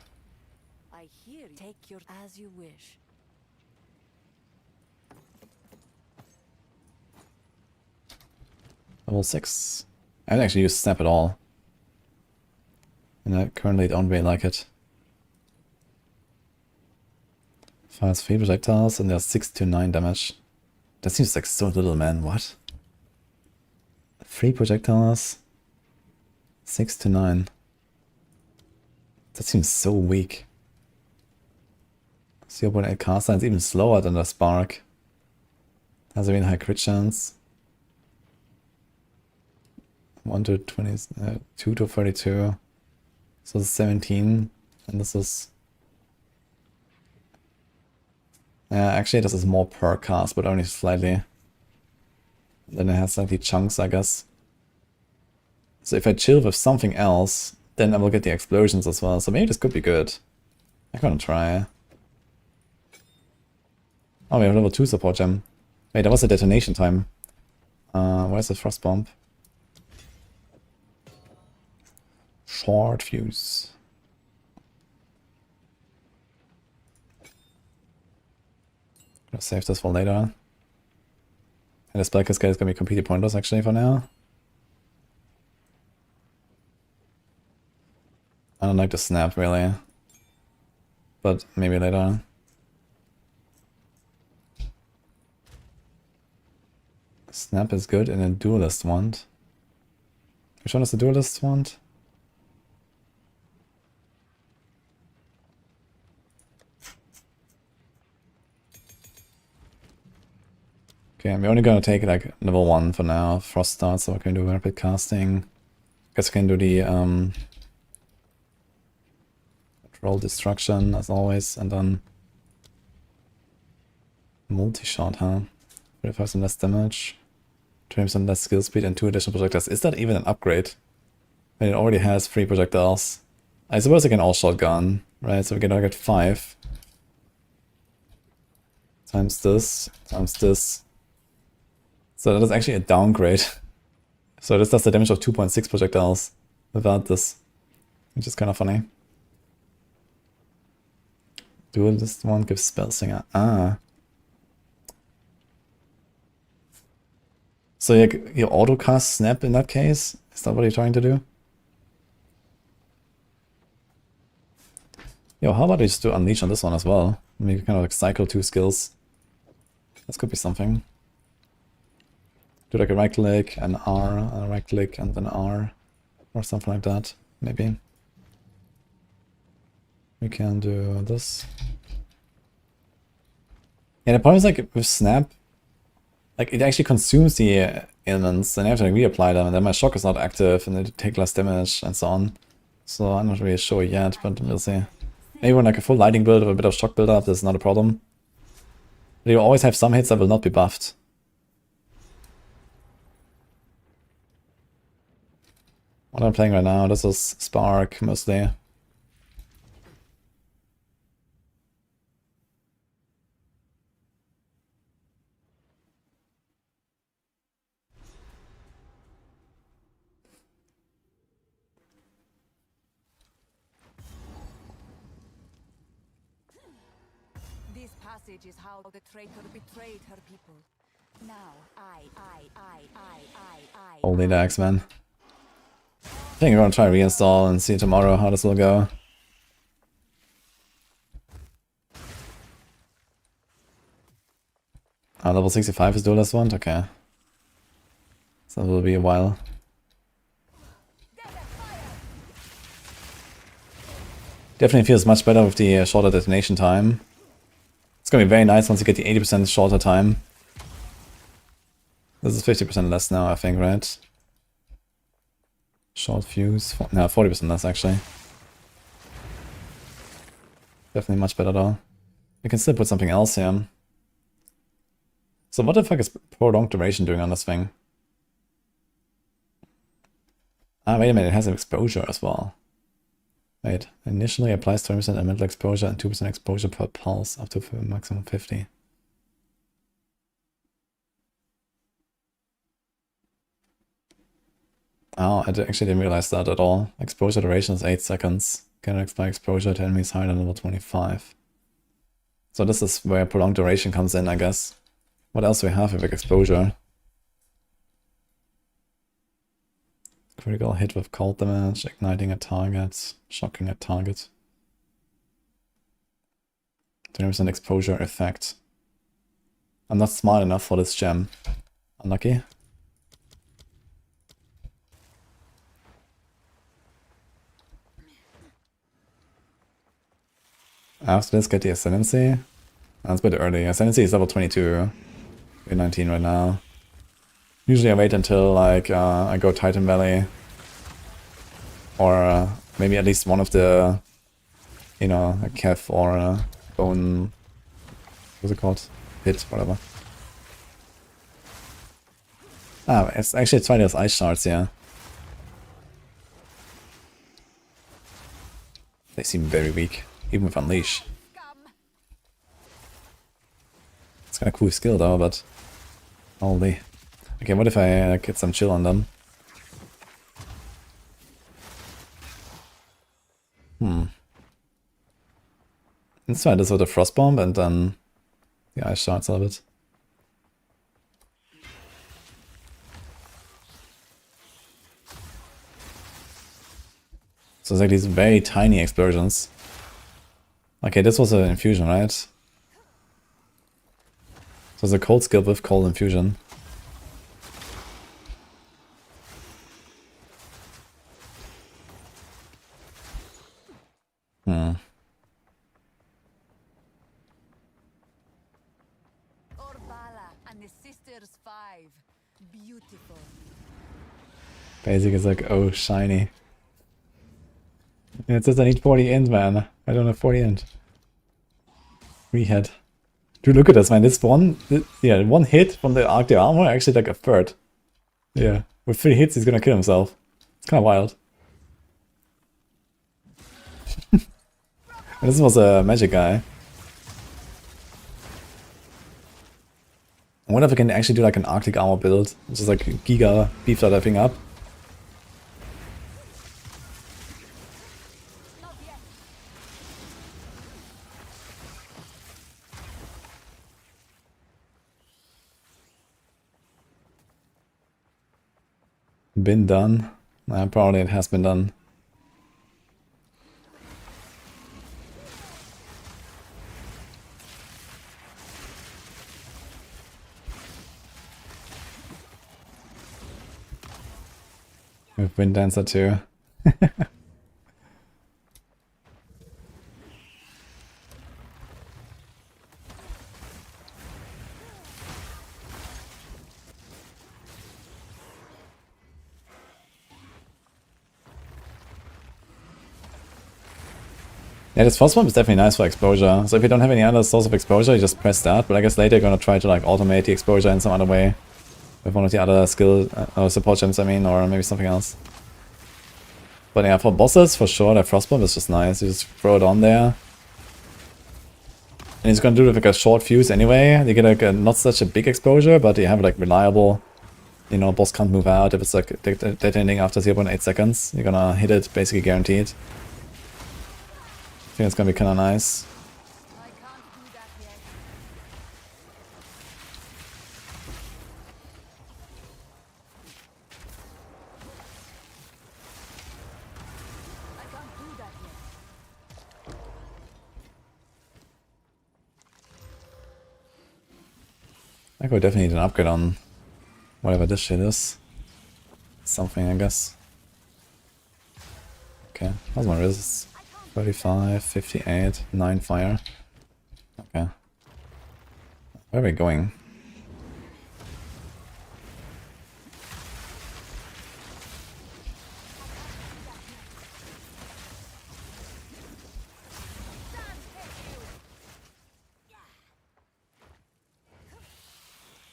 I hear take your as you wish. Level 6. I haven't actually used snap at all. And I currently don't really like it. Fires 3 projectiles and there's 6 to 9 damage. That seems like so little, man. What? 3 projectiles. 6 to 9. That seems so weak. 0.8 cast time is even slower than the spark. Has a really high crit chance. 1 to 20, 2 to 32. So this is 17, and this is... actually this is more per cast, but only slightly. Then it has slightly chunks, I guess. So if I chill with something else, then I will get the explosions as well. So maybe this could be good. I'm gonna try. Oh, we have level 2 support gem. Wait, that was a detonation time. Where's the frost bomb? Short fuse. Gonna save this for later. And the spell cascade is gonna be completely pointless actually for now. I don't like the snap really. But maybe later. Snap is good in a duelist wand. Which one is the duelist wand? Okay, I'm only gonna take like level 1 for now. Frost start, so I can do rapid casting. Guess I can do the roll destruction as always, and then multi-shot, huh? 35% less damage, 20% less skill speed, and 2 additional projectiles. Is that even an upgrade? When it already has 3 projectiles. I suppose I can all shotgun, right? So we can all get 5. Times this, times this. So that is actually a downgrade. So this does the damage of 2.6 projectiles without this, which is kind of funny. Duelist one gives spell singer. Ah. So you auto cast snap in that case? Is that what you're trying to do? Yo, how about I just do unleash on this one as well? Maybe kind of like cycle 2 skills. This could be something. Do like a right click, an R, a right click, and then R, or something like that, maybe. We can do this. Yeah, the problem is like with snap, like it actually consumes the elements, and I have to like reapply them, and then my shock is not active, and they take less damage, and so on. So I'm not really sure yet, but we'll see. Maybe when like a full lighting build with a bit of shock build-up, this is not a problem. But you always have some hits that will not be buffed. What I'm playing right now, this is Spark mostly. This passage is how the traitor betrayed her people. Now, I. Holy the X-Men. I think we're gonna try reinstall and see tomorrow how this will go. Level 65 is Duelist one? Okay. So it will be a while. Definitely feels much better with the shorter detonation time. It's gonna be very nice once you get the 80% shorter time. This is 50% less now, I think, right? Short fuse. No, 40% less actually. Definitely much better though. You can still put something else here. So what the fuck is prolonged duration doing on this thing? Ah, wait a minute, it has an exposure as well. Wait, initially applies 20% elemental exposure and 2% exposure per pulse, up to maximum 50. Oh, I actually didn't realize that at all. Exposure duration is 8 seconds. Can expire exposure to enemies higher than level 25. So this is where prolonged duration comes in, I guess. What else do we have with exposure? Critical hit with cold damage, igniting a target, shocking a target. 20% exposure effect. I'm not smart enough for this gem. Unlucky. After this, get the Ascendancy. That's a bit early. Ascendancy is level 22. We're 19 right now. Usually I wait until like I go Titan Valley. Or maybe at least one of the, you know, a Kev or a Bone, what's it called? Hit, whatever. Ah, it's actually trying those ice shards, yeah. They seem very weak, even with Unleash. It's kind of cool skill though, but holy. Okay, what if I get some chill on them? Let's try this with a Frost Bomb and then the ice shards a little bit. So it's like these very tiny explosions. Okay, this was an infusion, right? So it's a cold skill with cold infusion. Basic is like, oh, shiny. Yeah, it says I need 40 int, man. I don't have 40 int. Rehead. Dude, look at this, man. This one, one hit from the Arctic armor, actually like a third. Yeah, with 3 hits, he's gonna kill himself. It's kind of wild. And this was a magic guy. I wonder if I can actually do like an Arctic armor build, which is like giga beef that thing up. Been done? Probably it has been done. With Wind Dancer too. Yeah, this first one is definitely nice for exposure. So if you don't have any other source of exposure, you just press that. But I guess later you're gonna try to like automate the exposure in some other way. With one of the other skill or support gems, I mean, or maybe something else. But yeah, for bosses, for sure, that frostbomb is just nice. You just throw it on there. And he's gonna do like a short fuse anyway. You get like a, not such a big exposure, but you have like reliable, you know, boss can't move out if it's like detonating after 0.8 seconds. You're gonna hit it basically guaranteed. I think it's gonna be kinda nice. I can't do that yet. I can't do that yet. I could definitely need an upgrade on whatever this shit is. Something, I guess. Okay, how's my resist? 35, 58, 9 fire. Okay. Where are we going?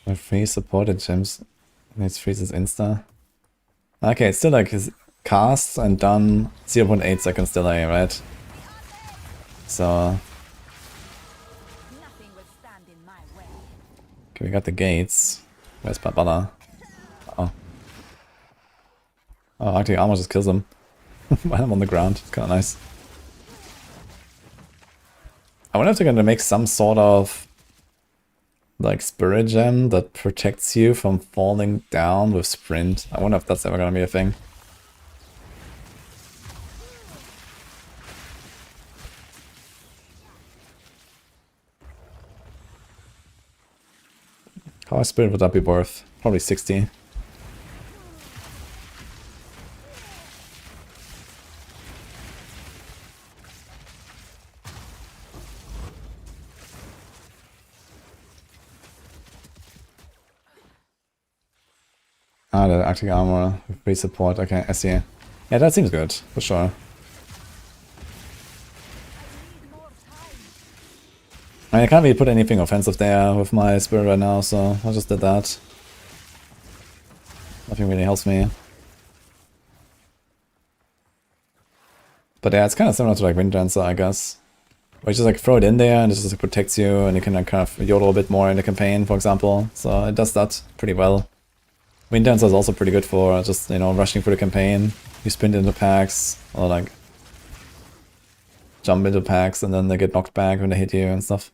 My free supported gems. Needs freezes insta. Okay, it's still like his cast and done 0.8 seconds delay, right? So Nothing will stand in my way. okay, we got the gates. Where's Barbara? Oh. Oh, actually armor just kills him. While I'm on the ground. It's kinda nice. I wonder if they're gonna make some sort of like spirit gem that protects you from falling down with sprint. I wonder if that's ever gonna be a thing. How much spirit would that be worth? Probably 60. Ah, the Arctic armor, free support, okay, I see. Yeah, that seems good, for sure. I mean, I can't really put anything offensive there with my spirit right now, so I just did that. Nothing really helps me. But yeah, it's kind of similar to like Wind Dancer, I guess. Where you just like throw it in there and it just like protects you and you can like kind of yodel a bit more in the campaign, for example. So it does that pretty well. Wind Dancer is also pretty good for just, you know, rushing through the campaign. You sprint into packs or like jump into packs and then they get knocked back when they hit you and stuff.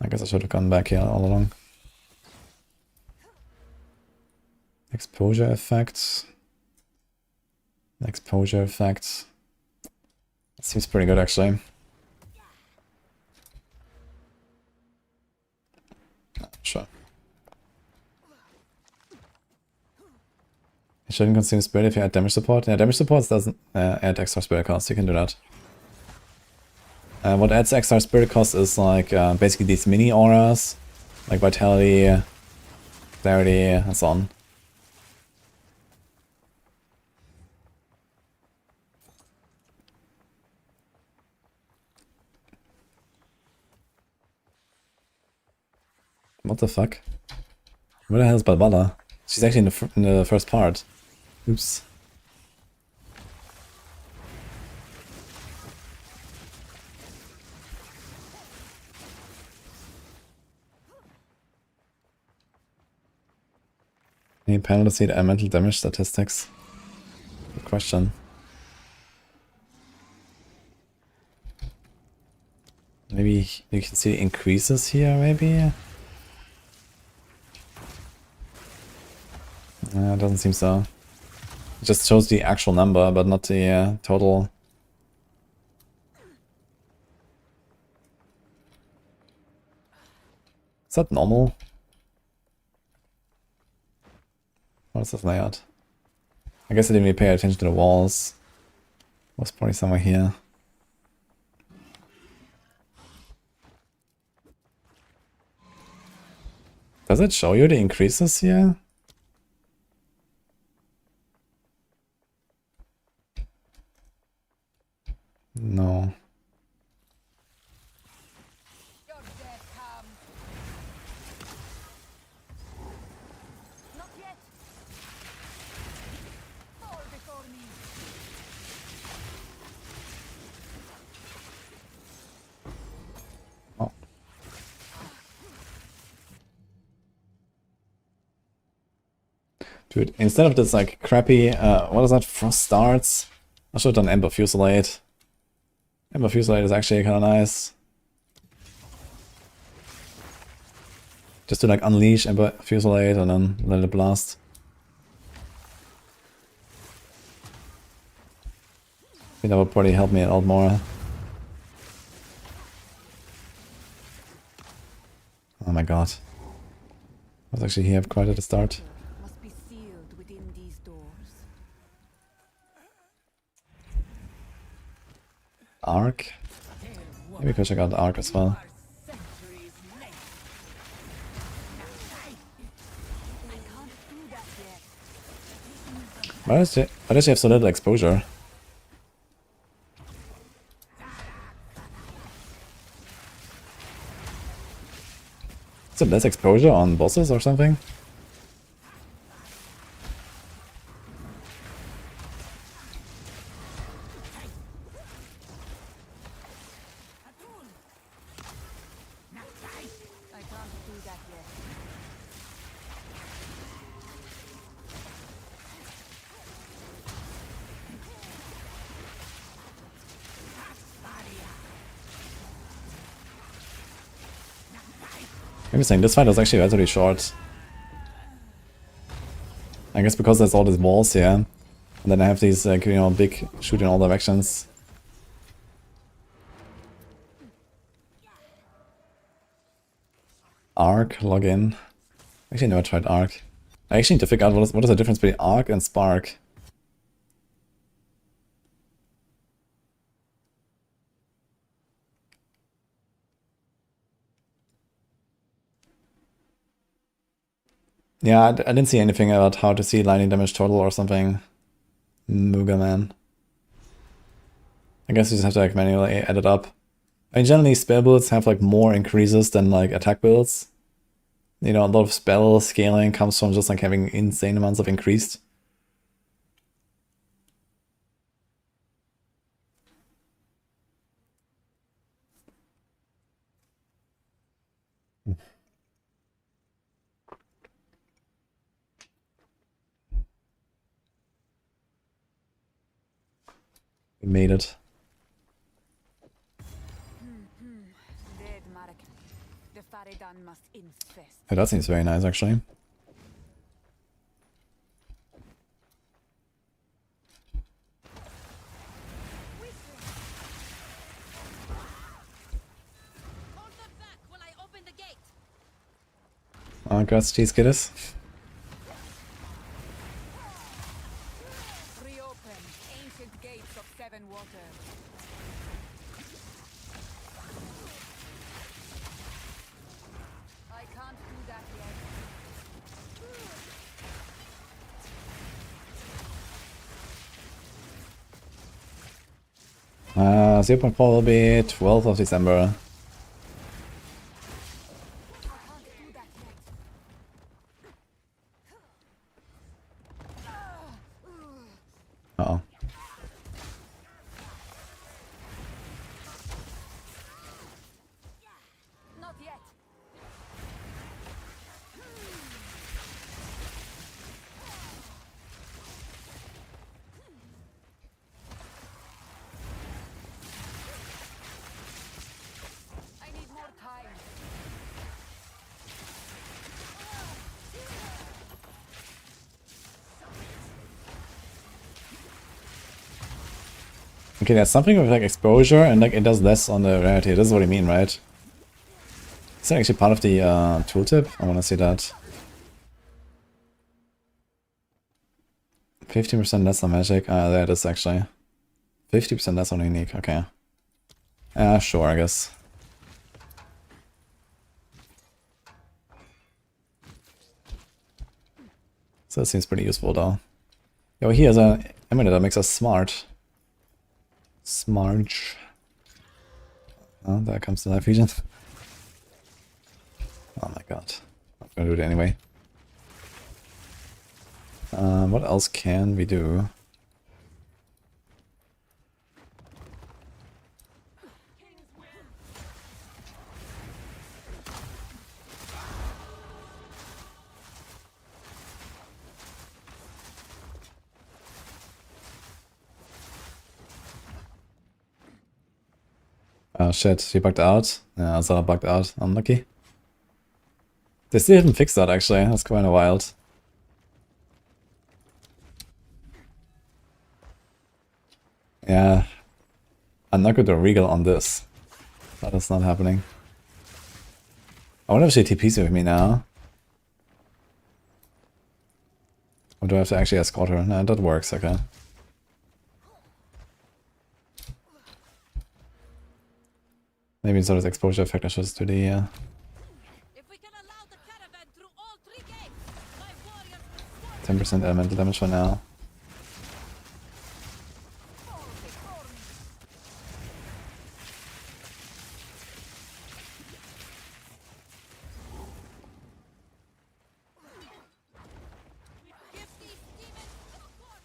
I guess I should have gone back here all along. Exposure effect. Exposure effect. That seems pretty good actually. Sure. You shouldn't consume spirit if you add damage support. Yeah, damage support doesn't add extra spirit cost. You can do that. What adds extra spirit cost is like basically these mini auras, like vitality, clarity, and so on. What the fuck? Where the hell is Balbala? She's actually in the first part. Oops. Any panel to see the elemental damage statistics? Good question. Maybe you can see increases here, maybe? It doesn't seem so. It just shows the actual number, but not the total. Is that normal? What is this layout? I guess I didn't really pay attention to the walls. It was probably somewhere here. Does it show you the increases here? No. Your death comes. Not yet. Dude, instead of this like crappy, what is that, Frost Starts? I should have done Ember Fusillade. Ember Fusillade is actually kind of nice. Just to like unleash Ember Fusillade and then let it blast. I think that would probably help me a lot more. Oh my god. I was actually here quite at the start. Must be sealed within these doors. Arc? Maybe we could check out Arc as well. Why does she have so little exposure? Is it less exposure on bosses or something? I can't do that yet. Interesting, this fight was actually relatively short. I guess because there's all these walls here. And then I have these, like, you know, big shoot in all directions. Arc, login. Actually, I never tried Arc. I actually need to figure out what is the difference between Arc and Spark. Yeah, I didn't see anything about how to see lightning damage total or something. Mooga man. I guess you just have to like manually add it up. I mean, generally spell builds have like more increases than like attack builds. You know, a lot of spell scaling comes from just like having insane amounts of increased. We made it. Dead Marek. The Faridan must infest. Yeah, that seems very nice actually. Hold them back while I open the gate. Oh, congrats, cheese kidders. Reopen ancient gates of seven waters. I can't do that yet. 0.4 will be 12th of December. Uh-oh. Not yet. I need more time. Okay, there's something with like exposure and like it does less on the rarity. This is what I mean, right? Is that actually part of the tooltip? I want to see that. 15% less on magic. There it is actually. 50% less on unique. Okay. Sure, I guess. So that seems pretty useful though. Yo, here's a emulator that makes us smart. Smarge. Oh, there comes the infusion. Oh my god. I'm gonna do it anyway. What else can we do? Oh shit, she bugged out. Yeah, Zara bugged out. Unlucky. They still haven't fixed that actually, that's kind of wild. Yeah. I'm not going to regal on this. That is not happening. I wonder if she TPs with me now. Or do I have to actually escort her? Nah, that works, okay. Maybe instead of exposure effect I should just do the If we can allow the caravan through all 3 gates, my warriors will 10% elemental damage for now. fall before me. Give these demons no quarter.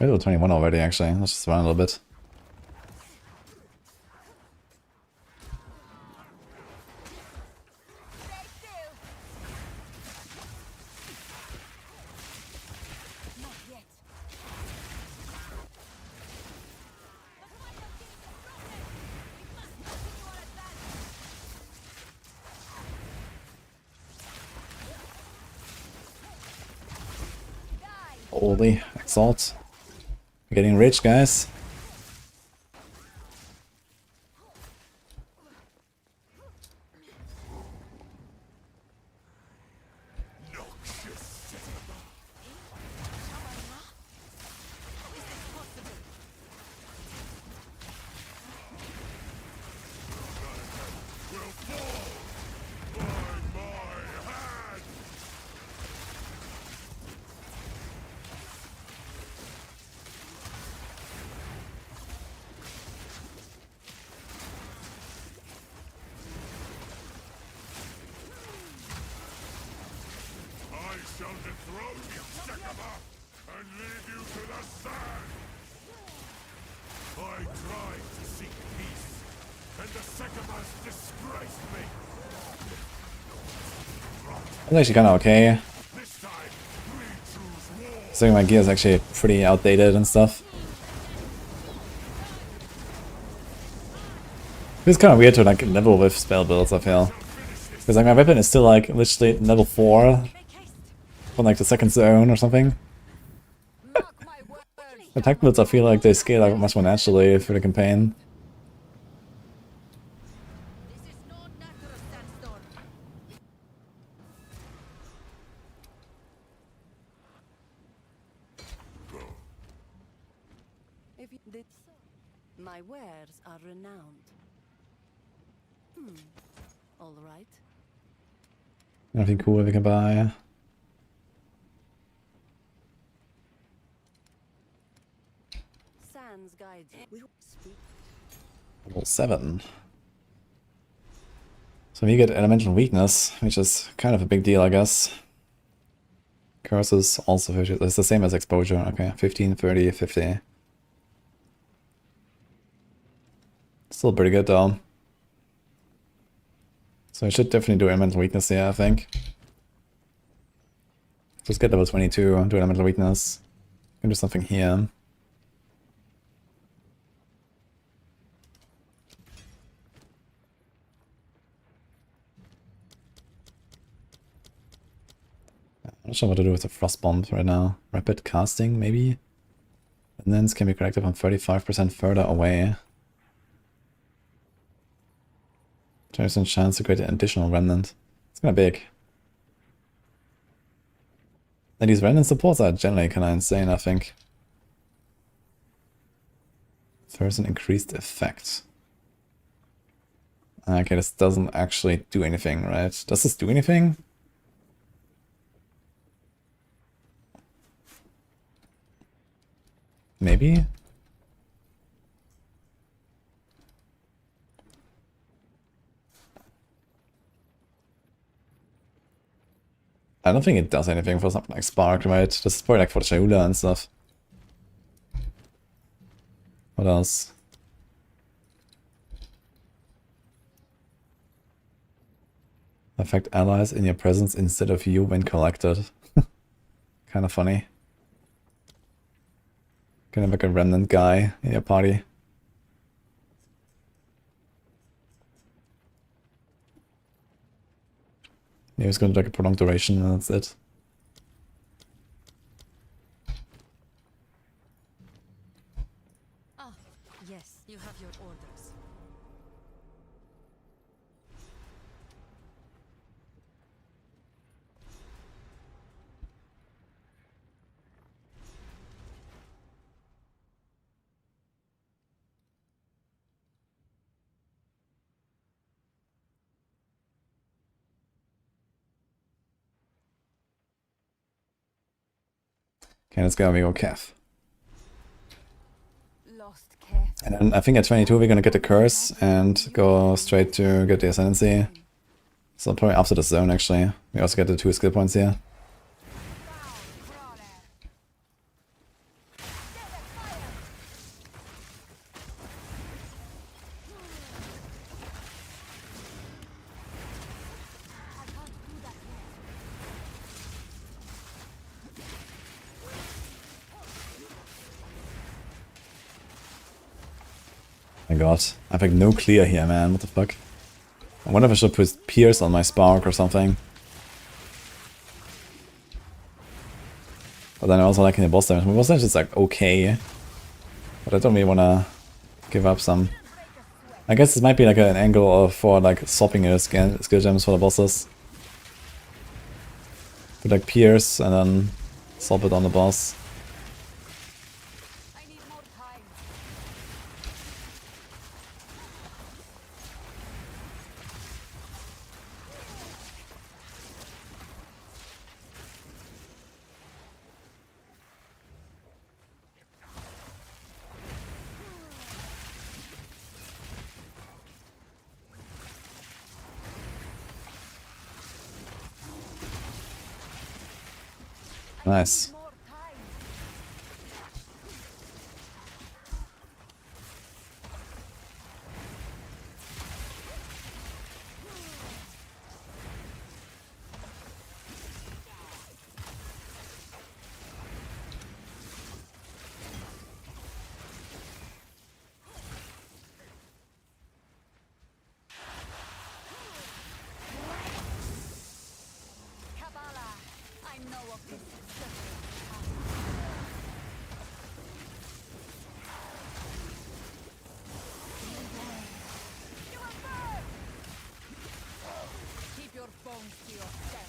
We're level 21 already actually, let's just run a little bit. Stay still. Not yet. The final gate is broken. We must continue our advance. Die. Holy exalt. We're getting rich, guys. I shall dethrone you, Sycamore, and leave you to the sand! I tried to seek peace, and the Sycamores disgraced me! That's actually kind of okay. This time, we choose war! I think my gear is actually pretty outdated and stuff. It's kind of weird to like level with spell builds, I feel. Because like my weapon is still like literally level 4 Make haste. from like the second zone or something. Mark my words. Attack builds I feel like they scale like much more naturally for the campaign. This is no natural sandstorm. If you did so, my wares are renowned. All right. Anything cool we can buy? Sans guides. We speak. Level 7. So we get elemental weakness, which is kind of a big deal, I guess. Curses also, it's the same as exposure. Okay, 15, 30, 50. Still pretty good though. So I should definitely do elemental weakness here, I think. Just get level 22, do elemental weakness. Can do something here. I'm not sure what to do with the frost bomb right now. Rapid casting, maybe? And then can be corrected from 35% further away. 20% chance to create an additional remnant. It's kinda big. And these remnant supports are generally kinda insane, I think. There's an increased effect. Okay, this doesn't actually do anything, right? Does this do anything? Maybe? I don't think it does anything for something like Spark, right? This is probably like for the Shaula and stuff. What else? Affect allies in your presence instead of you when collected. Kind of funny. Kind of like a remnant guy in your party. He was going to like a prolonged duration and that's it. Ah, yes, you have your orders. Okay, let's go, we go Kef. Lost Kef. And then I think at 22 we're gonna get the curse and go straight to get the ascendancy. So probably after the zone actually. We also get the 2 skill points here. My god, I have like no clear here, man. What the fuck? I wonder if I should put Pierce on my Spark or something. But then I also liking the boss damage. My boss damage is like okay. But I don't really wanna give up some. I guess this might be like an angle for like swapping your skill gems for the bosses. Put like Pierce and then swap it on the boss. I need more time. Nice. More time. Kabbalah. I know of this. You will burn. Keep your bones to yourself.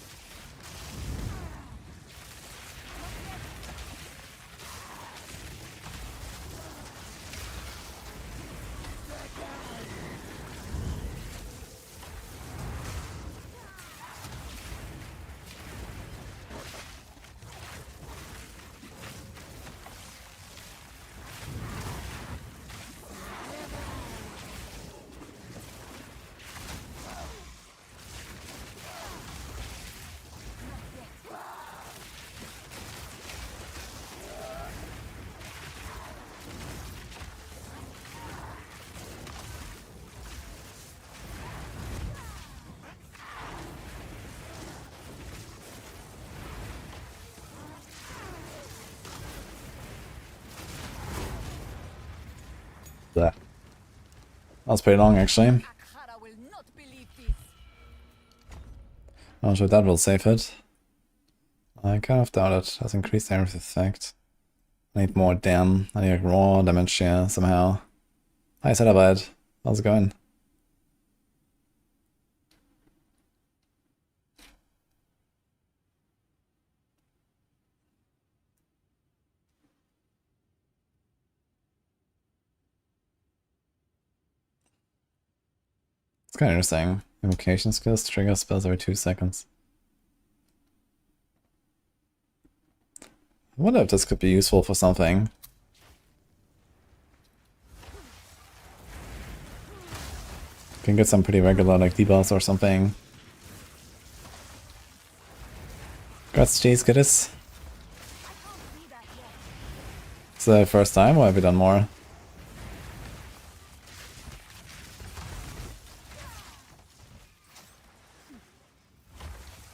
That was pretty long actually. Akhara will not believe this. Not sure that will save it. I kind of doubt it. Has increased damage effect. I need more damn. I need like raw damage here somehow. Hi Celebrate. How's it going? It's kind of interesting. Invocation skills trigger spells every 2 seconds. I wonder if this could be useful for something. Can get some pretty regular like debuffs or something. Congrats, cheese, get this. It's the first time, or have we done more?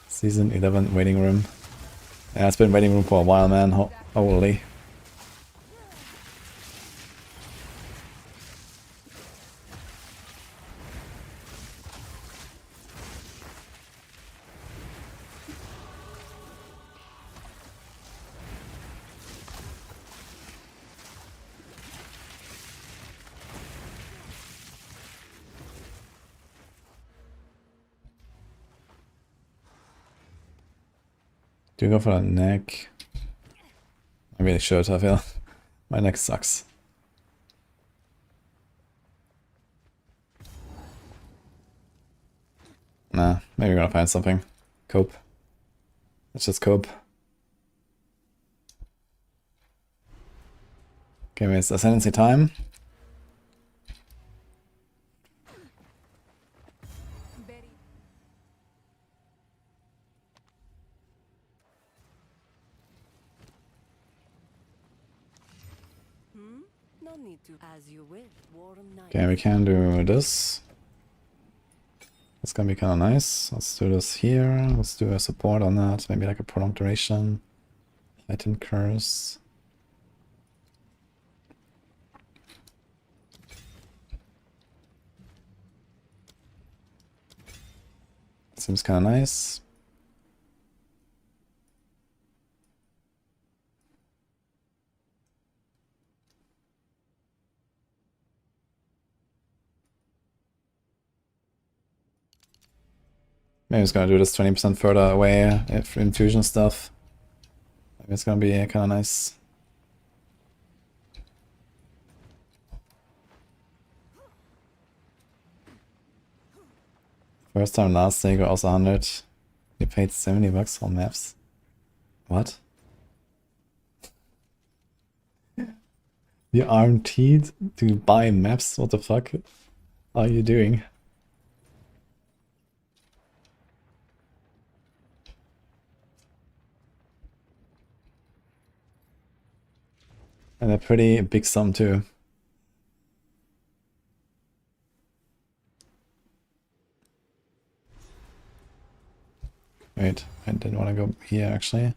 Season 11 waiting room. Yeah, it's been waiting room for a while, man. Holy. Do you go for a neck? I really should, I feel. My neck sucks. Nah, maybe we're gonna find something. Cope. Let's just cope. Okay, wait, it's ascendancy time. No need to. As you will, warm night. Okay, we can do this. That's gonna be kind of nice. Let's do this here. Let's do a support on that. Maybe like a prolonged duration. Heightened curse. Seems kind of nice. Maybe it's gonna do this 20% further away if infusion stuff. Maybe it's gonna be kind of nice. First time last day got also 100. You paid 70 bucks for maps. What? You RMT'd to buy maps? What the fuck are you doing? And a pretty big sum too. Wait, I didn't want to go here actually.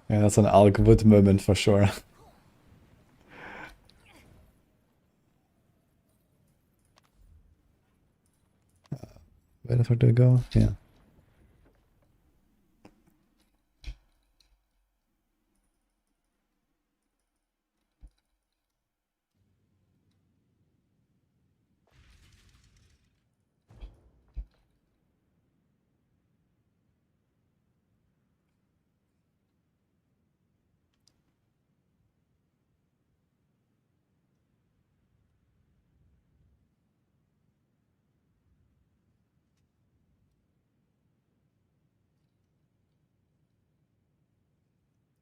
Yeah, that's an Algwood moment for sure. Where the fuck did it go? Yeah.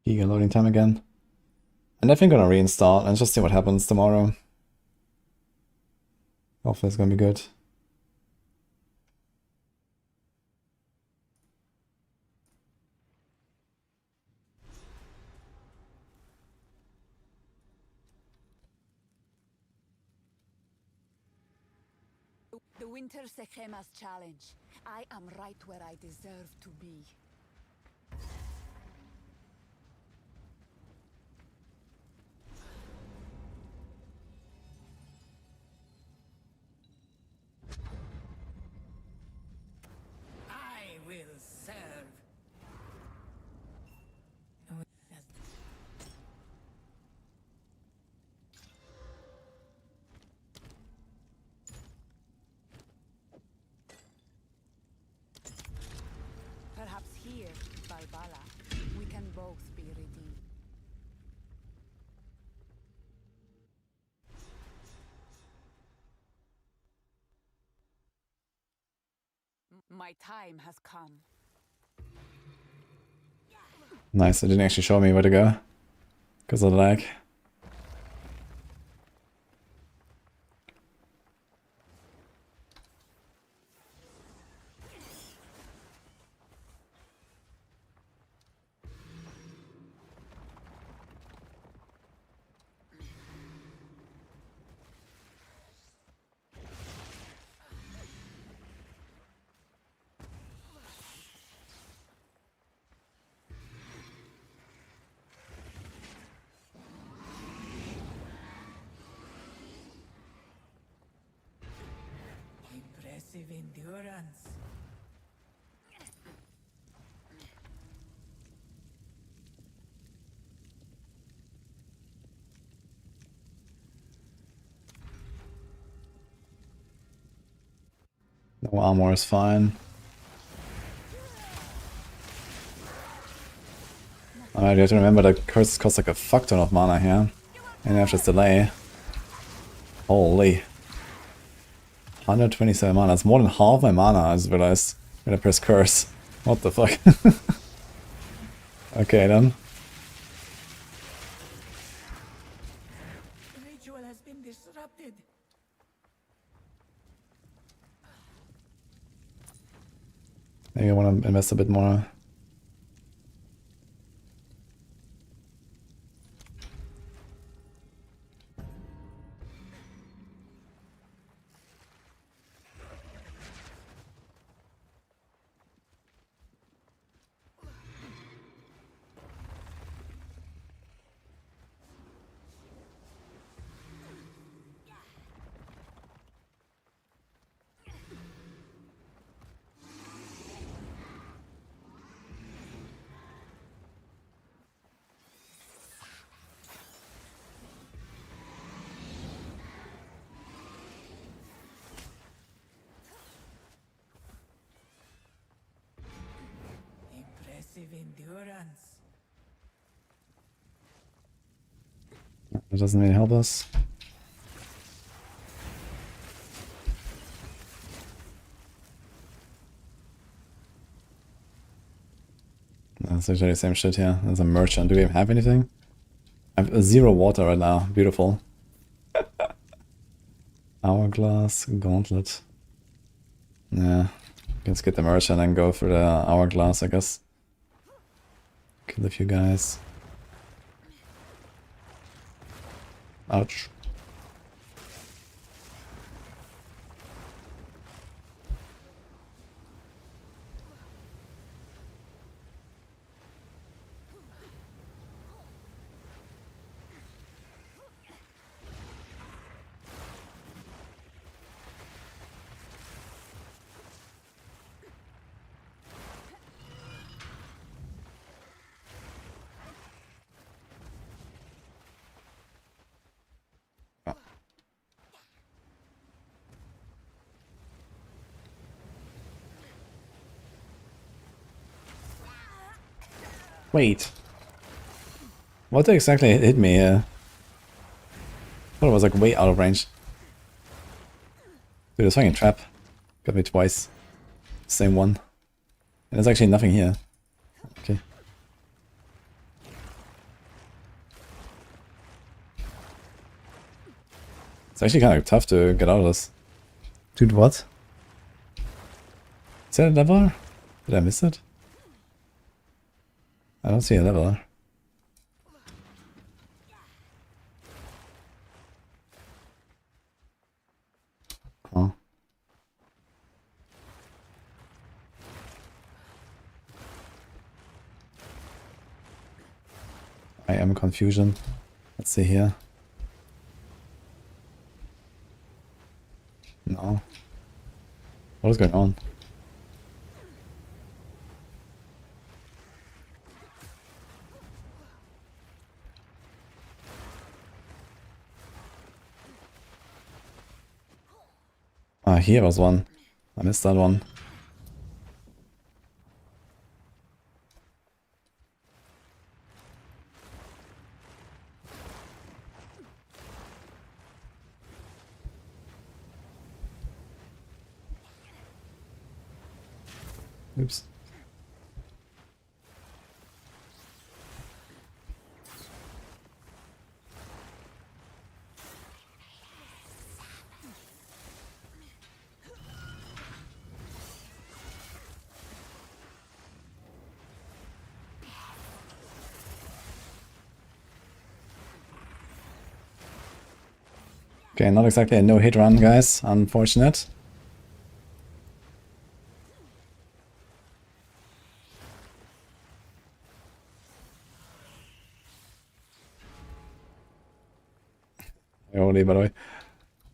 Giga loading time again. And I think I'm gonna reinstall and just see what happens tomorrow. Hopefully it's gonna be good. The winter Sekhema's challenge. I am right where I deserve to be. I will serve. Perhaps here, Balbala, we can both be redeemed. My time has come. Nice, it didn't actually show me where to go. Because of the lag. Impressive endurance. No armor is fine. Alright, you have to remember that curses cost like a fuck ton of mana here. And after this delay. Holy. 127 mana. That's more than half my mana, I just realized. When I press curse. What the fuck? Okay then. The ritual has been disrupted. Maybe I want to invest a bit more. Impressive endurance. That doesn't really help us. That's actually the same shit here. There's a merchant. Do we even have anything? I have 0 water right now. Beautiful. Hourglass, gauntlet. Yeah. Let's get the merchant and go for the hourglass, I guess. Kill a few guys. Ouch. Wait. What exactly hit me here? I thought it was like way out of range. Dude, this fucking trap got me twice. Same one. And there's actually nothing here. Okay. It's actually kind of tough to get out of this. Dude, what? Is that a leveler? Did I miss it? I don't see a leveler. Huh. I am confusion. Let's see here. No. What is going on? Ah, here was one. I missed that one. Oops. Okay, not exactly a no-hit run, guys. Unfortunate. Holy, by the way.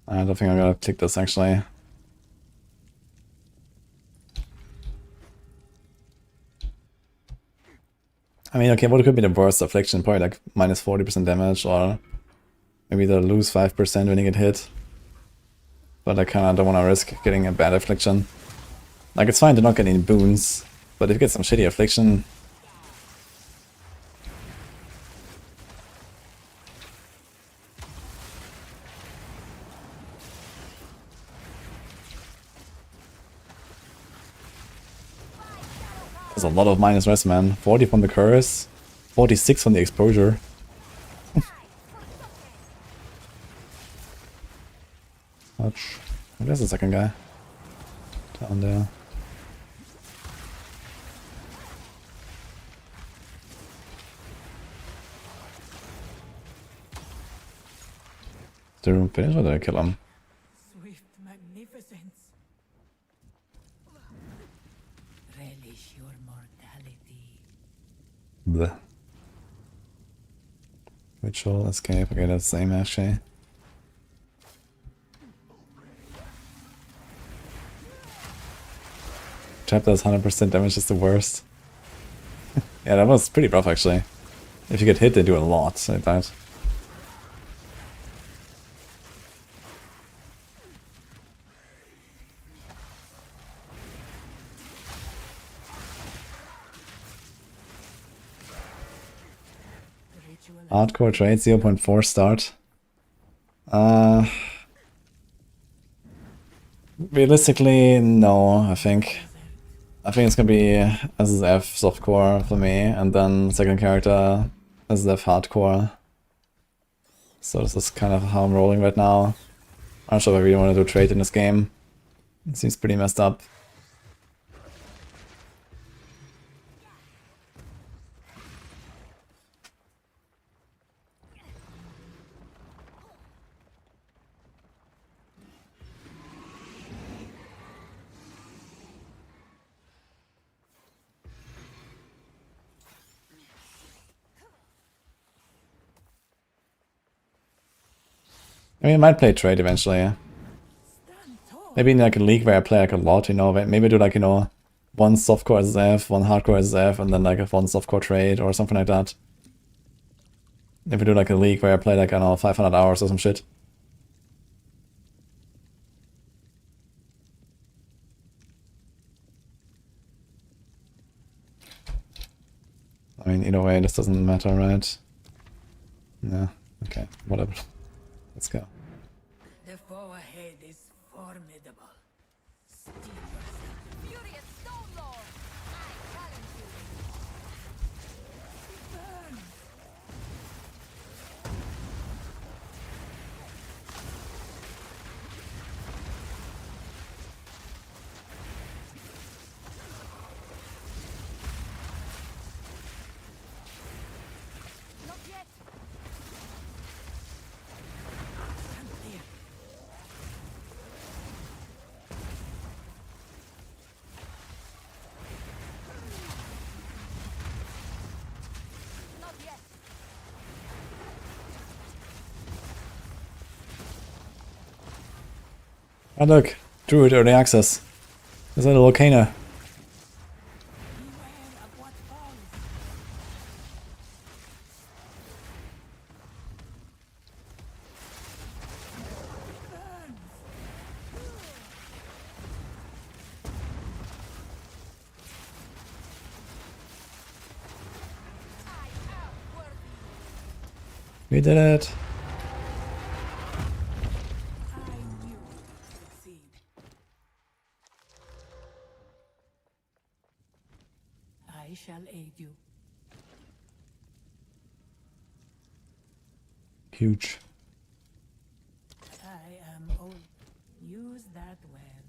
I don't think I'm gonna click this actually. I mean, okay, what could be the worst affliction? Probably like minus 40% damage, or maybe they'll lose 5% when you get hit. but I kinda don't wanna risk getting a bad affliction. Like, it's fine to not get any boons, but if you get some shitty affliction... There's a lot of minus res, man. 40 from the curse, 46 from the exposure. Ouch. There's the second guy. Down there. Did I finish or did I kill him? Swift magnificence. Relish your mortality. Bleh. Ritual, escape. Okay, that's the same actually. Trap does 100% damage is the worst. Yeah, that was pretty rough actually. If you get hit, they do a lot like that. Hardcore trade 0.4 start. Realistically, no, I think. I think it's gonna be SSF softcore for me, and then second character SSF hardcore. So this is kind of how I'm rolling right now. I'm not sure if I really want to do trade in this game. It seems pretty messed up. I mean, I might play trade eventually. Maybe in like a league where I play like a lot, you know, maybe do like, you know, one softcore SSF, one hardcore SSF, and then like a one softcore trade or something like that. If we do like a league where I play like, I don't know, 500 hours or some shit. I mean, either way, this doesn't matter, right? Yeah, okay, whatever. Let's go. The foe ahead is formidable. Steel yourself. Furious Stone Lord! I challenge you! Burn! Not yet! Stand clear. Not yet! Oh look, Druid early access. There's a little volcano. Beware of what falls. Burns. I am worthy! We did it. I knew you would succeed. I shall aid you. Huge. I am old. Use that well.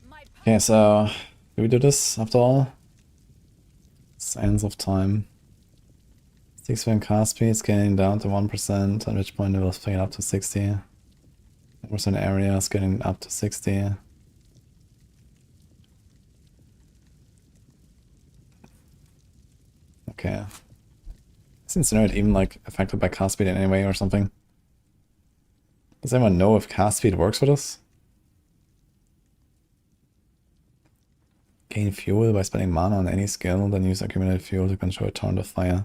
My Okay, so do we do this after all? Sands of time. 6% cast speed, scaling down to 1%, at which point it will scale up to 60. 1% area, scaling up to 60. Okay. Isn't Nerd even like affected by cast speed in any way or something? Does anyone know if cast speed works with us? Gain fuel by spending mana on any skill, then use accumulated fuel to control a torrent of fire.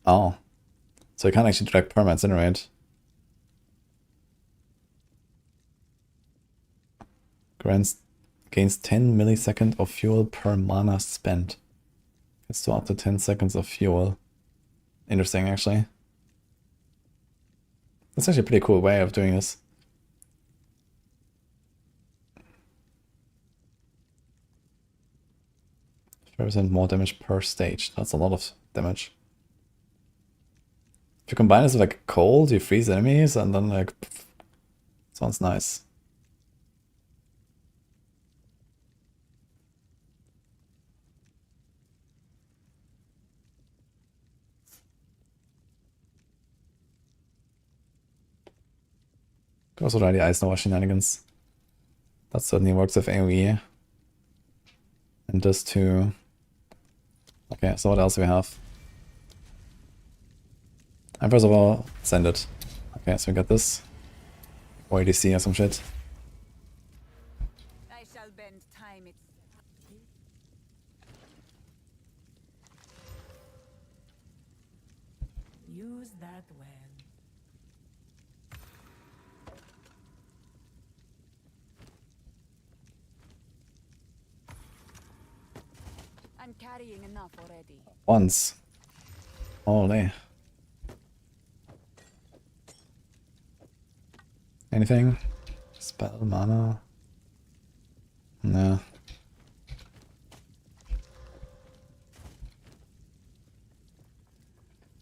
Oh. So you can't actually do like perma incinerate. Gains 10 milliseconds of fuel per mana spent. Gets to up to 10 seconds of fuel. Interesting, actually. That's actually a pretty cool way of doing this. % more damage per stage. That's a lot of damage. If you combine this with like cold, you freeze enemies and then like pff, sounds nice. Goes already Ice Nova shenanigans. That certainly works with AoE. And this too. Okay, so what else do we have? And first of all, send it. Okay, so we got this. Or ADC or some shit. I shall bend time its use that well. I'm carrying enough already. Once. Holy. Anything? Spell, mana? No.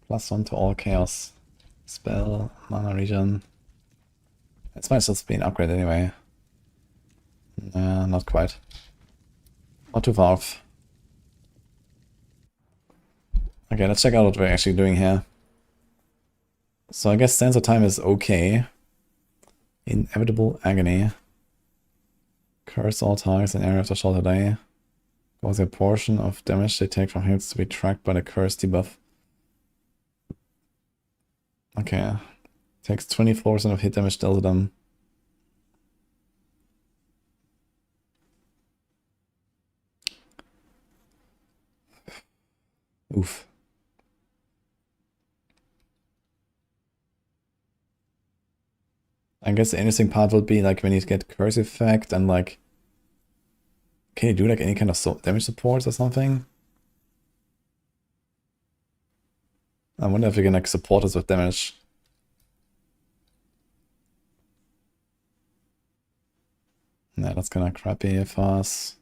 +1 to all chaos. Spell, mana regen. It's might just be an upgrade anyway. Nah, not quite. Not too far off. Okay, let's check out what we're actually doing here. So I guess Sands of Time is okay. Inevitable Agony. Curse all targets in area of the shorter day. Cause a portion of damage they take from hits to be tracked by the curse debuff. Okay. Takes 24% of hit damage dealt to them. Oof. I guess the interesting part would be like when you get curse effect and like, can you do like any kind of damage supports or something? I wonder if you can like support us with damage. Nah, that's kinda crappy for us.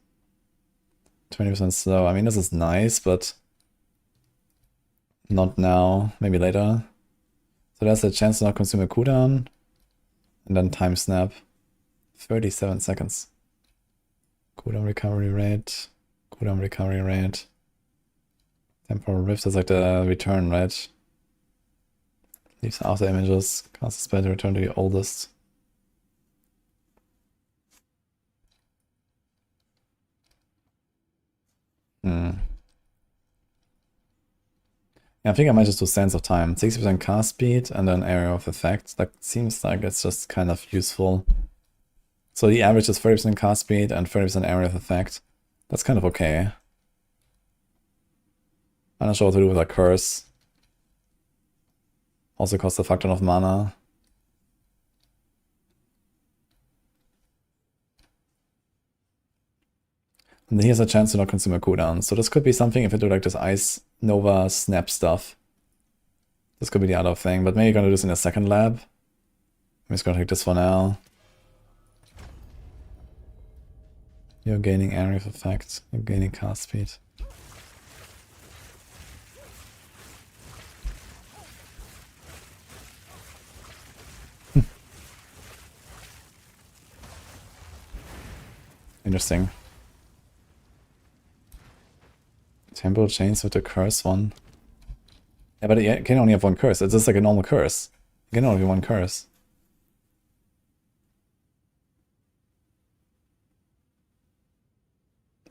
20% slow. I mean, this is nice, but not now. Maybe later. So there's a chance to not consume a cooldown. And then time snap. 37 seconds. Cooldown recovery rate. Cooldown recovery rate. Temporal rift is like the return, right? Leaves after images. Cast a spell to return to the oldest. Yeah, I think I might just do Sands of Time. 60% cast speed and then area of effect. That seems like it's just kind of useful. So the average is 30% cast speed and 30% area of effect. That's kind of okay. I'm not sure what to do with a curse. Also costs a fuck ton of mana. And here's a chance to not consume a cooldown. So this could be something if I do like this Ice Nova snap stuff. This could be the other thing, but maybe I'm gonna do this in a second lab. I'm just gonna take this for now. You're gaining area of effect. You're gaining cast speed. Interesting. Temporal chains with the curse one. Yeah, but it can only have one curse. It's just like a normal curse. It can only have one curse.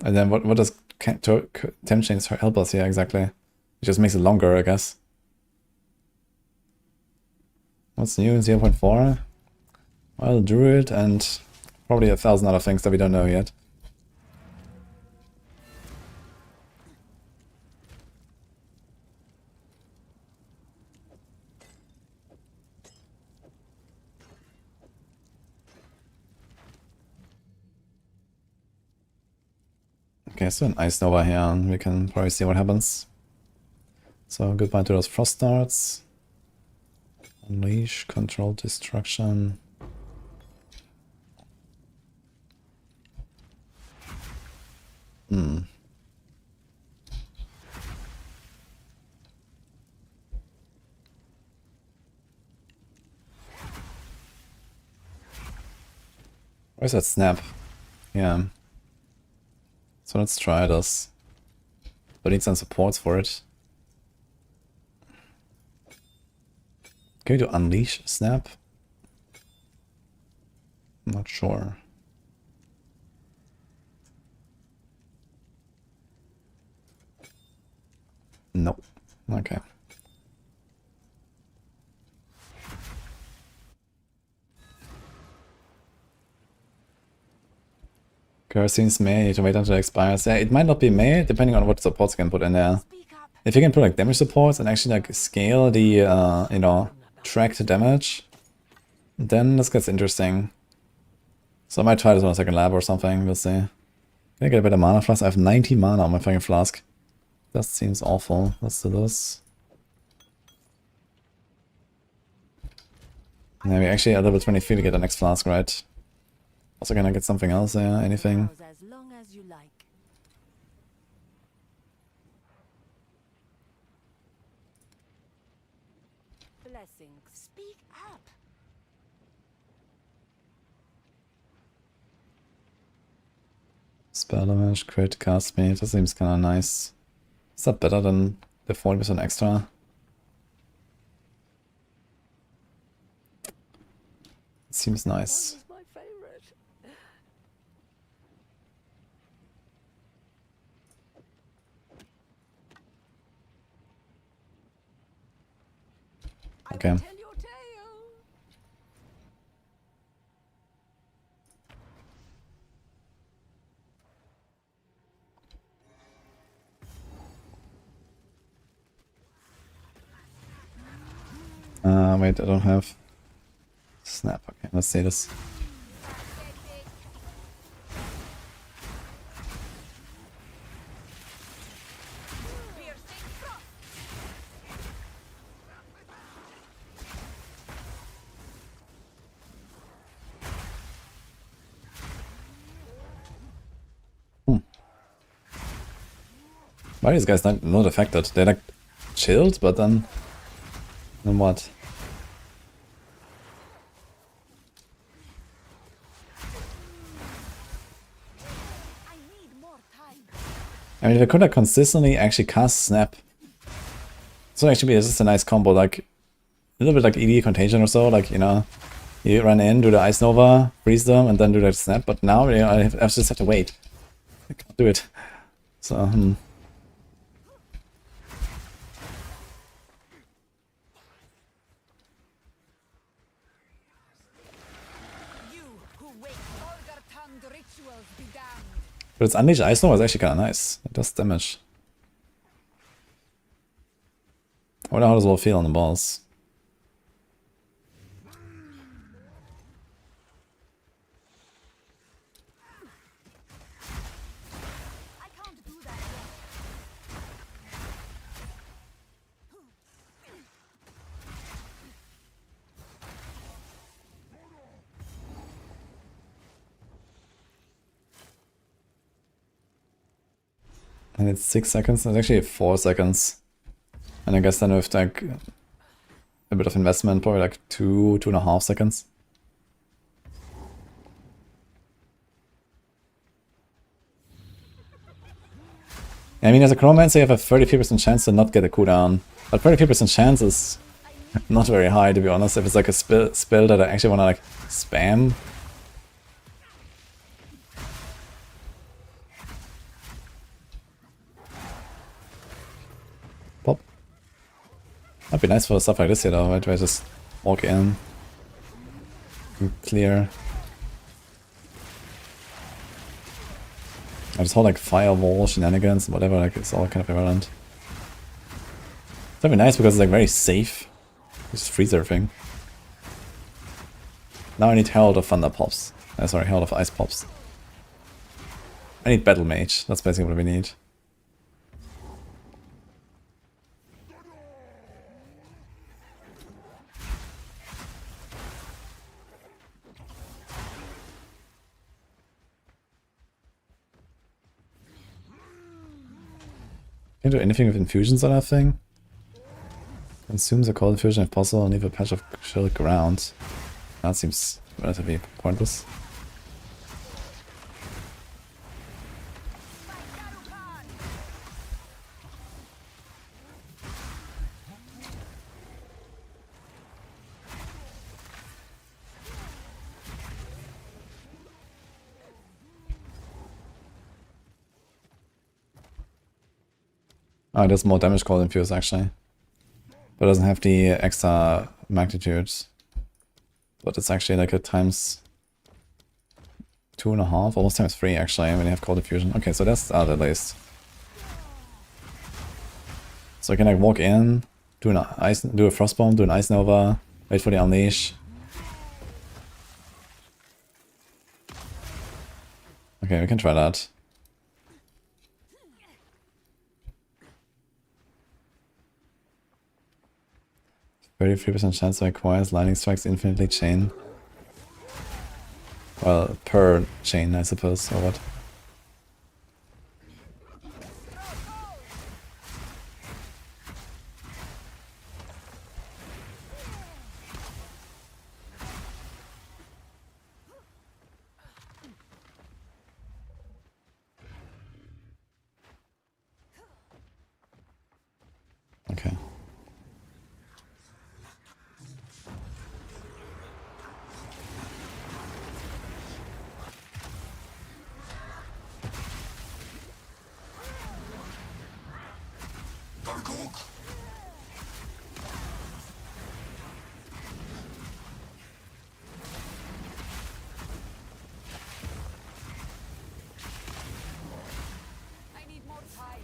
And then what does temp chains help us here exactly? It just makes it longer, I guess. What's new in 0.4? Well, Druid and probably 1,000 other things that we don't know yet. Okay, so an Ice Nova here, and we can probably see what happens. So goodbye to those Frost Darts. Unleash, Control Destruction. Where's that snap? Yeah. So let's try this. But I need some supports for it. Can we do unleash snap? I'm not sure. Nope. Okay. Kerosine's May, you need to wait until it expires. Yeah, it might not be May, depending on what supports you can put in there. Speak up. If you can put like damage supports and actually like scale the, you know, tracked damage, then this gets interesting. So I might try this on a second lab or something, we'll see. Can I get a bit of mana flask? I have 90 mana on my fucking flask. That seems awful. Let's do this. Yeah, we actually are level 23 to get the next flask, right? Also gonna get something else there, anything? As long as you like. Blessings. Speak up. Spell damage, crit, cast speed, that seems kinda nice. Is that better than the 40% extra? It seems nice. My favorite. Okay. Tell your tale. Wait, I don't have snap. Okay, let's see this. Why are these guys not affected? They're like chilled, but then what? I need more time. I mean, if I could like consistently actually cast snap, so actually it's just a nice combo, like a little bit like ED Contagion or so, like, you know, you run in, do the Ice Nova, freeze them, and then do that snap, but now, you know, I just have to wait. I can't do it. So, You who wake Orgar-tongued rituals be damned. But its Unleash Ice Nova is actually kind of nice. It does damage. I wonder how this will feel on the balls. I can't do that yet. And it's 6 seconds. It's actually 4 seconds. And I guess then with like a bit of investment, probably like 2.5 seconds. I mean, as a Chronomancer, you have a 33% chance to not get a cooldown. But 33% chance is not very high, to be honest, if it's like a spell that I actually want to like spam. Pop. That'd be nice for stuff like this here though, right? Where I just walk in and clear. I just hold like firewall shenanigans and whatever, like it's all kind of irrelevant. That'd be nice because it's like very safe. Just free surfing. Now I need Herald of Thunder pops. Sorry, Herald of Ice pops. I need Battle Mage. That's basically what we need. Can't do anything with infusions on that thing. Consume the cold infusion if possible and leave a patch of chill ground. That seems relatively pointless. Oh, it does more damage cold infuse actually. But it doesn't have the extra magnitude. But it's actually like a times 2.5, almost times 3 actually when you have cold infusion. Okay, so that's out at least. So I can like walk in, do a frostbomb, do an ice nova, wait for the unleash. Okay, we can try that. 33% chance to acquire lightning strikes infinitely chain. Well, per chain, I suppose, or what? Okay. I need more time.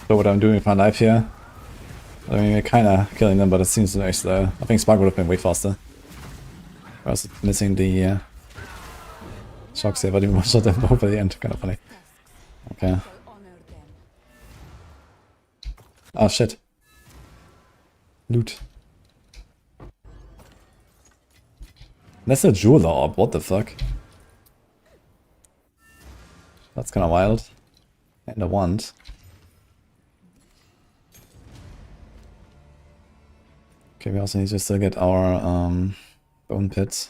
So what I'm doing with my life here. I mean, we're kinda killing them, but it seems very slow. I think Spark would have been way faster. I was missing the shock save. I didn't watch them both at the end. Kind of funny. Okay. Honor them. Oh shit. Loot. That's a jeweler orb. What the fuck? That's kind of wild. And a wand. Okay, we also need to still get our bone pits.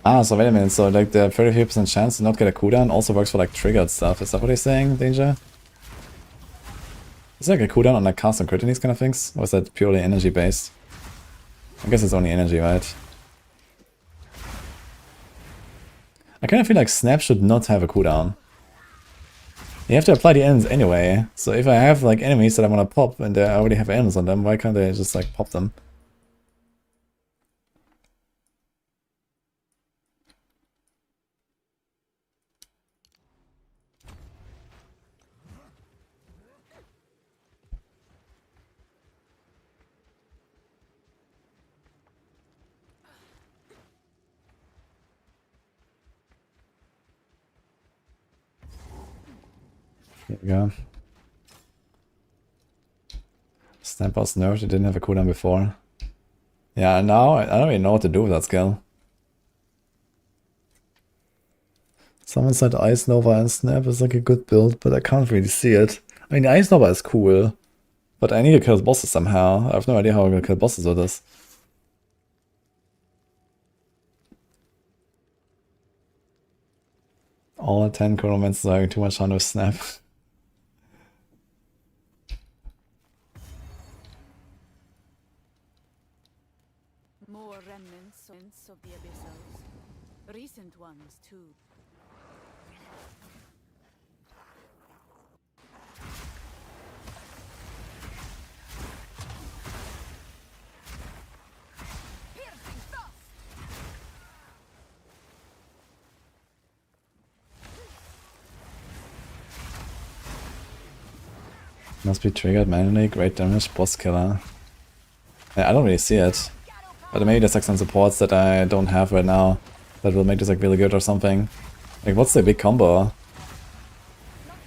Ah, so wait a minute, so like the 33% chance to not get a cooldown also works for like triggered stuff. Is that what he's saying, Danger? Is there like a cooldown on like cast and crit and these kind of things? Or is that purely energy based? I guess it's only energy, right? I kind of feel like Snap should not have a cooldown. You have to apply the ends anyway, so if I have like enemies that I want to pop and they already have ends on them, why can't I just like pop them? Here we go. Snap was nerfed, it didn't have a cooldown before. Yeah, now I don't really know what to do with that skill. Someone said Ice Nova and Snap is like a good build, but I can't really see it. I mean, Ice Nova is cool. But I need to kill bosses somehow. I have no idea how I'm gonna kill bosses with this. All 10 Chronomancers are having too much on snap. More remnants of the abyssals. Recent ones, too. Must be triggered manually. Great damage, boss killer. Yeah, I don't really see it. But maybe there's like some supports that I don't have right now that will make this like really good or something. Like what's the big combo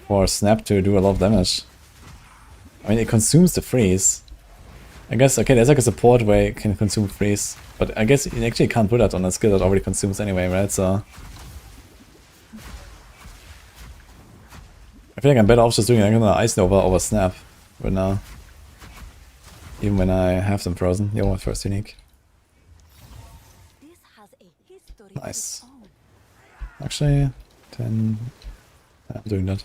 for snap to do a lot of damage? I mean, it consumes the freeze. I guess, okay, there's like a support where it can consume freeze. But I guess you actually can't put that on a skill that already consumes anyway, right? So I feel like I'm better off just doing like another Ice Nova over Snap right now. Even when I have them frozen. Yo, my first unique. This has a history Nice. of its own. Actually, 10... I'm doing that.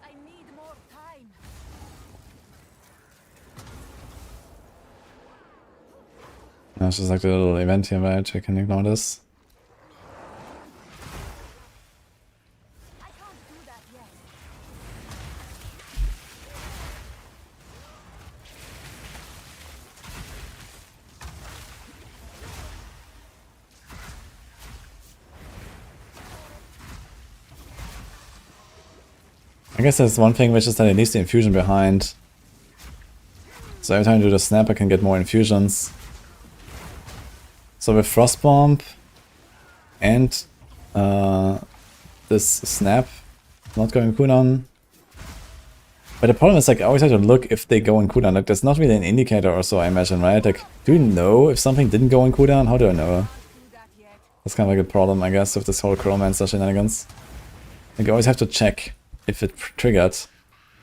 I need more time. Yeah, it's just like a little event here, right? We can ignore this. I can't do that yet. I guess there's one thing which is that it leaves the infusion behind. So every time I do the snap I can get more infusions. So with Frost Bomb and this snap not going cooldown. But the problem is like I always have to look if they go in cooldown. Like there's not really an indicator or so I imagine, right? Like do you know if something didn't go in cooldown? How do I know? Do that yet. That's kind of like a problem I guess with this whole Chronomancer shenanigans. Like I always have to check if it triggered.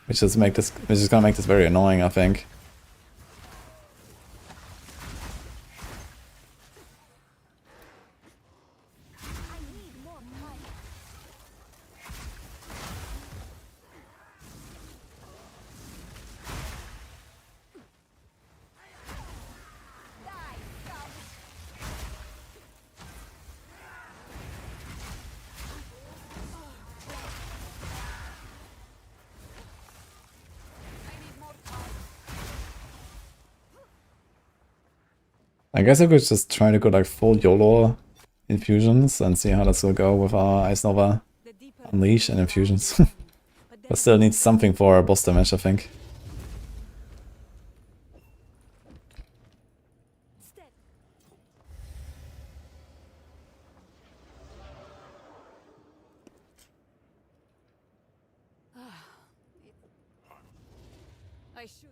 Which is gonna make this very annoying, I think. I need more time. Die, scum. I need more time. I guess I could just try to go like full YOLO infusions and see how this will go with our Ice Nova The deeper Unleash and infusions. but But still needs something for boss damage, I think. Instead, I should.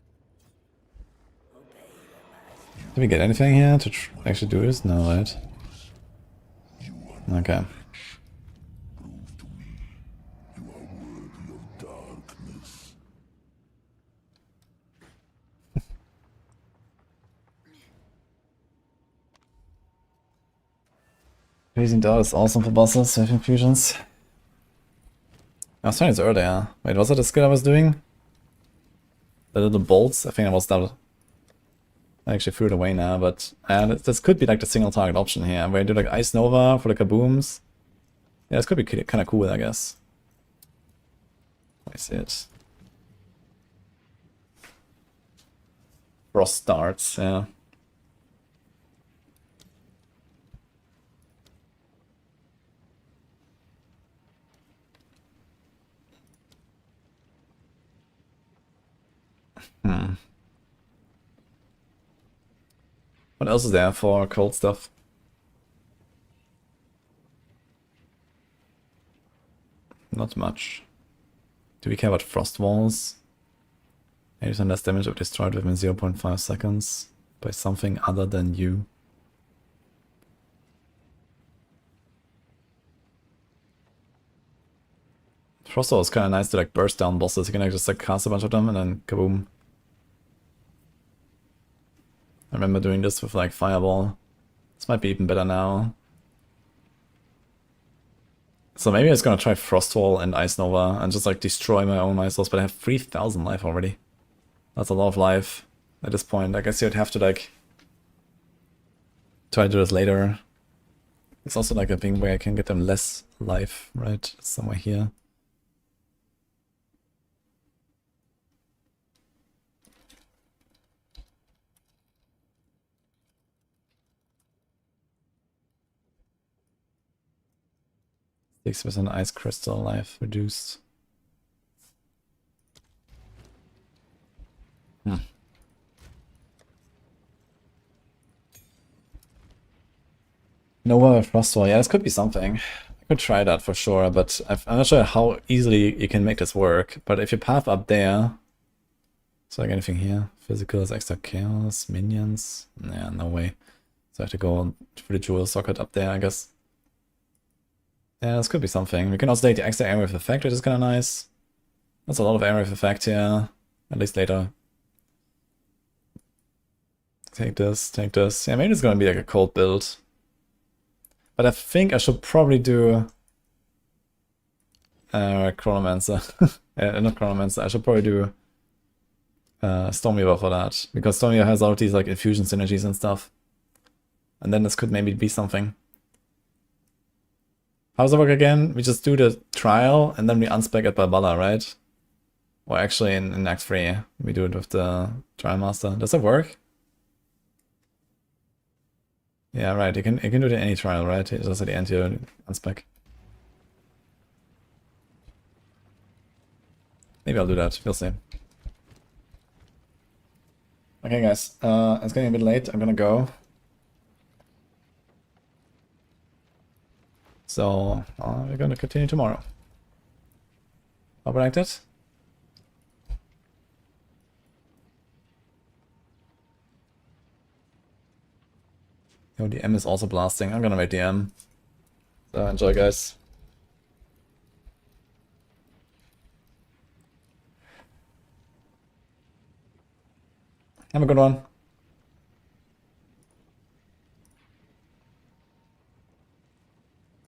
Did we get anything here to actually do this? No, right? Okay. Raising Dart is awesome for bosses with infusions. I was trying this earlier. Wait, was that a skill I was doing? The little bolts? I think I was that. I actually threw it away now, but this could be like the single target option here, where I do like Ice Nova for the kabooms. Yeah, this could be kind of cool, I guess. I see it. Frost darts, yeah. What else is there for cold stuff? Not much. Do we care about frost walls? 80% less damage if destroyed within 0.5 seconds by something other than you. Frost wall is kind of nice to like burst down bosses. You can like just like cast a bunch of them and then kaboom. I remember doing this with like Fireball. This might be even better now. So maybe I was gonna try Frost Wall and Ice Nova and just like destroy my own Ice Walls, but I have 3000 life already. That's a lot of life at this point. I guess you'd have to like try to do this later. It's also like a thing where I can get them less life, right? Somewhere here. %, ice crystal life reduced. Nova Frostwall, yeah, this could be something. I could try that for sure, but I'm not sure how easily you can make this work. But if you path up there, is like anything here? Physical is extra chaos, minions? Yeah, no way. So I have to go for the jewel socket up there, I guess. Yeah, this could be something. We can also take the extra area of effect, which is kind of nice. That's a lot of area of effect here, at least later. Take this, take this. Yeah, maybe it's gonna be like a cold build. But I think I should probably do Chronomancer. Not Chronomancer, I should probably do Stormweaver for that. Because Stormweaver has all of these like infusion synergies and stuff. And then this could maybe be something. How does it work again? We just do the trial and then we unspec at Balbala, right? Or actually in Act 3, we do it with the Trial Master. Does it work? Yeah, right, you can do it in any trial, right? It's just at the end you unspec. Maybe I'll do that, we'll see. Okay guys, it's getting a bit late, I'm gonna go. So, we're gonna continue tomorrow. Hope you liked it. Yo, the M is also blasting. I'm gonna make the M. So enjoy, guys. Have a good one.